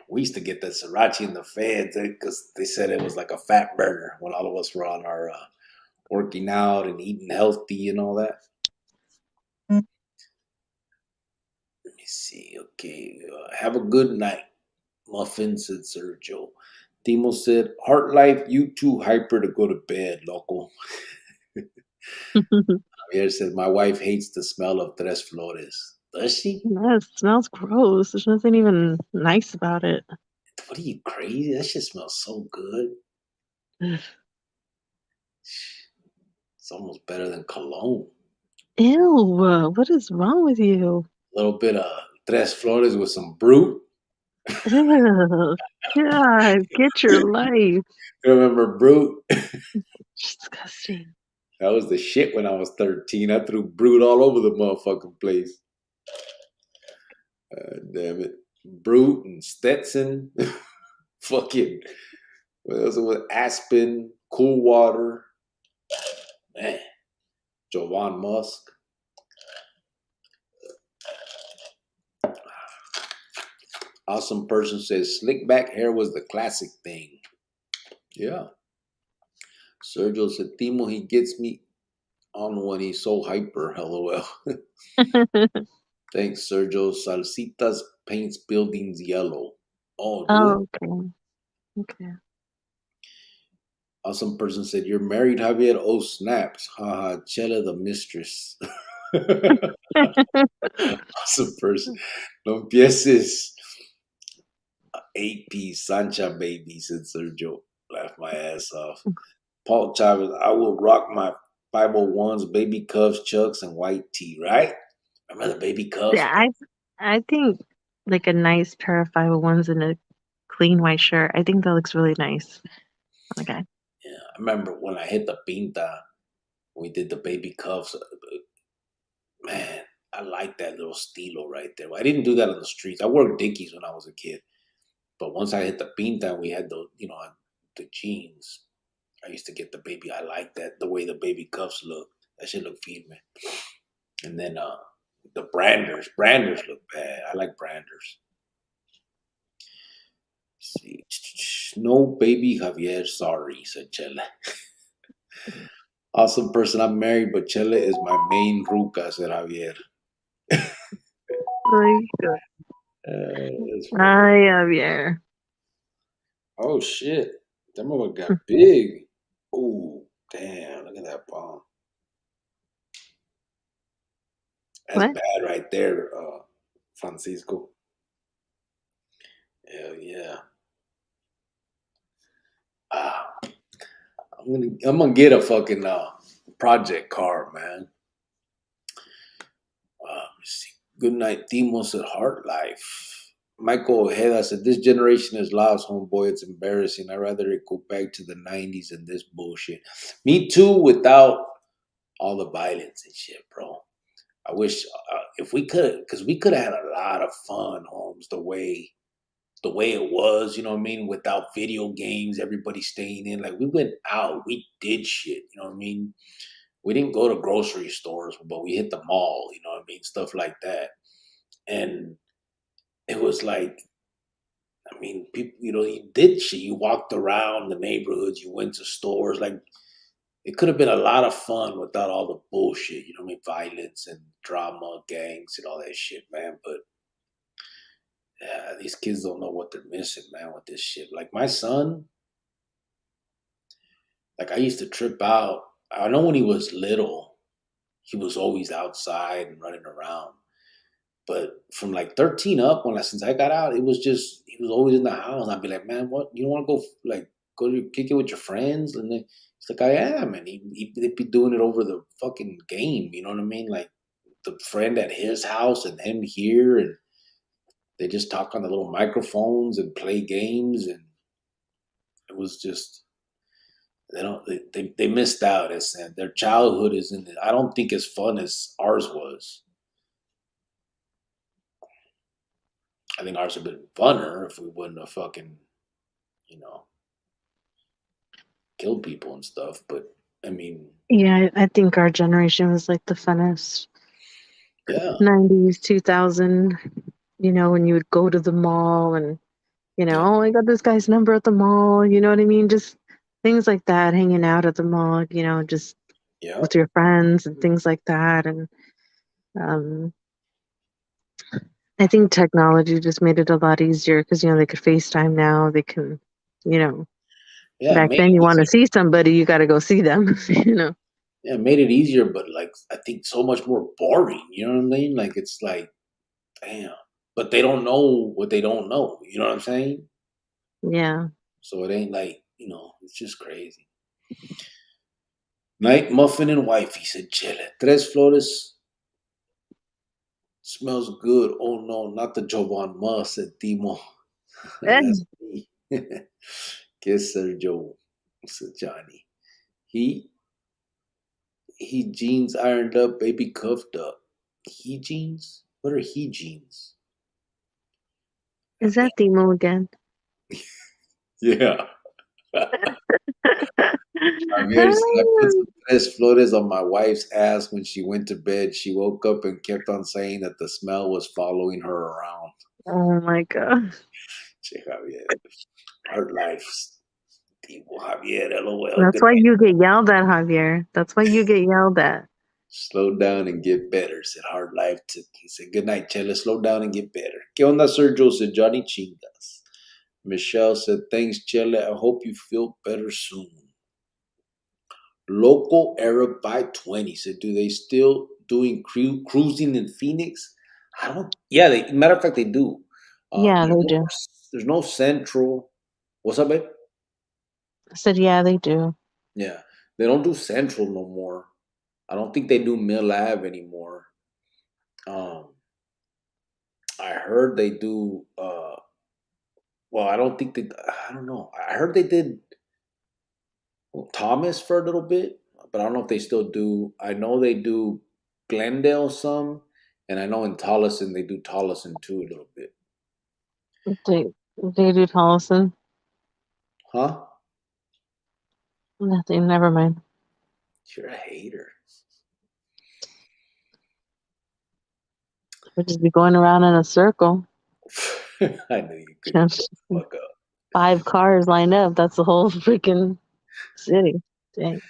We used to get that sriracha in the feds because they said it was like a fat burner when all of us were on our working out and eating healthy and all that. Let me see. Okay. Have a good night, Muffin, said Sergio. Timo said, Heart Life, you too hyper to go to bed, loco. Javier said, my wife hates the smell of Tres Flores. Does she? No, it smells gross. There's nothing even nice about it. What are you, crazy? That shit smells so good. It's almost better than cologne. Ew, what is wrong with you? A little bit of Tres Flores with some brute. Ew, God, get your life. You remember brute? Disgusting. That was the shit when I was 13. I threw brute all over the motherfucking place. Damn it. Brute and Stetson. Fucking, what else was Aspen, Cool Water. Man. Jovan Musk. Awesome person says slick back hair was the classic thing. Yeah. Sergio said, Timo, he gets me on when he's so hyper. LOL. Thanks, Sergio. Salsitas paints buildings yellow. Oh, do it? Oh, okay. Okay. Awesome person said, you're married, Javier? Oh, snaps. Haha, Chela the mistress. Awesome person. No empieces. 8-piece Sancha baby, said Sergio. Laughed my ass off. Paul Chavez, I will rock my 501s, baby cuffs, chucks, and white tee, right? Remember the baby cuffs? Yeah, I think like a nice pair of 501s and a clean white shirt. I think that looks really nice on a guy. Yeah, I remember when I hit the pinta, we did the baby cuffs. Man, I like that little stilo right there. I didn't do that on the streets. I wore Dickies when I was a kid. But once I hit the pinta, we had the jeans. I used to get the baby. I like that, the way the baby cuffs look. That shit look firme. And then the branders. Branders look bad. I like branders. See. No baby Javier, sorry, said Chela. Awesome person, I'm married, but Chela is my main ruca, said Javier. Really good. That's funny. Ay, Javier. Oh shit. That mother got big. Oh, damn. Look at that bomb. That's What? bad right there, Francisco. Hell yeah. Ah, I'm gonna get a fucking project car, man. Let's see. Good night, Timos at Heart Life. Michael Ojeda said, "This generation is lost, homeboy. It's embarrassing. I'd rather it go back to the 90s than this bullshit." Me too, without all the violence and shit, bro. I wish if we could, because we could have had a lot of fun, Holmes, the way it was, you know what I mean? Without video games, everybody staying in. Like we went out, we did shit, you know what I mean? We didn't go to grocery stores, but we hit the mall, you know what I mean? Stuff like that. And it was like, I mean, people, you did shit. You walked around the neighborhoods, you went to stores. Like it could have been a lot of fun without all the bullshit, you know what I mean? Violence and drama, gangs and all that shit, man. But yeah, these kids don't know what they're missing, man, with this shit. Like my son, like I used to trip out. I know when he was little, he was always outside and running around. But from like 13 up, since I got out, it was just he was always in the house. I'd be like, man, what you don't want to go go to kick it with your friends? And then he's like, I am, and they'd be doing it over the fucking game. You know what I mean? Like the friend at his house and him here, and they just talk on the little microphones and play games, and it was just they missed out. It's their childhood isn't. I don't think as fun as ours was. I think ours would have been funner if we wouldn't have fucking, you know, killed people and stuff. But I mean, Yeah, I think our generation was like the funnest. yeah, 90s, 2000, when you would go to the mall and, yeah, oh, I got this guy's number at the mall, you know what I mean? Just things like that, hanging out at the mall, just yeah, with your friends and things like that. And um, I think technology just made it a lot easier because, they could FaceTime now. They can, you know, yeah. It back made then it you want to easier. see somebody, you got to go see them, Yeah, it made it easier, but like I think so much more boring. You know what I mean? Like it's like, damn. But they don't know what they don't know. You know what I'm saying? Yeah. So it ain't like it's just crazy. Night muffin and wifey said, "Chile, tres flores smells good." Oh no, not the Jovan Ma, said Timo. That's me. Kiss Sergio, said Johnny. He he jeans ironed up, baby cuffed up. He jeans? What are he jeans? Is that Timo again? Yeah. Javier said, "I put some tres flores on my wife's ass when she went to bed. She woke up and kept on saying that the smell was following her around." Oh my God. Che, Javier. Hard life. Tipo Javier, LOL. That's Good why night. you get yelled at, Javier. That's why you get yelled at. Slow down and get better, said Hard Life. He said, "Good night, Chela. Slow down and get better." ¿Qué onda, Sergio? Said Johnny Chingas. Michelle said, "Thanks, Chela. I hope you feel better soon." Local Arab by 20 said, "Do they still doing cruising in Phoenix?" I don't. Yeah, matter of fact, they do. Yeah, There's they no, do. there's no central. What's up, babe? I said, yeah, they do. Yeah, they don't do central no more. I don't think they do Mill Ave anymore. Um, I heard they do. Well, I don't think they. I don't know. I heard they did Thomas for a little bit, but I don't know if they still do. I know they do Glendale some, and I know in Tolleson they do Tolleson too a little bit. They do Tolleson. Huh? Nothing. Never mind. You're a hater. We'll just be going around in a circle. I knew you couldn't shut Just the fuck up. 5 cars lined up. That's the whole freaking city. Dang.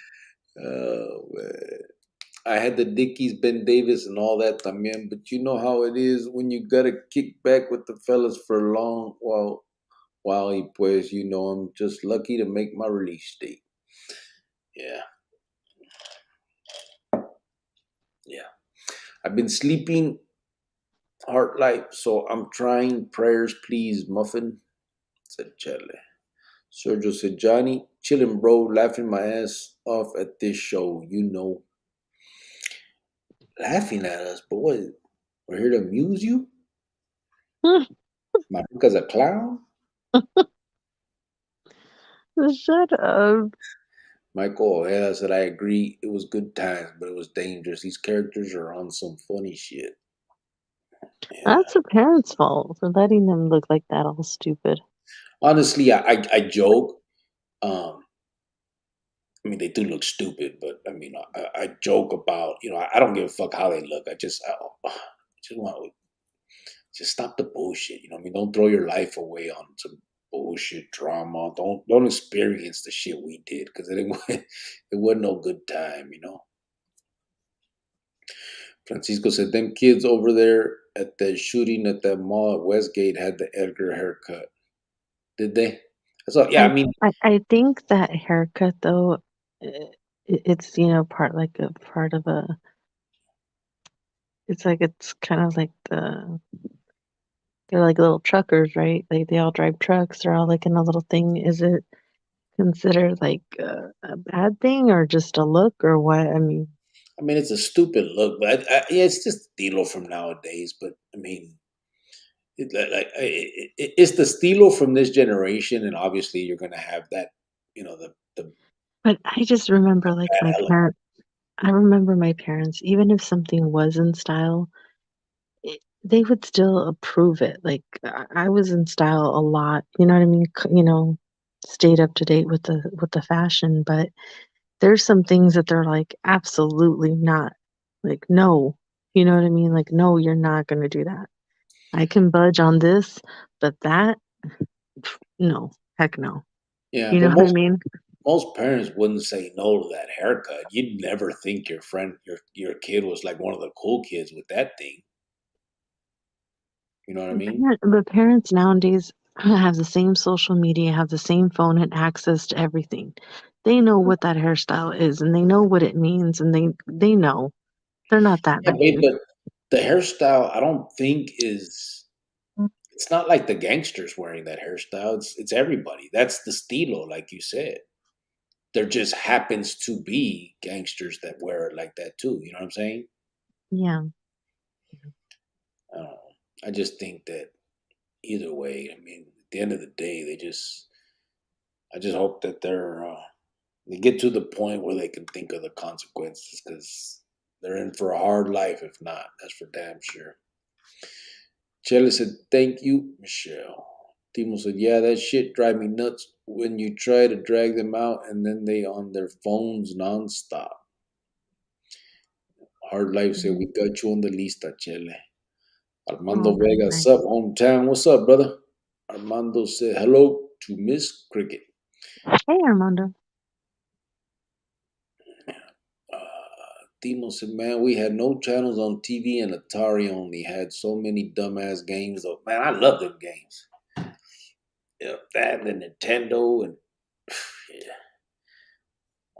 Oh man. I had the Dickies, Ben Davis, and all that también, but you know how it is when you gotta kick back with the fellas for a long while y pues, I'm just lucky to make my release date. Yeah. Yeah. I've been sleeping Heart life. So I'm trying. Prayers, please, Muffin, said Chele. Sergio said, Johnny, chilling, bro, laughing my ass off at this show. You know, laughing at us, but what? We're here to amuse you? Maruca's a clown? Shut up. Michael Ojeda said, I agree. It was good times, but it was dangerous. These characters are on some funny shit. Yeah. That's the parents' fault for letting them look like that, all stupid. Honestly, I joke. I mean, they do look stupid, but I mean, I joke about, I don't give a fuck how they look. I just want to just stop the bullshit. I mean, don't throw your life away on some bullshit drama. Don't experience the shit we did because it wasn't no good time. Francisco said, them kids over there at the shooting at that mall at Westgate had the Edgar haircut. Did they? So yeah, I mean, I think that haircut though, it's part of a. It's like it's kind of like they're like little truckers, right? Like they all drive trucks. They're all like in a little thing. Is it considered like a bad thing or just a look or what? I mean, it's a stupid look, but yeah, it's just stilo from nowadays. But I mean, it's the stilo from this generation, and obviously you're gonna have that, the but I just remember like bad my element. parents. I remember my parents, even if something was in style, they would still approve it. Like I was in style a lot. You know what I mean? Stayed up to date with the fashion, but there's some things that they're like absolutely not. Like no, you know what I mean? Like no, you're not going to do that. I can budge on this, but that no, heck no. Yeah, You know but what I mean? most parents wouldn't say no to that haircut. You'd never think your kid was like one of the cool kids with that thing. You know what I mean? The parents nowadays have the same social media, have the same phone and access to everything. They know what that hairstyle is and they know what it means and they know. They're not that Yeah, babe, naive. but the hairstyle I don't think is. It's not like the gangsters wearing that hairstyle. It's everybody. That's the stilo, like you said. There just happens to be gangsters that wear it like that too. You know what I'm saying? Yeah. I don't know. I just think that either way, I mean, at the end of the day, I just hope that they get to the point where they can think of the consequences because they're in for a hard life. If not, that's for damn sure. Chelle said, "Thank you, Michelle." Timo said, "Yeah, that shit drive me nuts when you try to drag them out and then they on their phones nonstop." Hard Life said, "We got you on the lista, Chelle." Armando Oh, very Vega, nice. sup, hometown? What's up, brother? Armando said, hello to Miss Cricket. Hey, Armando. Timo said, man, we had no channels on TV and Atari only had so many dumbass games. Though, man, I love them games. Yeah, that and the Nintendo and yeah.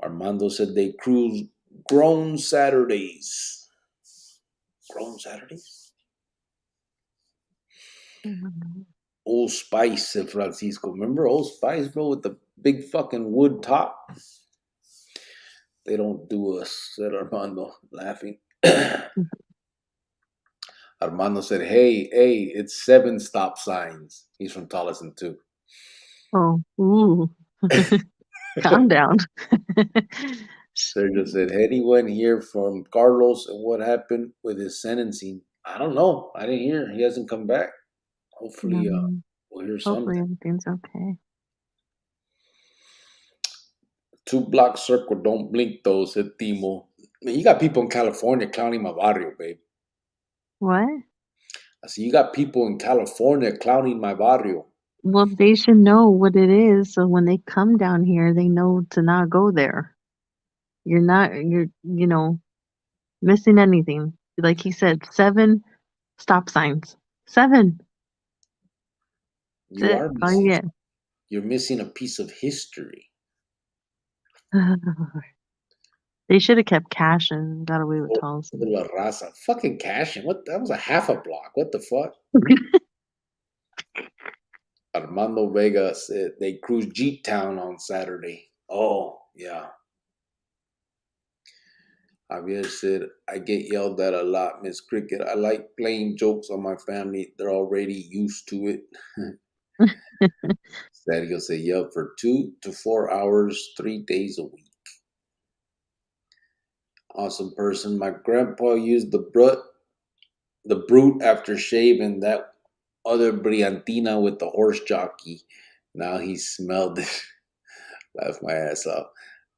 Armando said they cruise Grown Saturdays. Grown Saturdays? Old Spice, said Francisco. Remember Old Spice, bro, with the big fucking wood top? They don't do us, said Armando, laughing. Armando said, hey, it's 7 stop signs. He's from Tolleson, too. Oh, ooh. Calm down. Sergio said, anyone hear from Carlos and what happened with his sentencing? I don't know. I didn't hear. He hasn't come back. Hopefully, we'll hear Hopefully something. everything's okay. 2 block circle, don't blink though, said Timo. Man, you got people in California clowning my barrio, babe. What? I said, you got people in California clowning my barrio. Well, they should know what it is, so when they come down here, they know to not go there. You're missing anything. Like he said, 7 stop signs. 7. You That's it. are Oh missing. yeah. You're missing a piece of history. They should have kept cash and got away with Tolleson. La Raza. Fucking cashing. What? That was a half a block. What the fuck? Armando Vega said they cruised Jeep Town on Saturday. Oh, yeah. Javier said, I get yelled at a lot, Miss Cricket. I like playing jokes on my family. They're already used to it. Sergio said, yep, for 2 to 4 hours, 3 days a week. Awesome person. My grandpa used the brute after shaving that other Briantina with the horse jockey. Now he smelled it. Laughed my ass off.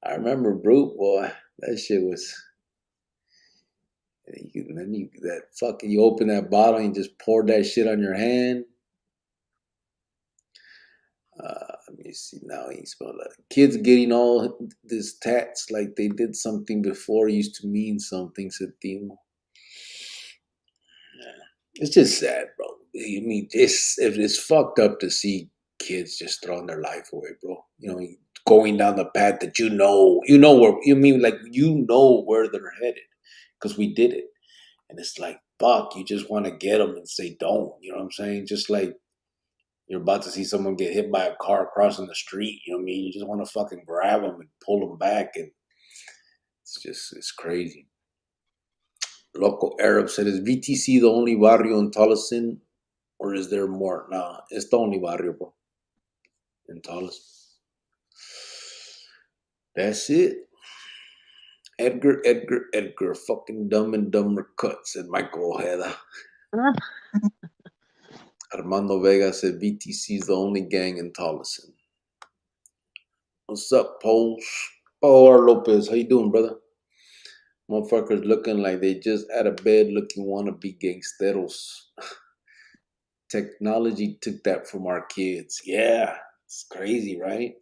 I remember brute, boy. That shit was. And then you open that bottle and you just pour that shit on your hand. Let me see now. He smelled like kids getting all this tats like they did something before used to mean something, said Timo. Yeah. It's just sad, bro. I mean, it's fucked up to see kids just throwing their life away, bro. Going down the path that you know where where they're headed because we did it, and it's like fuck. You just want to get them and say don't. You know what I'm saying? Just like you're about to see someone get hit by a car crossing the street. You know what I mean? You just want to fucking grab them and pull them back, and it's crazy. Local Arab said, is VTC the only barrio in Tolleson, or is there more? Nah, it's the only barrio, bro, in Tolleson. That's it. Edgar, fucking Dumb and Dumber cut, said Michael Ojeda. Armando Vega said VTC is the only gang in Tolleson. What's up, Poles? R. Lopez, how you doing, brother? Motherfuckers looking like they just out of bed looking wannabe gangsteros. Technology took that from our kids. Yeah, it's crazy, right?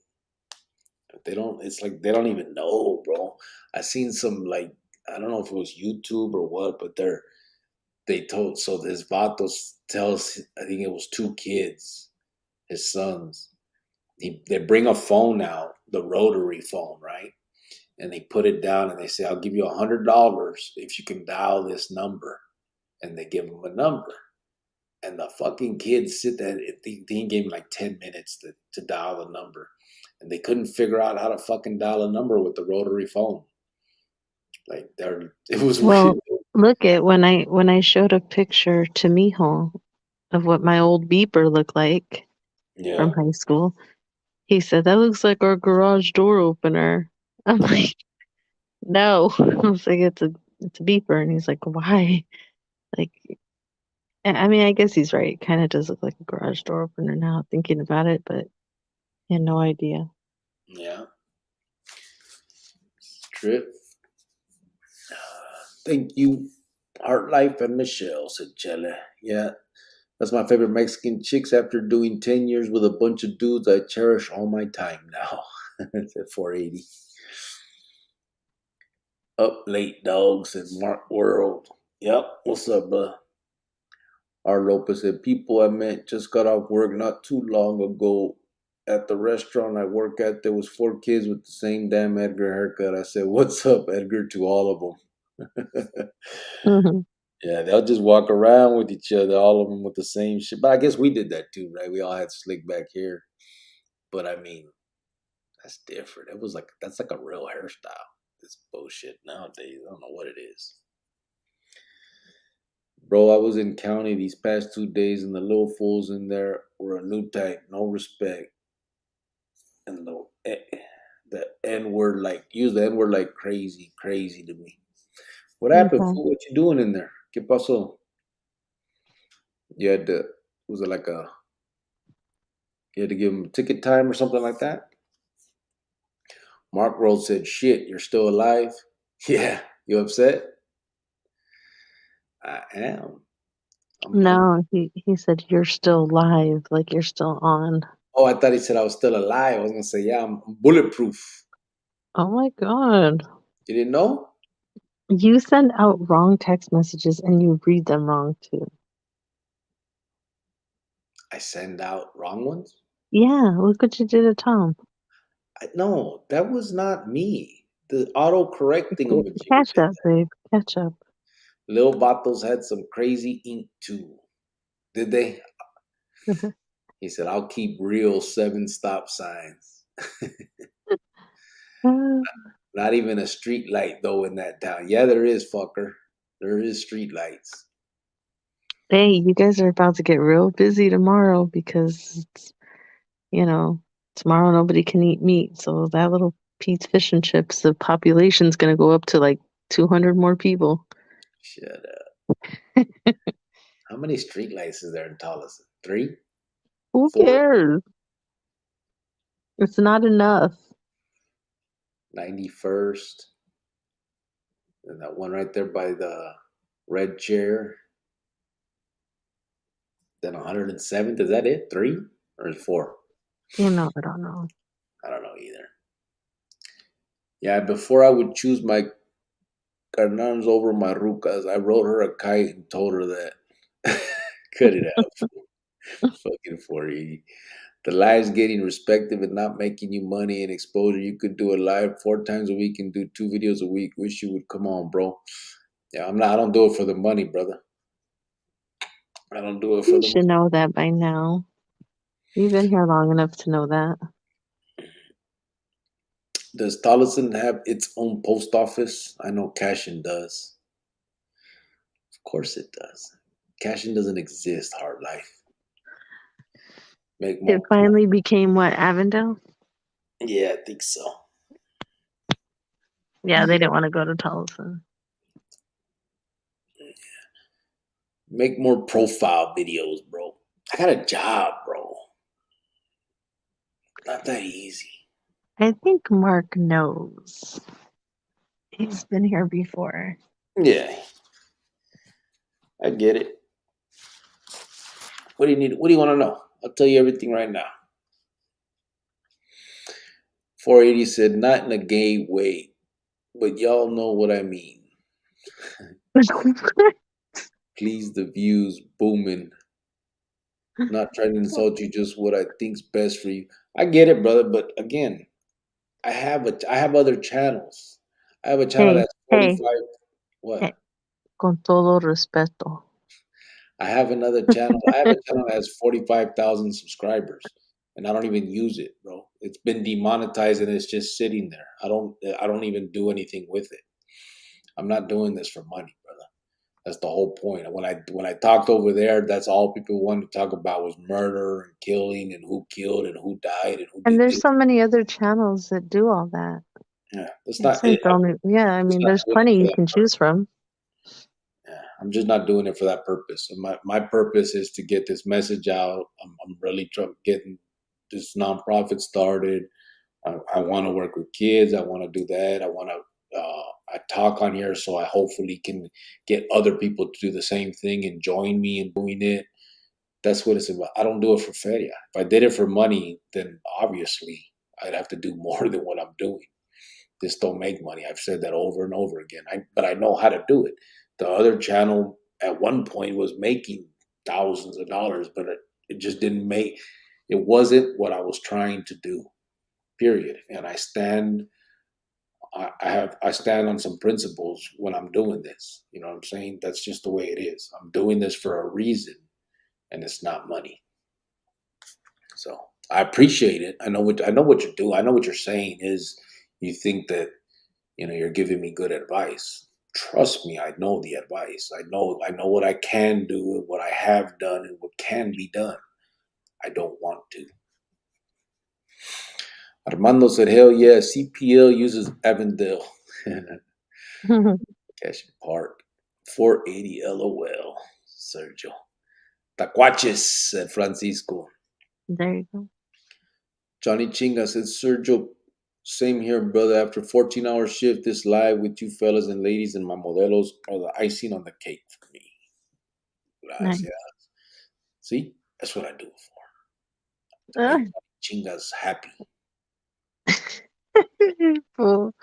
It's like they don't even know, bro. I seen some, like, I don't know if it was YouTube or what, but they told, so this vato tells, I think it was 2 kids, his sons. They bring a phone out, the rotary phone, right? And they put it down and they say, I'll give you $100 if you can dial this number. And they give them a number. And the fucking kids sit there, they gave them like 10 minutes to dial the number. And they couldn't figure out how to fucking dial a number with the rotary phone. Like, it was Well, weird. look at when I showed a picture to Mijo of what my old beeper looked like from high school. He said, that looks like our garage door opener. I'm like, no. I was like, it's a beeper. And he's like, why? Like, I mean, I guess he's right. It kind of does look like a garage door opener now, thinking about it, but I had no idea. Yeah. Trip. Thank you, Heart Life and Michelle, said Chele. Yeah. That's my favorite Mexican chicks after doing 10 years with a bunch of dudes. I cherish all my time now. It's at 480. Up late, dog, said Mark World. Yep. What's up, bro? R. Lopez said, people I met just got off work not too long ago. At the restaurant I work at, there was 4 kids with the same damn Edgar haircut. I said, what's up, Edgar, to all of them. Mm-hmm. Yeah, they'll just walk around with each other, all of them with the same shit. But I guess we did that too, right? We all had slick back hair. But I mean, that's different. That's like a real hairstyle. This bullshit nowadays. I don't know what it is. Bro, I was in county these past 2 days and the little fools in there were a new type, no respect. And the N-word, use the N-word like crazy to me. What happened, Okay. fool? What you doing in there? ¿Qué pasó? You had to, was it like you had to give him ticket time or something like that? Mark World said, shit, you're still alive? Yeah. You upset? I am. No, he said you're still live, like you're still on. Oh, I thought he said I was still alive. I was going to say, yeah, I'm bulletproof. Oh my God. You didn't know? You send out wrong text messages and you read them wrong too. I send out wrong ones? Yeah, look what you did to Tom. No, that was not me. The auto-correct thingamajig. Catch up, babe. Catch up. Lil Vatos had some crazy ink too. Did they? He said, I'll keep real 7 stop signs. Not even a street light though in that town. Yeah, there is, fucker. There is street lights. Hey, you guys are about to get real busy tomorrow because it's, tomorrow nobody can eat meat. So that little Pete's Fish and Chips, the population's going to go up to like 200 more people. Shut up. How many street lights is there in Tolleson? 3? Who 4? cares? It's not enough. 91st. And that one right there by the red chair. Then 107th. Is that it? 3 or 4? I don't know. I don't know either. Yeah, before I would choose my carnals over my rucas, I wrote her a kite and told her that. Cut it out. Fucking 480. The live's getting respected and not making you money and exposure. You could do a live 4 times a week and do 2 videos a week. Wish you would come on, bro. Yeah, I don't do it for the money, brother. I don't do it for You the should know that by now. You've been here long enough to know that. Does Tolleson have its own post office? I know Cashin does. Of course it does. Cashin doesn't exist, hard life. Make more. It finally became what, Avondale? Yeah, I think so. Yeah, they didn't want to go to Tolleson. Make more profile videos, bro. I got a job, bro. Not that easy. I think Mark knows. He's been here before. Yeah. I get it. What do you need? What do you want to know? I'll tell you everything right now. 480 said, not in a gay way, but y'all know what I mean. Please, the views booming. Not trying to insult you, just what I think's best for you. I get it, brother, but again, I have other channels. I have a channel that's 45. What? Hey, con todo respeto. I have another channel. I have a channel that has 45,000 subscribers, and I don't even use it, bro. It's been demonetized and it's just sitting there. I don't even do anything with it. I'm not doing this for money, brother. That's the whole point. When I talked over there, that's all people wanted to talk about was murder and killing and who killed and who died and who. And did there's this. so many other channels that do all that. Yeah, it's This not. ain't the only, I mean, there's plenty you can choose from. Yeah, I'm just not doing it for that purpose. My purpose is to get this message out. I'm really getting this nonprofit started. I want to work with kids. I want to do that. I talk on here, so I hopefully can get other people to do the same thing and join me in doing it. That's what it's about. I don't do it for feria. If I did it for money, then obviously I'd have to do more than what I'm doing. This don't make money. I've said that over and over again. But I know how to do it. The other channel at one point was making thousands of dollars, but it just didn't make. It wasn't what I was trying to do. Period. And I stand. I stand on some principles when I'm doing this. You know what I'm saying? That's just the way it is. I'm doing this for a reason, and it's not money. So I appreciate it. I know what you do. I know what you're saying is you think that you're giving me good advice. Trust me, I know the advice. I know what I can do and what I have done and what can be done. I don't want to. Armando said, hell yeah, CPL uses Avondale. CASHAPP Park. 480 LOL. Sergio. Tacuaches, said Francisco. There you go. Johnny Chinga said, Sergio, same here, brother. After 14-hour shift, this live with you fellas and ladies and my modelos are the icing on the cake for me. Gracias. Nice. See? That's what I do it for. Make Chinga's happy. Fool.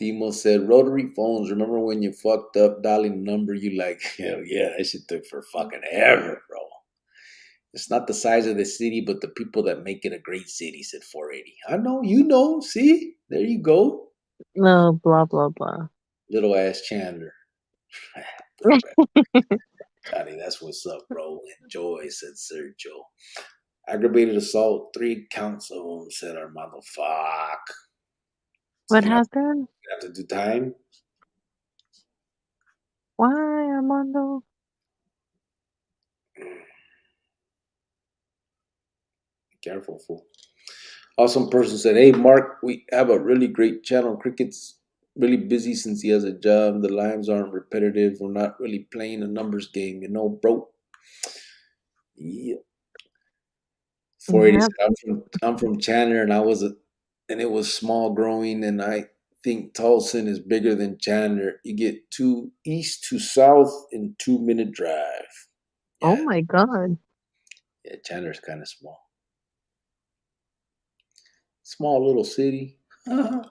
Timo said, rotary phones. Remember when you fucked up dialing number? You like, hell yeah, that shit took for fucking ever, bro. It's not the size of the city, but the people that make it a great city, said 480. I know, see? There you go. No, blah blah blah. Little ass Chandler. Johnny, that's what's up, bro. Enjoy, said Sergio. Aggravated assault, 3 counts of them, said Armando. Fuck. So What you happened? have to do time? Why, Armando? Be careful, fool. Awesome person said, hey, Mark, we have a really great channel. Cricket's really busy since he has a job. The lines aren't repetitive. We're not really playing a numbers game, bro. Yeah. 480 Yep. said, I'm from Chandler, and it was small growing, and I think Tolson is bigger than Chandler. You get 2 east to south in 2-minute drive. Oh Yeah, my god. yeah, Chandler's kind of small. Small little city. Oh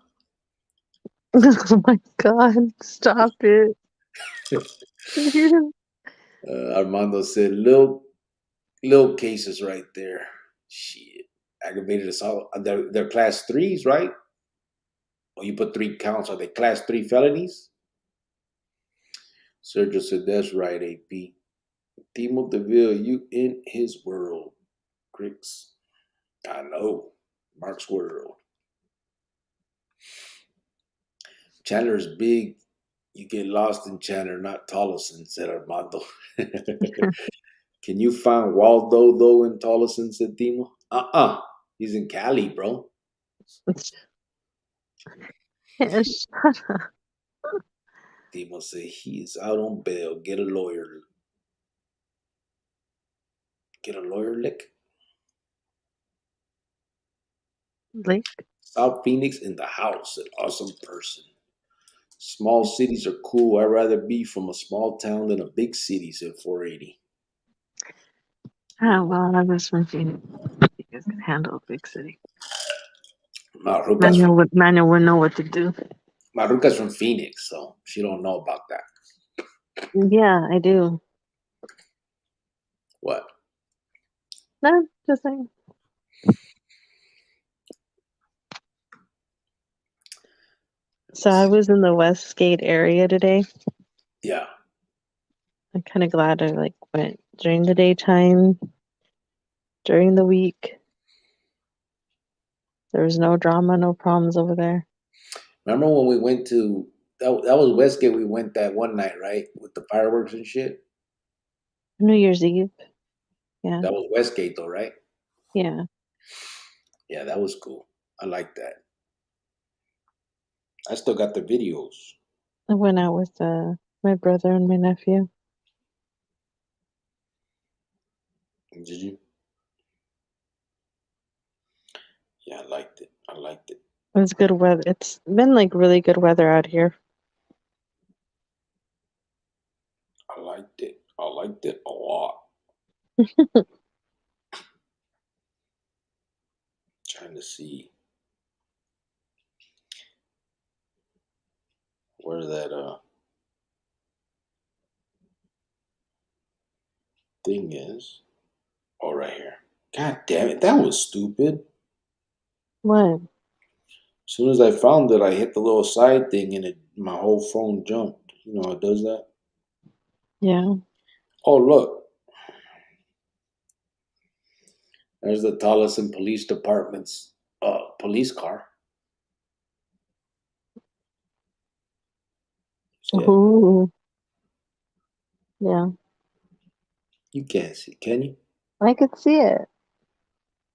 my god. Stop it. Armando said, little cases right there. Shit. Aggravated assault. They're class 3s, right? Or you put 3 counts. Are they class 3 felonies? Sergio said, that's right, AP. Timo DeVille, you in his world. Cricks. I know. Mark's world. Chandler's big. You get lost in Chandler, not Tolleson, said Armando. Can you find Waldo, though, in Tolleson, said Timo? He's in Cali, bro. Shut up. Timo said he is out on bail. Get a lawyer. Get a lawyer, lick. Like, South Phoenix in the house. An awesome person. Small cities are cool. I'd rather be from a small town than a big city, said 480. well, I was from Phoenix. You guys can handle a big city. Maruca's Manuel would know what to do. from Phoenix, so she don't know about that. Yeah, I do. What? No, just saying. So I was in the Westgate area today. Yeah. I'm kind of glad I went during the daytime, during the week. There was no drama, no problems over there. Remember when we went to that was Westgate? We went that one night, right, with the fireworks and shit. New Year's Eve. Yeah, That was Westgate, though, right? yeah. Yeah, that was cool. I like that. I still got the videos. I went out with my brother and my nephew. Did you? Yeah, I liked it. I liked it. It was good weather. It's been really good weather out here. I liked it. I liked it a lot. Trying to see where that thing is. Oh, right here. God damn it! That was stupid. What? As soon as I found it, I hit the little side thing, and my whole phone jumped. You know how it does that? Yeah. Oh, look. There's the Tolleson Police Department's police car. See it? Ooh. Yeah. You can't see, can you? I could see it.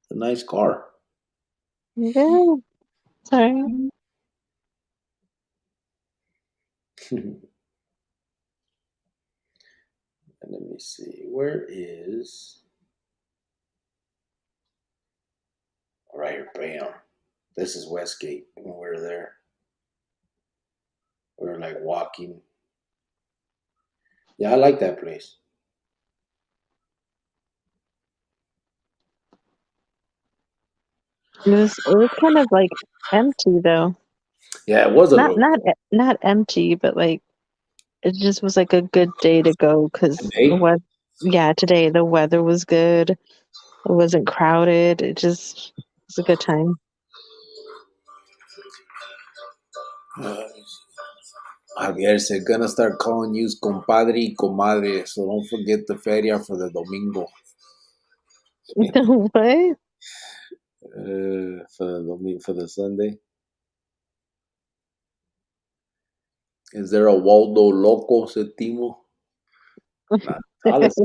It's a nice car. Yeah. Sorry. And let me see. Where is. Right here, bam. This is Westgate when we were there. We were walking. Yeah, I like that place. It was kind of empty though. Yeah, it was a Not little not not empty, but it just was a good day to go because today. yeah, today the weather was good. It wasn't crowded. It just was a good time. Javier said, gonna start calling you compadre y comadre, so don't forget the feria for the domingo. What? For the Sunday. Is there a Waldo Loco, said Timo? Natales,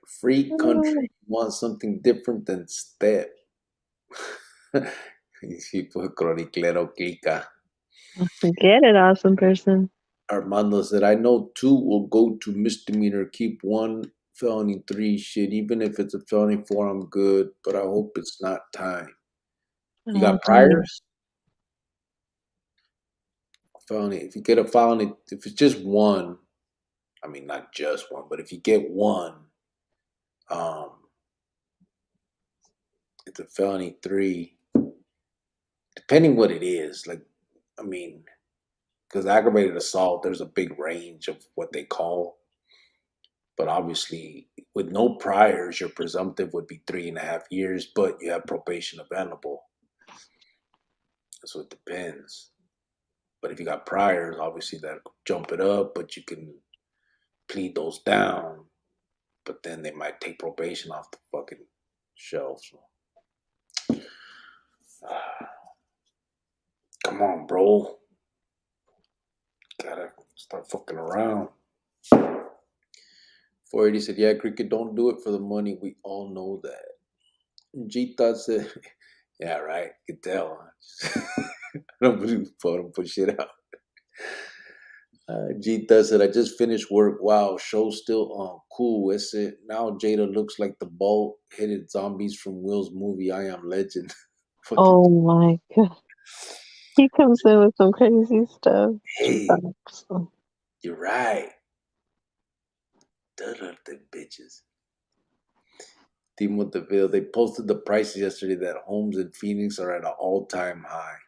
free country. Want something different than step. Sí, pues croniclero clica. Get it, awesome person. Armando said, I know 2 will go to misdemeanor, keep 1 felony 3. Shit, even if it's a felony 4, I'm good, but I hope it's not time. You Oh, got priors? Felony. If you get a felony, if it's just 1, I mean, not just 1, but if you get 1, it's a felony 3, depending what it is. Like, I mean, because aggravated assault, there's a big range of what they call. But obviously, with no priors, your presumptive would be 3.5 years, but you have probation available. So it depends. But if you got priors, obviously that jump it up, but you can plead those down. But then they might take probation off the fucking shelf. So. Come on, bro. Gotta start fucking around. 480 said, yeah, Cricket, don't do it for the money. We all know that. G-Thought said, yeah, right. You can tell. I don't put shit out. G-Thought said, I just finished work. Wow, show's still on. Cool. That's it. Now Jada looks like the bald-headed zombies from Will's movie, I Am Legend. Oh my god. He comes in with some crazy stuff. Hey, you're right. Done up them bitches. Timo DeVille, they posted the prices yesterday that homes in Phoenix are at an all-time high.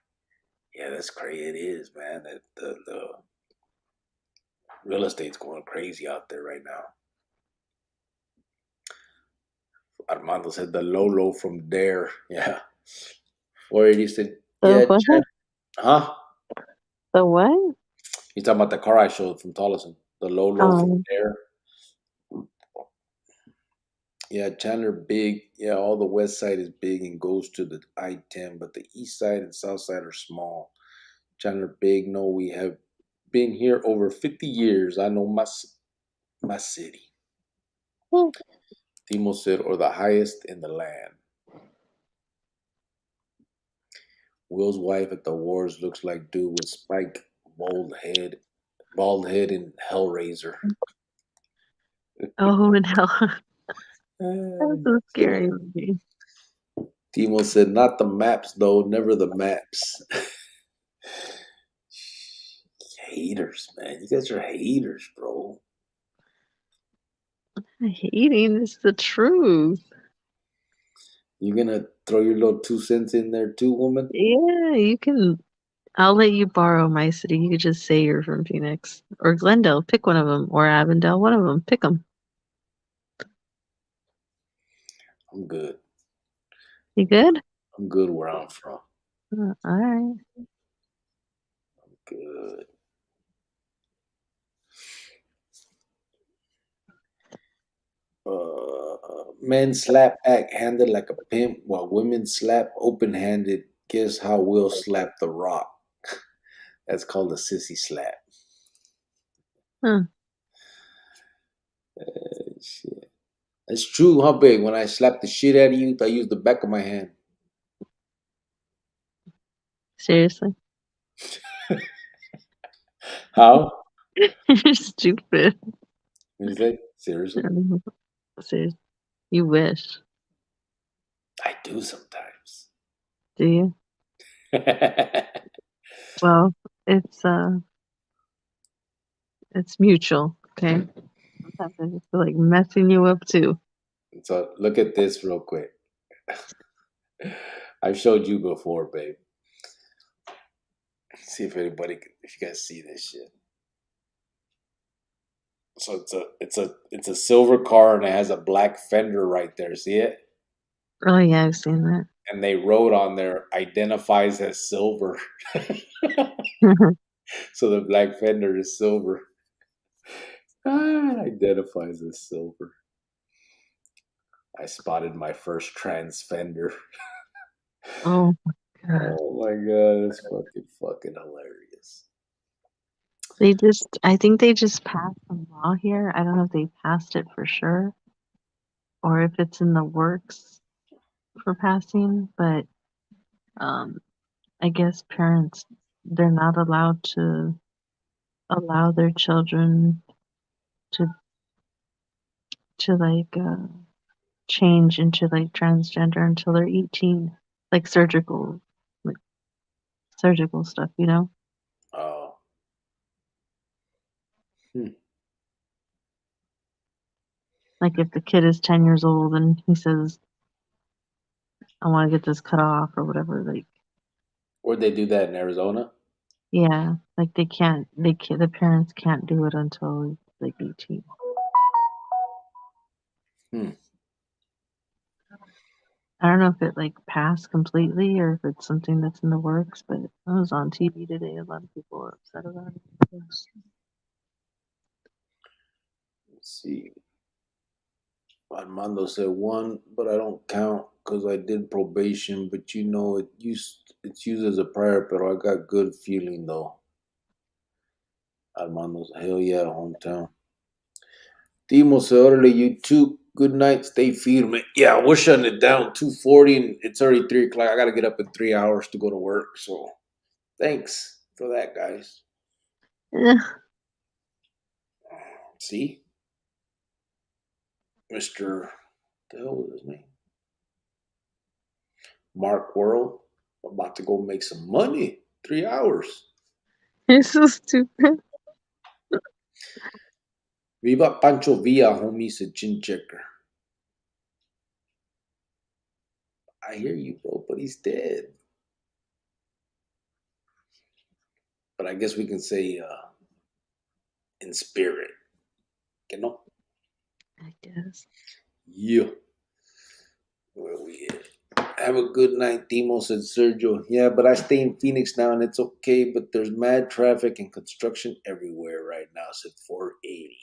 Yeah, that's crazy. It is, man. The real estate's going crazy out there right now. Armando said the Lolo from Dare. Yeah. 480 said, yeah, what? huh? The what? He's talking about the car I showed from Tolleson. The Lolo from Dare. Yeah, Chandler big. Yeah, all the west side is big and goes to the I-10, but the east side and south side are small. Chandler big. No, we have been here over 50 years. I know my city. Timo said, or the highest in the land. Will's wife at the wars looks like dude with spike, bald head, and Hellraiser. Oh, and hell. That's so scary. Timo said, not the maps, though. Never the maps. Haters, man. You guys are haters, bro. Hating is the truth. You gonna throw your little 2 cents in there too, woman? Yeah, you can. I'll let you borrow my city. You could just say you're from Phoenix or Glendale. Pick one of them, or Avondale. One of them. Pick them. I'm good. You good? I'm good where I'm from. All right. I'm good. Men slap act handed like a pimp, while women slap open-handed. Guess how Will slap the Rock? That's called a sissy slap. Huh. Shit. That's true, huh, big? When I slap the shit out of you, I use the back of my hand. Seriously? How? You're stupid. What is that? Seriously? Seriously. You wish. I do sometimes. Do you? Well, it's mutual, okay? Sometimes I just feel like messing you up too. So look at this real quick. I've showed you before, babe. See if if you guys see this shit. So it's a silver car and it has a black fender right there. See it? Oh yeah, I've seen that. and they wrote on there identifies as silver. So the black fender is silver. Identifies as silver. I spotted my first trans fender. Oh my God. Oh my god, that's fucking hilarious. I think they just passed some law here. I don't know if they passed it for sure or if it's in the works for passing, but I guess parents, they're not allowed to allow their children to like change into like transgender until they're 18, like surgical stuff, you know? Oh. Hmm. Like if the kid is 10 years old and he says, I want to get this cut off or whatever, like, Where'd they do that in Arizona? yeah, like the parents can't do it until like 18. Hmm. I don't know if it like passed completely or if it's something that's in the works, but it was on TV today. A lot of people were upset about it. Let's see. Armando said one, but I don't count because I did probation. But you know, it's used as a prayer, pero I got good feeling though. Armando's hell yeah, hometown. Timo said, "Órale, you too. Good night. Stay firme." Yeah, we're shutting it down. 2:40, and it's already 3 o'clock. I gotta get up in 3 hours to go to work. So thanks for that, guys. Eh, See, Mister, the hell was his name? Mark World. I'm about to go make some money. 3 hours. You're so stupid. Viva Pancho Villa, homie, said Chin Checker. I hear you, bro, but he's dead. But I guess we can say in spirit. You know? I guess. Yeah. Where we at? Have a good night, Timo, said Sergio. Yeah, but I stay in Phoenix now and it's okay, but there's mad traffic and construction everywhere right now, said 480.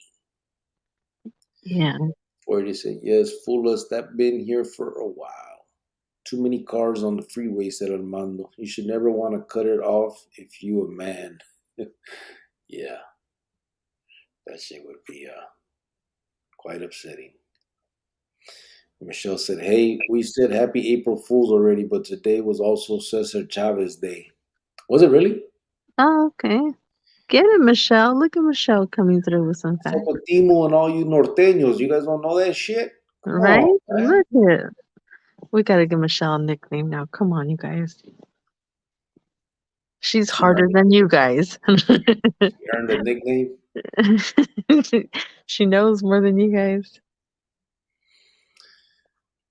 Yeah. 480 said, yes, fool us. That been here for a while. Too many cars on the freeway, said Armando. You should never want to cut it off if you a man. Yeah, that shit would be quite upsetting. Michelle said, hey, we said happy April Fools already, but today was also Cesar Chavez Day. Was it really? Oh, okay. Get it, Michelle. Look at Michelle coming through with some facts. Sopatimo and all you norteños, you guys don't know that shit? Come Right? on, man. Look at it. We gotta give Michelle a nickname now. Come on, you guys. She's She harder than you guys. earned a nickname. She knows more than you guys.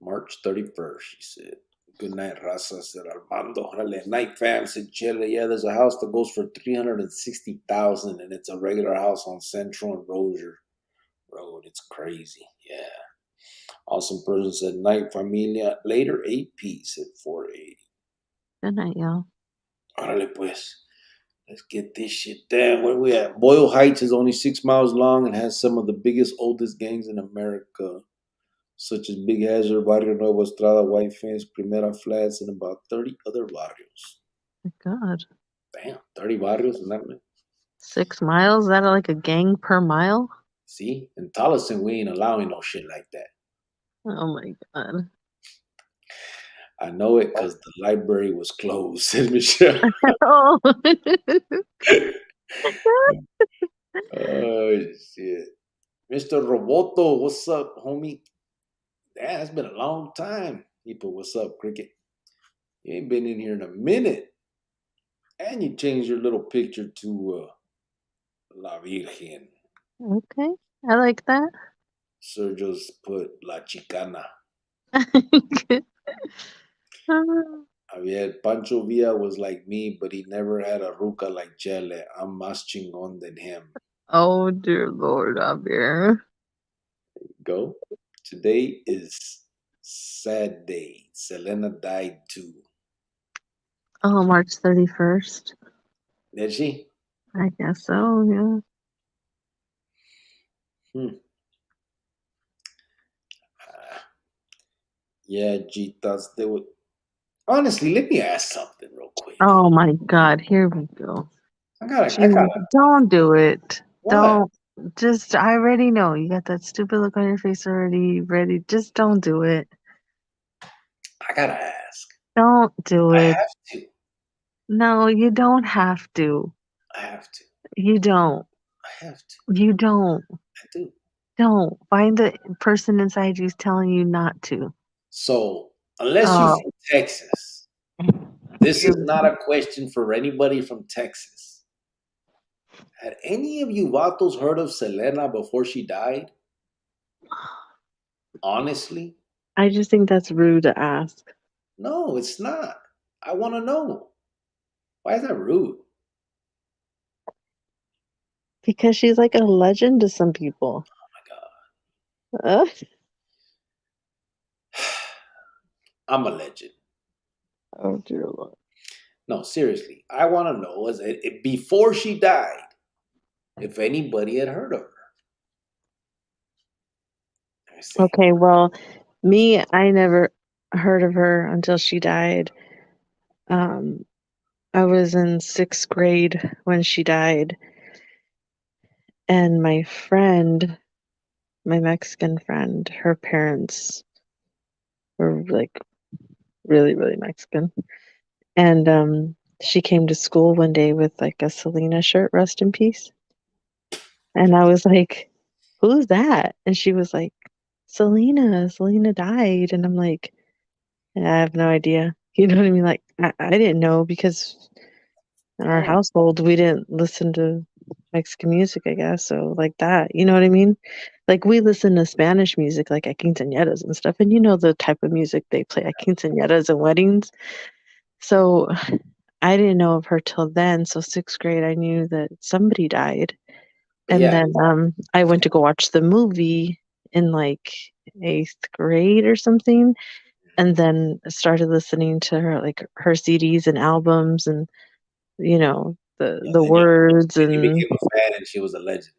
March 31st, she said. Good night, Raza, said Armando. Órale, night fam, said Chile. Yeah, there's a house that goes for 360,000 and it's a regular house on Central and Rozier Road. It's crazy. Yeah. Awesome person said night familia. Later AP said 480. Good night, y'all. Órale pues. Let's get this shit down. Where we at? Boyle Heights is only 6 miles long and has some of the biggest, oldest gangs in America, such as Big Hazard, Barrio Nuevo Estrada, White Fence, Primera Flats, and about 30 other barrios. My God. Damn, 30 barrios in that man. 6 miles? Is that like a gang per mile? See? In Tolleson, we ain't allowing no shit like that. Oh my God. I know it because the library was closed, said Michelle. Oh. Oh, shit. Mr. Roboto, what's up, homie? Damn, it's been a long time. He put, what's up, Cricket? You ain't been in here in a minute. And you changed your little picture to La Virgen. Okay. I like that. Sergio's put La Chicana. Javier, Pancho Villa was like me, but he never had a ruca like Chele. I'm más chingón than him. Oh, dear Lord, Javier. Go. Today is Sad day. Selena died too. Oh, March 31st. Did she? I guess so, yeah. Hmm. Yeah, Jitas. They would. Honestly, let me ask something real quick. Oh my God, here we go. I gotta. Jeez, don't do it. What? Don't. Just, I already know. You got that stupid look on your face already ready. Just don't do it. I gotta ask. Don't do I it. have to. No, you don't have to. I have to. You don't. I have to. You don't. I do. Don't. Find the person inside you who's telling you not to. So, unless you're Oh. from Texas, this Here is we not go. a question for anybody from Texas. Had any of you vatos heard of Selena before she died? Honestly? I just think that's rude to ask. No, it's not. I want to know. Why is that rude? Because she's like a legend to some people. Oh my God. Uh, I'm a legend. oh, dear Lord. No, seriously. I want to know before she died, if anybody had heard of her. Let me see. Okay, well, me, I never heard of her until she died. Um, I was in 6th grade when she died, and my friend, my Mexican friend, her parents were like really, really Mexican. And she came to school one day with like a Selena shirt, rest in peace. And I was like, who's that? And she was like, Selena died. And I'm like, I have no idea. You know what I mean? Like, I didn't know because in our Oh, household, we didn't listen to Mexican music, I guess. So, like that, you know what I mean? Like, we listen to Spanish music, like at quinceañeras and stuff. And you know the type of music they play at quinceañeras and weddings. So, I didn't know of her till then. So, 6th grade, I knew that somebody died. but And yeah. then I went to go watch the movie in like 8th grade or something, and then started listening to her like her CDs and albums, and you know the Then you, words, then you became a fan and she was a legend.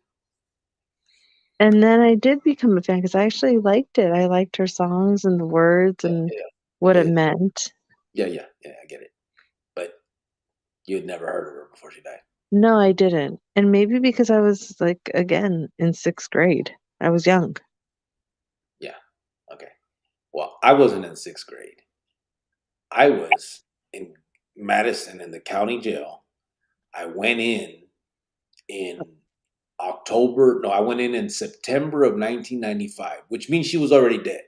and then I did become a fan because I actually liked it. I liked her songs and the words Yeah, and yeah, what it yeah, meant. yeah. I get it. But you had never heard of her before she died. No, I didn't. And maybe because I was like again in 6th grade. I was young. Yeah. Okay. Well, I wasn't in 6th grade. I was in Madison in the county jail. I went in October. No, I went in September of 1995, which means she was already dead.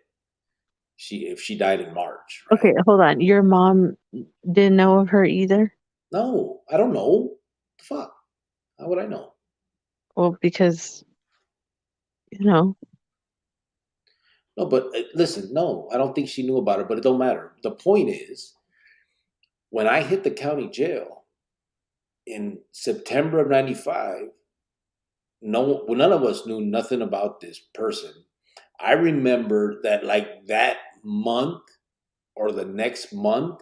If she died in March, right? Okay, hold on. Your mom didn't know of her either? No, I don't know. The fuck? How would I know? Well, because, you know, No, but listen, no, I don't think she knew about it, but it don't matter. The point is, when I hit the county jail in September of 95, none of us knew nothing about this person. I remember that like that month or the next month,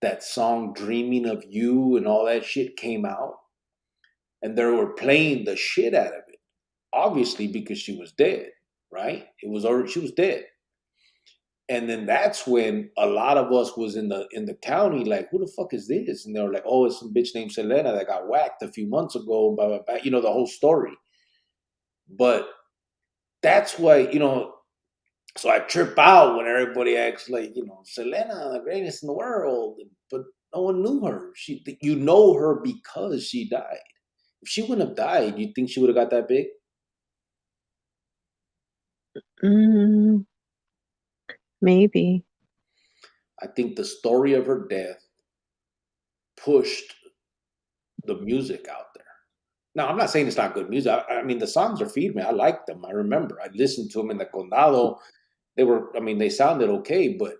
that song Dreaming of You and all that shit came out. And they were playing the shit out of it. Obviously, because she was dead, right? She was dead. And then that's when a lot of us was in the county, like, who the fuck is this? And they were like, oh, it's some bitch named Selena that got whacked a few months ago, blah, blah, blah. You know, the whole story. But that's why, so I trip out when everybody acts like, Selena, the greatest in the world. But no one knew her. You know her because she died. If she wouldn't have died, you think she would have got that big? mm, maybe. I think the story of her death pushed the music out there. Now, I'm not saying it's not good music. I mean, the songs are feed me. I like them. I remember I listened to them in the Condado. They sounded okay, but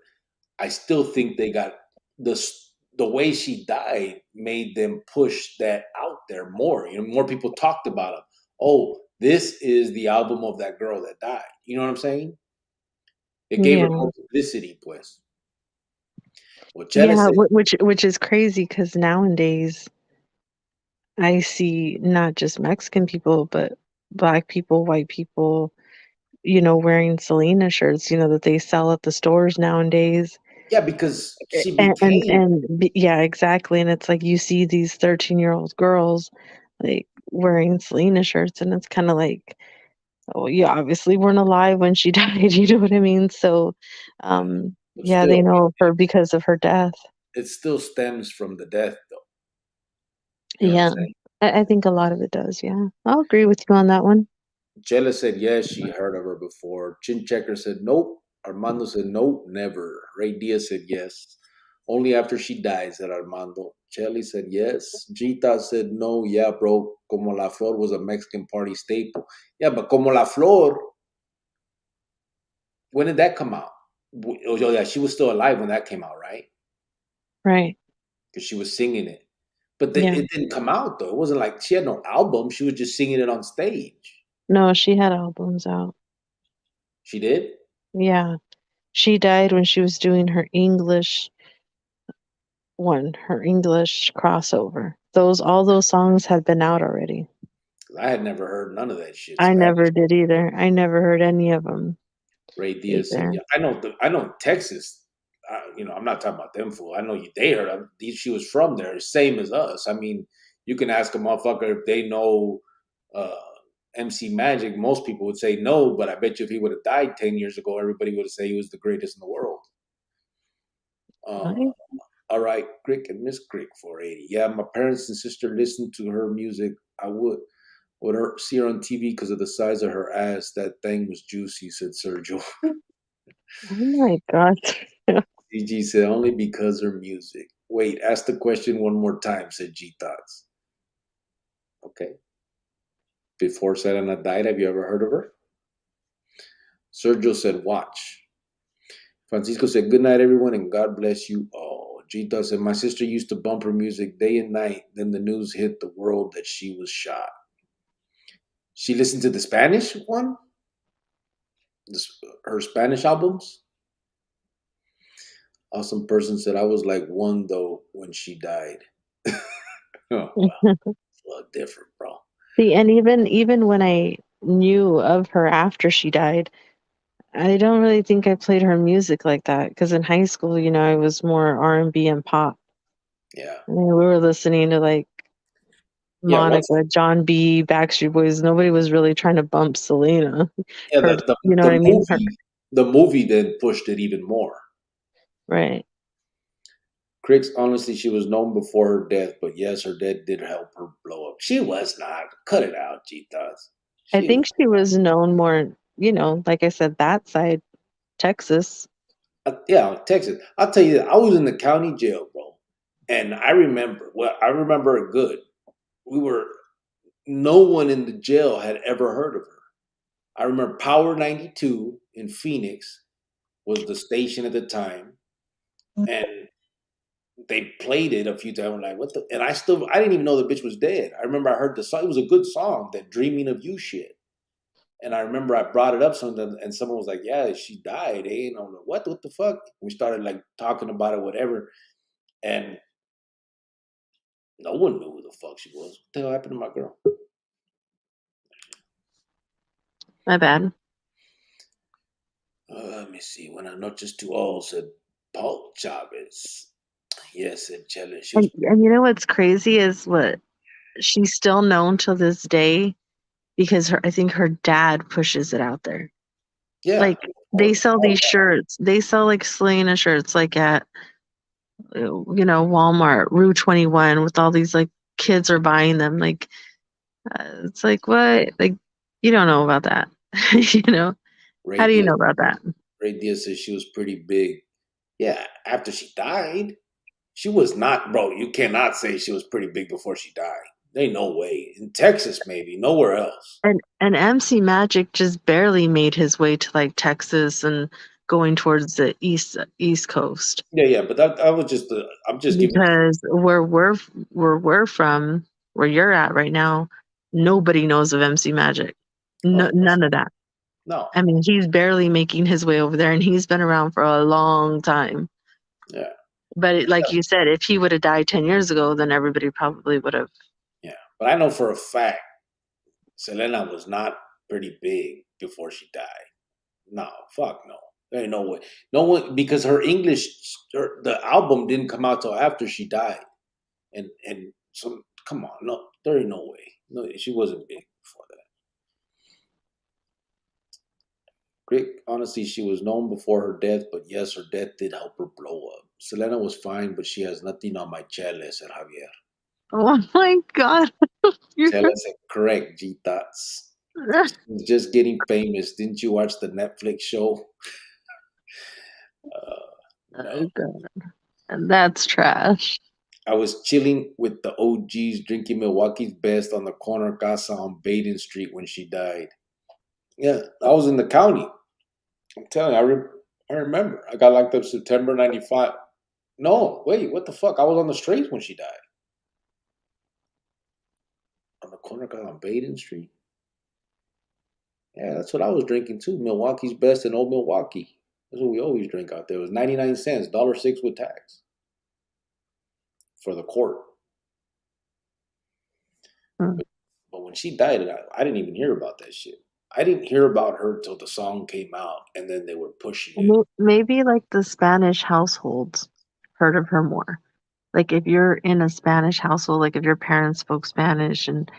I still think they got the the way she died made them push that out there more. More people talked about them. Oh, this is the album of that girl that died. You know what I'm saying? It gave her Yeah. more publicity, pues. Well, Chele Yeah, said, which is crazy because nowadays I see not just Mexican people, but black people, white people, wearing Selena shirts, that they sell at the stores nowadays. yeah, because she And became, yeah, exactly. And it's like you see these 13-year-old girls like wearing Selena shirts, and it's kind of like, oh, you obviously weren't alive when she died. You know what I mean? So, but yeah, they still, know of her because of her death. it still stems from the death, though. You know what I'm Yeah, saying? I think a lot of it does. Yeah, I'll agree with you on that one. Chela said yes, she heard of her before. Chin Checker said nope. Armando said nope, never. Ray Diaz said yes. Only after she dies, said Armando. Chelly said yes. Gita said no. Yeah, bro. Como la Flor was a Mexican party staple. Yeah, but Como la Flor, when did that come out? Oh, yeah, she was still alive when that came out, right? Right. Because she was singing it. But Yeah. it didn't come out, though. It wasn't like she had no album. She was just singing it on stage. No, she had albums out. She did? Yeah. She died when she was doing her English her English crossover. All those songs had been out already. I had never heard none of that shit. I Spanish. never did either. I never heard any of them Ray Diaz said, either. "Yeah, I know. I know Texas. I'm not talking about them fool. I know you. They heard of. She was from there, same as us. I mean, you can ask a motherfucker if they know uh, MC Magic. Most people would say no, but I bet you if he would have died 10 years ago, everybody would have said he was the greatest in the world. Right? All right, Crick and Miss Crick 480. Yeah, my parents and sister listened to her music. I would see her on TV because of the size of her ass. That thing was juicy," said Sergio. Oh my God. CG said only because her music. Wait, ask the question one more time, said G Thoughts. Okay. Before Selena died, have you ever heard of her? Sergio said, watch. Francisco said, good night, everyone, and God bless you all. G Thoughts said, my sister used to bump her music day and night. Then the news hit the world that she was shot. She listened to the Spanish one? Her Spanish albums? Awesome person said, I was like one, though, when she died. Oh, wow. It's a lot different, bro. See, and even when I knew of her after she died, I don't really think I played her music like that because in high school, I was more R&B and pop. Yeah. I mean, we were listening to like Yeah, once Monica, John B, Backstreet Boys. Nobody was really trying to bump Selena. yeah, Her, the you know what the I mean? Her, movie then pushed it even more. right. Critics, honestly, she was known before her death, but yes, her death did help her blow up. She was not. Cut it out, G Thoughts. I She think was she was known more, like I said, that side, Texas. yeah, Texas. I'll tell you that I was in the county jail, bro. And I remember I remember it good. We were no one in the jail had ever heard of her. I remember Power 92 in Phoenix was the station at the time. And they played it a few times. I'm like, what the? And I didn't even know the bitch was dead. I remember I heard the song. It was a good song, that "Dreaming of You" shit. And I remember I brought it up something, and someone was like, "Yeah, she died." Eh? And I'm like, "What? What the fuck?" We started like talking about it, whatever, and no one knew who the fuck she was. What the hell happened to my girl? My bad. Let me see. Buenas noches to all, said Paul Chavez. Yes, said Chele. She was. And you know what's crazy is what she's still known to this day because I think her dad pushes it out there. Yeah, Like they sell these shirts. They sell like Selena shirts like at Walmart, Rue 21 with all these like kids are buying them. Like it's like what? Like you don't know about that. How Ray do you Diaz. know about that? Ray Diaz said she was pretty big. Yeah, after she died. She was not, bro. You cannot say she was pretty big before she died. There ain't no way. In Texas, maybe. Nowhere else. And MC Magic just barely made his way to like Texas and going towards the east coast. Yeah, yeah. But that was just the. I'm just giving. Because where we're from, where you're at right now, nobody knows of MC Magic. Of No, course, none of that. No. I mean, he's barely making his way over there, and he's been around for a long time. Yeah. But like you said, if he would have died 10 years ago, then everybody probably would have. Yeah. But I know for a fact Selena was not pretty big before she died. No, fuck no. There ain't no way. No one, because her English, the album didn't come out till after she died. And so, come on, no, there ain't no way. No, she wasn't big before that. Great, honestly, she was known before her death, but yes, her death did help her blow up. Selena was fine, but she has nothing on my chele, said Javier. Oh my God. Chele said, correct, G-Tots. She's just getting famous. Didn't you watch the Netflix show? No. Oh God. And that's trash. I was chilling with the OGs, drinking Milwaukee's best on the corner casa on Baden Street when she died. Yeah, I was in the county. I'm telling you, I remember. I got locked up September 95. No, wait, what the fuck? I was on the streets when she died. On the corner casa on Baden Street. Yeah, that's what I was drinking too. Milwaukee's best and Old Milwaukee. That's what we always drink out there. It was 99 cents, $1.06 with tax. For the quart. Hmm. But when she died, I didn't even hear about that shit. I didn't hear about her till the song came out, and then they were pushing it. Maybe like the Spanish households heard of her more. Like if you're in a Spanish household, like if your parents spoke Spanish and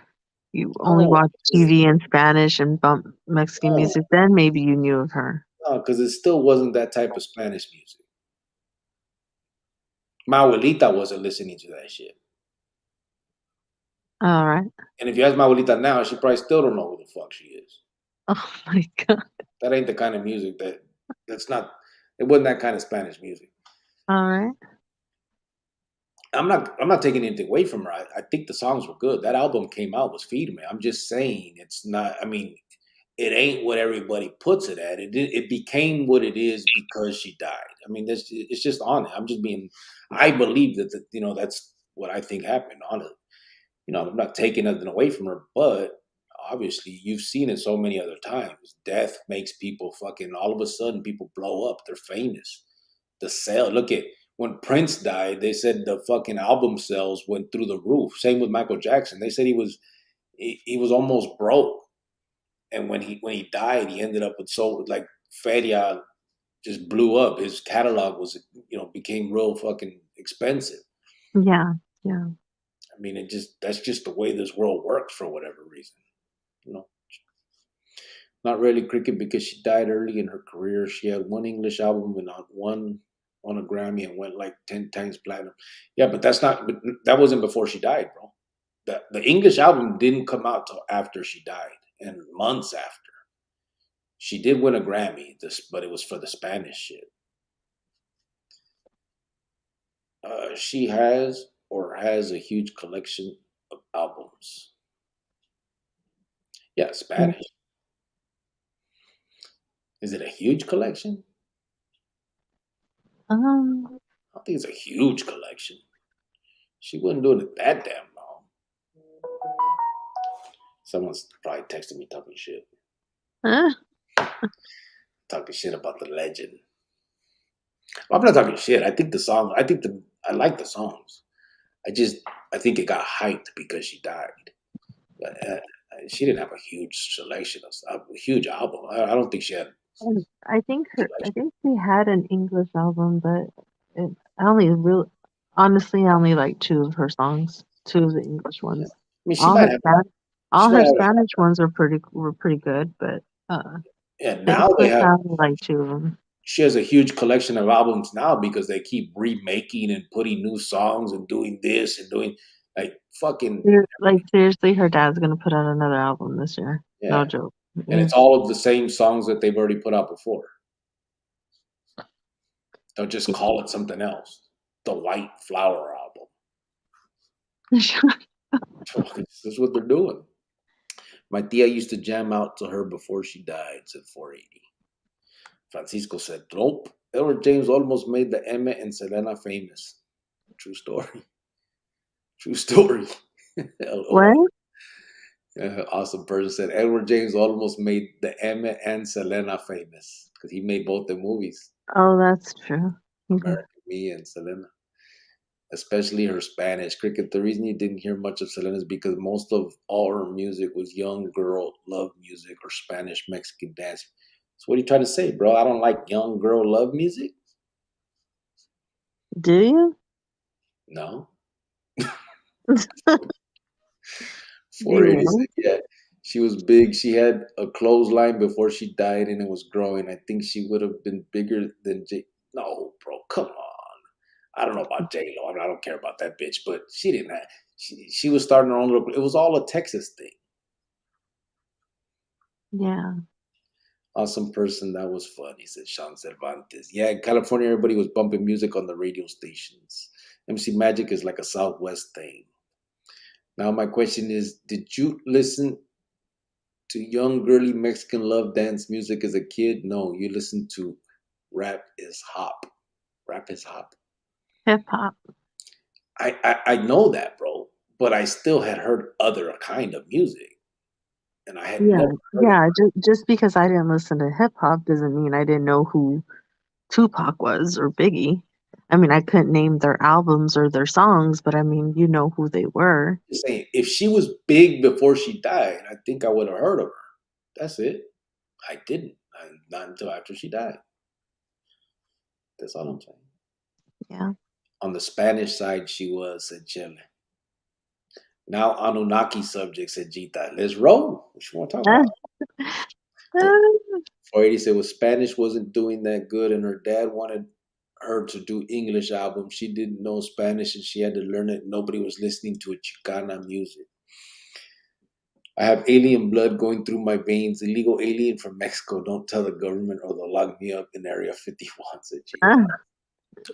you only No, watch TV in Spanish and bump Mexican music, then maybe you knew of her. because it still wasn't that type of Spanish music. My abuelita wasn't listening to that shit. All right. And if you ask my abuelita now, she probably still don't know who the fuck she is. Oh my God. That ain't the kind of music that's not, it wasn't that kind of Spanish music. All right. I'm not taking anything away from her. I think the songs were good. That album came out, was Feed Me. I'm just saying it's not, I mean, it ain't what everybody puts it at. It became what it is because she died. I mean, it's just on it. I'm just being, I believe that, that's what I think happened on it. I'm not taking nothing away from her, but obviously you've seen it so many other times. Death makes people fucking, all of a sudden people blow up. They're famous. The sale, look at, when Prince died, they said the fucking album sales went through the roof. Same with Michael Jackson. They said he was almost broke. And when he died, he ended up with like Feria just blew up. His catalog was, became real fucking expensive. Yeah. Yeah. I mean, that's just the way this world works for whatever reason. Not really Cricket because she died early in her career. She had one English album and not one on a Grammy and went like 10 times platinum. Yeah, but that wasn't before she died, bro. The English album didn't come out till after she died and months after. She did win a Grammy, but it was for the Spanish shit. She has a huge collection of albums. Yeah, Spanish. Is it a huge collection? I don't think it's a huge collection. She wasn't doing it that damn long. Someone's probably texting me talking shit. Huh? Talking shit about the legend. Well, I'm not talking shit. I think I like the songs. I think it got hyped because she died. But she didn't have a huge selection of a huge album. I don't think she had. I think she had an English album, but honestly, I only like two of her songs, two of the English ones. Yeah. I mean, all her Spanish ones were pretty good, but now they have I only like two of them. She has a huge collection of albums now because they keep remaking and putting new songs and doing this and doing like fucking. Like seriously, her dad's gonna put out another album this year. Yeah. No joke. And it's all of the same songs that they've already put out before. They'll just call it something else. The White Flower album. That's what they're doing. My tia used to jam out to her before she died, said 480. Francisco said, nope. Edward James almost made the Emmett and Selena famous. True story. True story. What? Awesome person said Edward James almost made the Emmett and Selena famous because he made both the movies, Oh, that's true. American Me and Selena. Especially her Spanish. Cricket, the reason you didn't hear much of Selena is because most of all her music was young girl love music or Spanish Mexican dance. So what are you trying to say, bro? I don't like young girl love music? Do you? No. Do you 480 want? said, yeah. She was big. She had a clothesline before she died and it was growing. I think she would have been bigger than J. No, bro, come on. I don't know about J Lo. I don't care about that bitch, but she didn't have. She was starting her own little. It was all a Texas thing. Yeah. Awesome person. That was fun. He said Sean Cervantes. Yeah, in California, everybody was bumping music on the radio stations. MC Magic is like a Southwest thing. Now, my question is, did you listen to young girly Mexican love dance music as a kid? No, you listened to Rap is Hop. Rap is Hop. Hip hop. I know that, bro, but I still had heard other kind of music, and I had Yeah. never heard of. Yeah. Just because I didn't listen to hip hop doesn't mean I didn't know who Tupac was or Biggie. I mean, I couldn't name their albums or their songs, but I mean, you know who they were. Just saying, if she was big before she died, I think I would have heard of her. That's it. I didn't. Not until after she died. That's all I'm saying. Yeah. On the Spanish side, she was, said Chile. Now Anunnaki subject, said Gita. Let's roll. What you want to talk about? 480 said, well, Spanish wasn't doing that good, and her dad wanted her to do English albums. She didn't know Spanish, and she had to learn it. Nobody was listening to a Chicana music. I have alien blood going through my veins. Illegal alien from Mexico. Don't tell the government or they'll lock me up in Area 51, said Gita.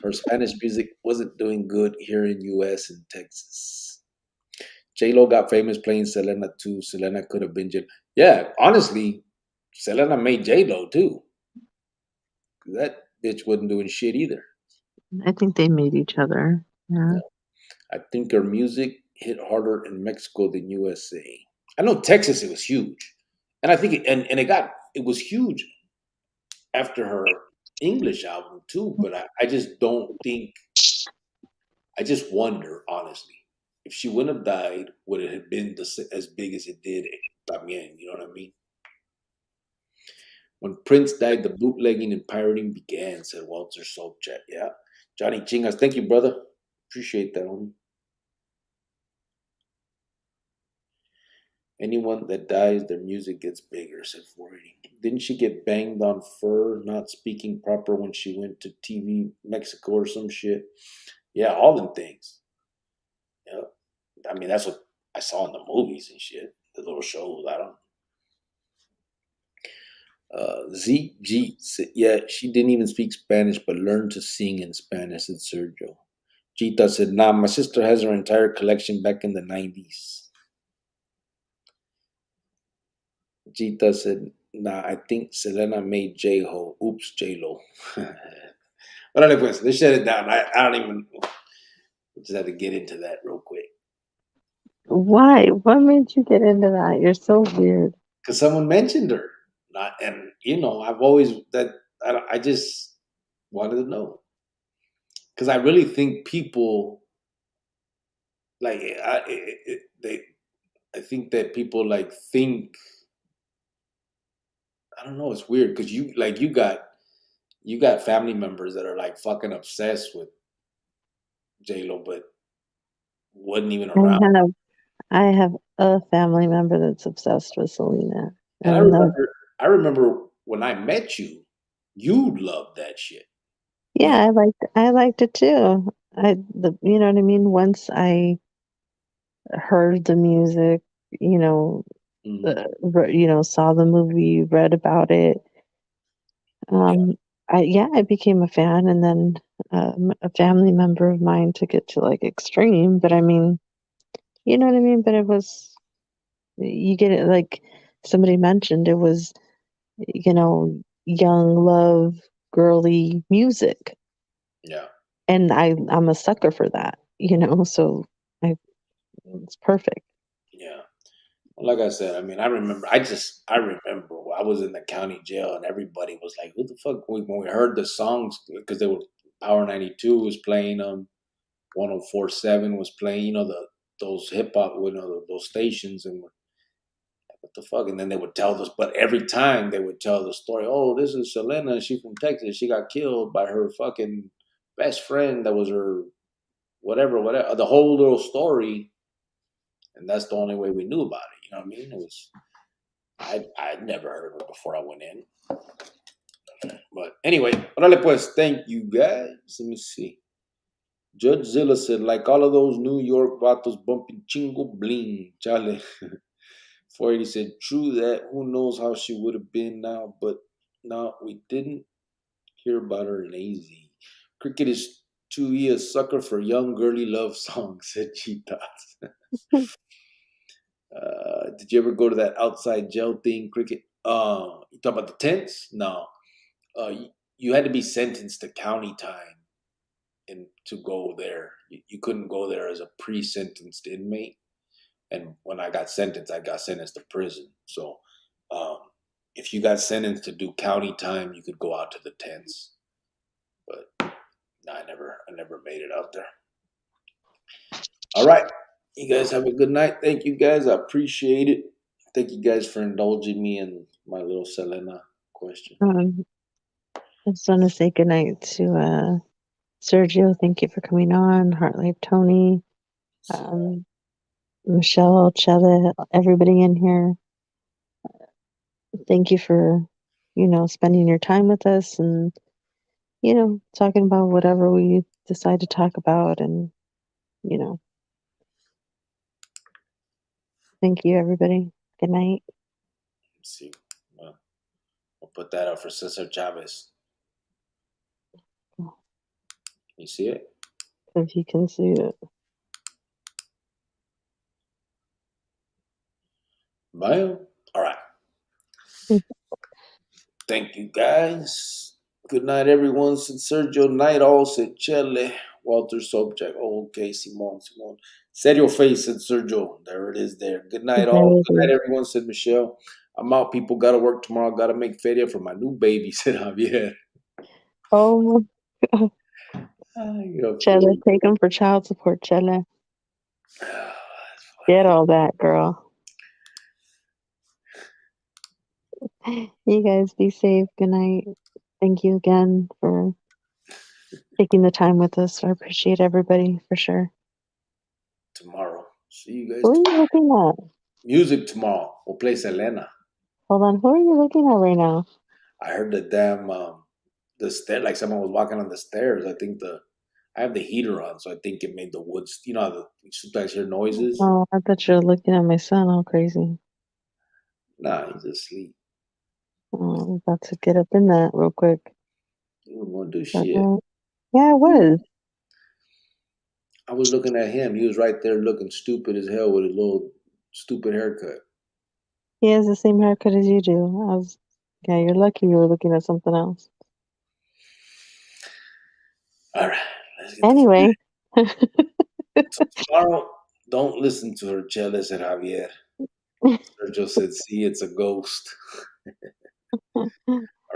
Her Spanish music wasn't doing good here in U.S. and Texas. J-Lo got famous playing Selena too. Selena could have been Yeah, honestly, Selena made J-Lo too. That bitch wasn't doing shit either. I think they made each other. Yeah. I think her music hit harder in Mexico than USA. I know Texas it was huge. And I think it was huge after her English album too, but I just don't think I just wonder honestly if she wouldn't have died, would it have been as big as it did? También, you know what I mean? When Prince died, the bootlegging and pirating began, said Walter Sobchat. Yeah. Johnny Chingas, thank you, brother. Appreciate that, homie. Anyone that dies, their music gets bigger, said 480. Didn't she get banged on fur not speaking proper when she went to TV Mexico or some shit? Yeah, all them things. Yeah. I mean, that's what I saw in the movies and shit. The little shows. I don't. ZG said, yeah, she didn't even speak Spanish, but learned to sing in Spanish, said Sergio. Gita said, nah, my sister has her entire collection back in the 90s. Gita said, nah, I think Selena made J-Ho. Oops, J-Lo. Órale, pues, let's shut it down. I don't even, just had to get into that real quick. Why? What made you get into that? You're so weird. Because someone mentioned her. And, I've always, I just wanted to know. Because I really think people, like, I think that people, like, think, I don't know, it's weird. Because you got family members that are, like, fucking obsessed with J-Lo, but wasn't even around. I have a family member that's obsessed with Selena. And I remember when I met you, you loved that shit. Yeah, I liked it too. You know what I mean? Once I heard the music, saw the movie, read about it. I became a fan, and then a family member of mine took it to like extreme. But I mean, you know what I mean? But it was, you get it, like somebody mentioned, it was, young love, girly music. Yeah. And I'm a sucker for that, so it's perfect. Yeah. Like I said, I mean, I remember. I remember I was in the county jail, and everybody was like, "Who the fuck?" When we heard the songs, because they were Power 92 was playing them, 104.7 was playing. You know those hip hop, those stations, and we're like, what the fuck? And then they would tell us, but every time they would tell the story. Oh, this is Selena. She's from Texas. She got killed by her fucking best friend. That was her whatever. The whole little story, and that's the only way we knew about it. You know what I mean? It was. I'd never heard of her before I went in. But anyway, orale pues, thank you guys. Let me see. Judge Zilla said, like all of those New York vatos bumping chingo bling. Chale. 480 said, true that. Who knows how she would have been now, but no, we didn't hear about her in AZ. Cricket is 2E a sucker for young girly love songs, said Cheetahs. Did you ever go to that outside jail thing, Cricket? You talk about the tents? No. You had to be sentenced to county time and to go there. You couldn't go there as a pre-sentenced inmate. And when I got sentenced to prison. So if you got sentenced to do county time, you could go out to the tents. But no, I never made it out there. All right. You guys have a good night. Thank you guys. I appreciate it. Thank you guys for indulging me in my little Selena question. I just want to say goodnight to Sergio. Thank you for coming on. Heartlife Tony, Michelle, Chella, everybody in here. Thank you for, spending your time with us and, talking about whatever we decide to talk about. And, thank you, everybody. Good night. Let's see. Well, we'll put that up for Cesar Chavez. Can you see it? If you can see it. Bye. All right. Thank you, guys. Good night, everyone. Said Sergio. Night all. Said Chele. Walter Sobchak. Oh, okay. Simon. Serio face, said Sergio. There it is there. Good night, all. Good night, everyone, said Michelle. I'm out, people. Got to work tomorrow. Got to make feria for my new baby, said Javier. Oh, Chella, take him for child support, Chella. Get all that, girl. You guys be safe. Good night. Thank you again for taking the time with us. I appreciate everybody for sure. Tomorrow. See you guys. Who are you looking at? Music tomorrow. We'll play Selena. Hold on. Who are you looking at right now? I heard the damn the stair, like someone was walking on the stairs. I think I have the heater on, so I think it made the woods. You know how you sometimes hear noises. Oh, I thought you were looking at my son. All crazy. Nah, he's asleep. Oh, I'm about to get up in that real quick. You don't want to do shit. Yeah, I was. I was looking at him. He was right there looking stupid as hell with his little stupid haircut. He has the same haircut as you do. Yeah, you're lucky you were looking at something else. All right. Let's get anyway. So tomorrow, don't listen to her, Cheles and Javier. Sergio said, see, it's a ghost. All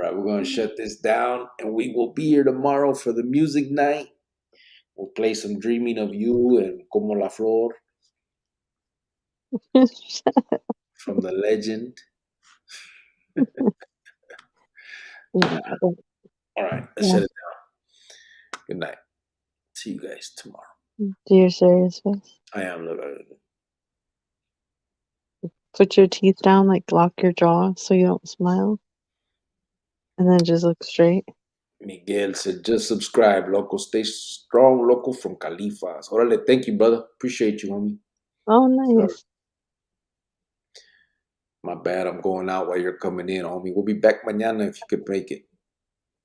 right, we're going to shut this down, and we will be here tomorrow for the music night. We'll play some Dreaming of You and Como la Flor from the legend. All right, let's shut it down. Good night. See you guys tomorrow. Do your serious face. I am. Look. Put your teeth down, like lock your jaw so you don't smile. And then just look straight. Miguel said, just subscribe, loco. Stay strong, loco, from Califas. Orale, thank you, brother. Appreciate you, homie. Oh, nice. Sorry. My bad. I'm going out while you're coming in, homie. We'll be back mañana if you could make it.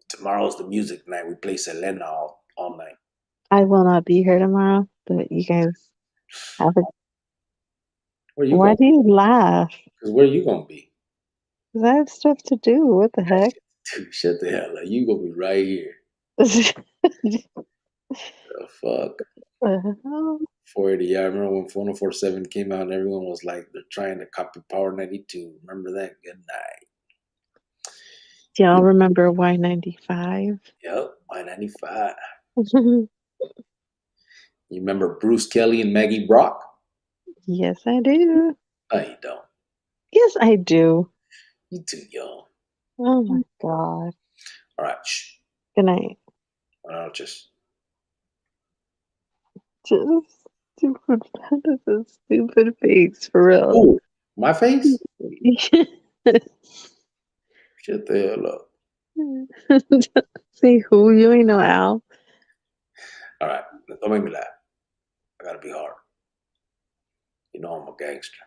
Tomorrow's the music night. We play Selena all night. I will not be here tomorrow, but you guys have it. Why do you laugh? Because where you going to be? Because I have stuff to do. What the heck? Dude, shut the hell up. You going to be right here. The fuck? What the hell? 480. Yeah, I remember when 1047 came out and everyone was like, they're trying to copy Power 92. Remember that? Good night. Do y'all remember Y95? Yep, Y95. You remember Bruce Kelly and Maggie Brock? Yes, I do. Oh, you don't. Yes, I do. You too young. Oh my God. All right, shh. Good night. Why not just Just stupid. That is a stupid face for real. Ooh, my face? Shut the hell up. See who? You ain't no Al. All right, don't make me laugh. I gotta be hard. You know I'm a gangster.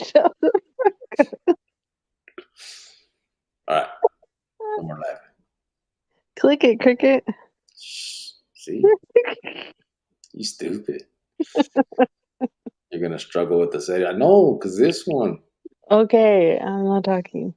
Shut up. All right, no more laughing. Click it, cricket. Shh. See? You stupid. You're gonna struggle with the say. I know, cause this one. Okay, I'm not talking.